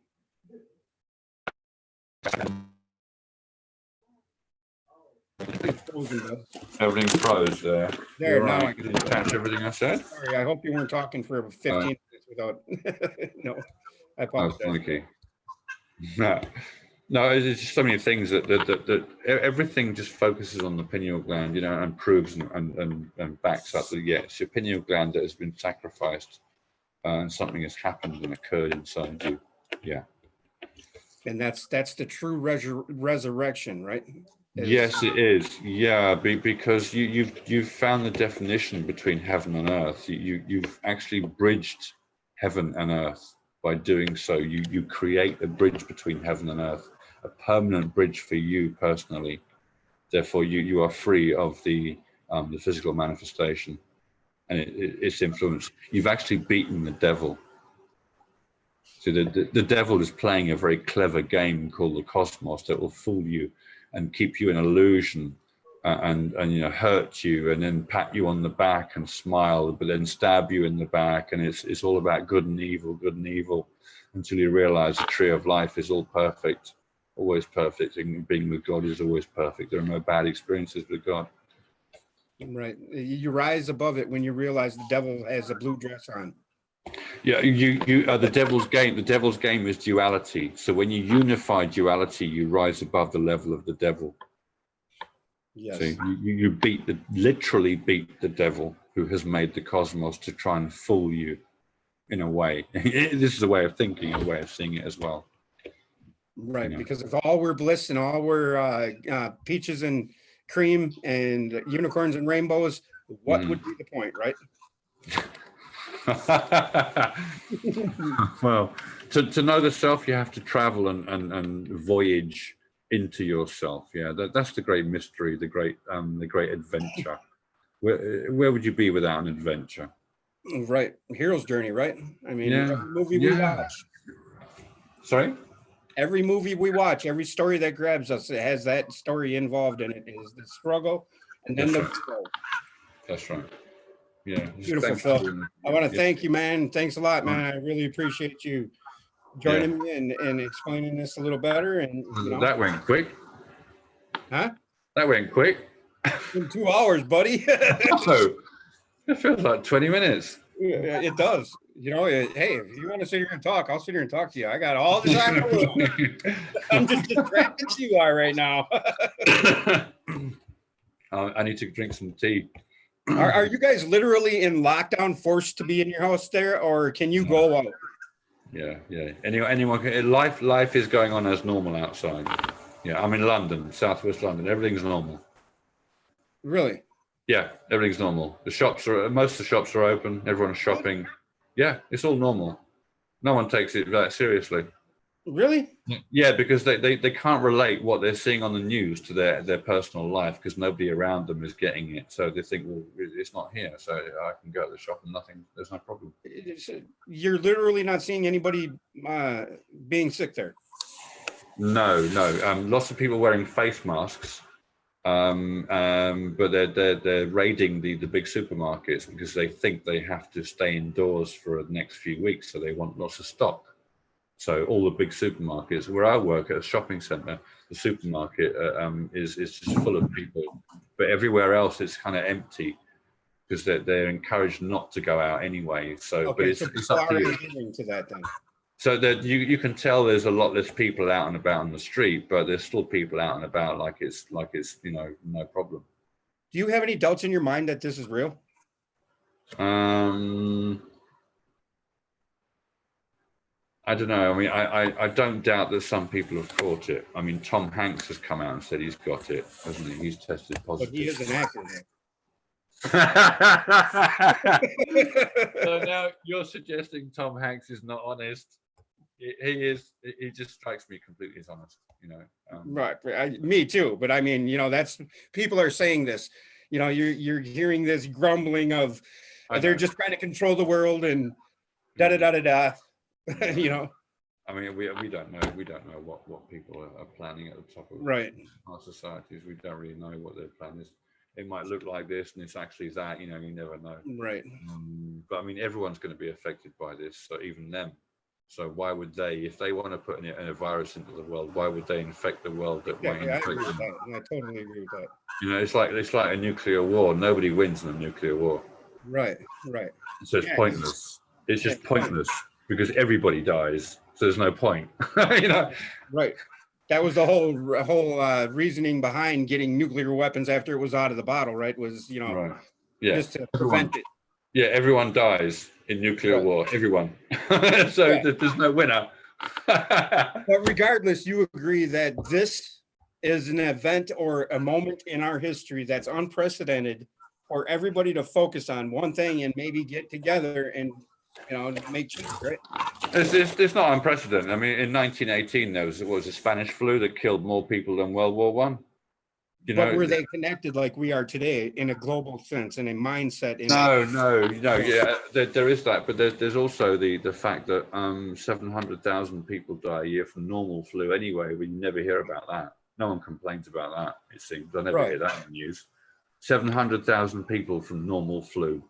Frozen, bud. Everything froze there. There, now I can catch everything I said. Sorry, I hope you weren't talking for 15 minutes without. No, I apologize. Okay. No, it's just so many things that everything just focuses on the pineal gland, and proves and backs up that it's your pineal gland that has been sacrificed, and something has happened and occurred inside you. Yeah. And that's the true resurrection, right? Yes, it is. Yeah, because you've found the definition between heaven and earth. You've actually bridged heaven and earth by doing so. You create a bridge between heaven and earth, a permanent bridge for you personally. Therefore, you are free of the physical manifestation and its influence. You've actually beaten the devil. So the devil is playing a very clever game called the cosmos that will fool you and keep you in illusion and hurt you, and then pat you on the back and smile, but then stab you in the back, and it's all about good and evil, until you realize the tree of life is all perfect, always perfect, and being with God is always perfect. There are no bad experiences with God. Right. You rise above it when you realize the devil has a blue dress on. Yeah, the devil's game. The devil's game is duality. So when you unify duality, you rise above the level of the devil. Yes. So you literally beat the devil, who has made the cosmos to try and fool you in a way. This is a way of thinking, a way of seeing it as well. Right, because if all we're bliss and all we're peaches and cream and unicorns and rainbows, what would be the point, right? Well, to know the self, you have to travel and voyage into yourself. Yeah, that's the great mystery, the great adventure. Where would you be without an adventure? Right, hero's journey, right? I mean, every movie we watch. Sorry? Every movie we watch, every story that grabs us, it has that story involved in it. Is the struggle, and then the goal. That's right. Yeah. Beautiful, Phil. I want to thank you, man. Thanks a lot, man. I really appreciate you joining me and explaining this a little better. And that went quick. Huh? That went quick. In 2 hours, buddy. So it feels like 20 minutes. It does. Hey, if you want to sit here and talk, I'll sit here and talk to you. I got all the time. I'm just distracted as you are right now. I need to drink some tea. Are you guys literally in lockdown, forced to be in your house there, or can you go out? Yeah. Anyone? Life is going on as normal outside. Yeah, I'm in London, southwest London. Everything's normal. Really? Yeah, everything's normal. Most of the shops are open. Everyone's shopping. Yeah, it's all normal. No one takes it that seriously. Really? Yeah, because they can't relate what they're seeing on the news to their personal life, because nobody around them is getting it. So they think, well, it's not here, so I can go to the shop and there's no problem. You're literally not seeing anybody being sick there? No. Lots of people wearing face masks. But they're raiding the big supermarkets because they think they have to stay indoors for the next few weeks, so they want lots of stock. So all the big supermarkets, where I work at a shopping centre, the supermarket is just full of people, but everywhere else it's kind of empty because they're encouraged not to go out anyway. So, okay, but it's up to you. To that then. So that you can tell there's a lot less people out and about on the street, but there's still people out and about like it's no problem. Do you have any doubts in your mind that this is real? I don't know. I mean, I don't doubt that some people have caught it. I mean, Tom Hanks has come out and said he's got it, hasn't he? He's tested positive. But he is an actor. So now you're suggesting Tom Hanks is not honest. He is. He just strikes me completely as honest. Right. Me too. But I mean, that's people are saying this. You're hearing this grumbling of they're just trying to control the world and da da da da da. I mean, we don't know. We don't know what people are planning at the top of our societies. We don't really know what their plan is. It might look like this, and it's actually that. You never know. Right. But I mean, everyone's going to be affected by this. So even them. So why would they, if they want to put a virus into the world, why would they infect the world that might infect them? I totally agree with that. It's like a nuclear war. Nobody wins in a nuclear war. Right. So it's pointless. It's just pointless because everybody dies. So there's no point. Right. That was the whole reasoning behind getting nuclear weapons after it was out of the bottle. Right. Was right. Yeah. Just to prevent it. Yeah, everyone dies in nuclear war. Everyone. So there's no winner. But regardless, you agree that this is an event or a moment in our history that's unprecedented for everybody to focus on one thing and maybe get together and make change, right? It's not unprecedented. I mean, in 1918, there was a Spanish flu that killed more people than World War One. But were they connected like we are today in a global sense, in a mindset? No. Yeah, there is that, but there's also the fact that 700,000 people die a year from normal flu anyway. We never hear about that. No one complains about that, it seems. I never Right. hear that in the news. 700,000 people from normal flu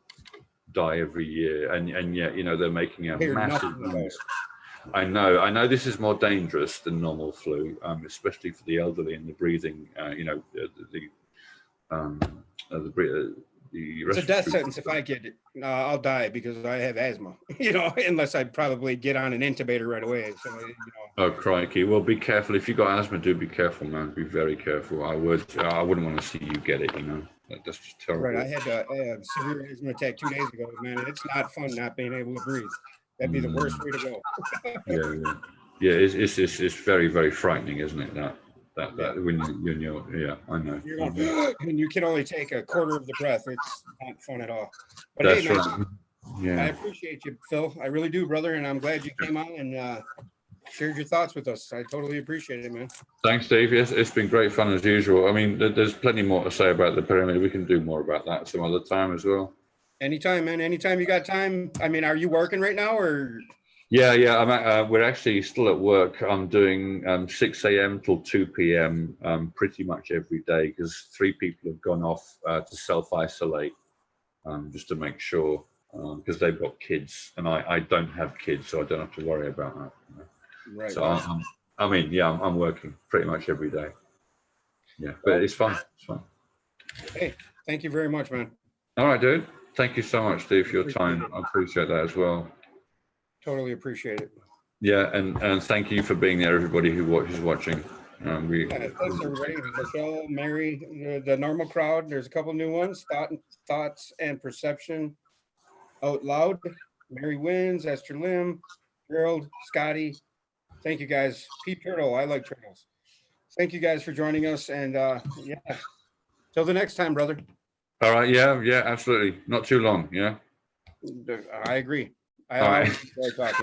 die every year, and yet, you know, they're making a Hear massive nothing about news. I know this is more dangerous than normal flu, especially for the elderly and the breathing, you know, It's a death sentence if I get it. I'll die because I have asthma, you know, unless I probably get on an intubator right away. So, you know. Oh, crikey. Well, be careful. If you've got asthma, do be careful, man. Be very careful. I wouldn't want to see you get it, you know. That's just terrible. Right. I had a severe asthma attack 2 days ago, man. And it's not fun not being able to breathe. That'd be the worst way to go. Yeah. It's very, very frightening, isn't it? That when you're I know. You're going, and you can only take a quarter of the breath. It's not fun at all. But That's hey, man, right. Yeah. I appreciate you, Phil. I really do, brother. And I'm glad you came on and shared your thoughts with us. I totally appreciate it, man. Thanks, Dave. Yes, it's been great fun as usual. I mean, there's plenty more to say about the pyramid. We can do more about that some other time as well. Anytime, man. Anytime you got time. I mean, are you working right now or? Yeah. We're actually still at work. I'm doing 6 a.m. till 2 p.m. Pretty much every day because 3 people have gone off to self-isolate just to make sure because they've got kids and I don't have kids, so I don't have to worry about that. You know? Right. So I'm working pretty much every day. Yeah, but it's fun. It's fun. Hey, thank you very much, man. All right, dude. Thank you so much, Steve, for your time. I appreciate that as well. Totally appreciate it. Yeah, and thank you for being there, everybody who's watching. Thanks, everybody. Michelle, Mary, the normal crowd. There's a couple new ones. Thoughts and Perception Out Loud. Mary Wins, Esther Lim, Gerald, Scotty. Thank you, guys. Pete Turtle. I like turtles. Thank you guys for joining us. And yeah, till the next time, brother. All right. Yeah, absolutely. Not too long. Yeah. I agree. I All right. always enjoy talking.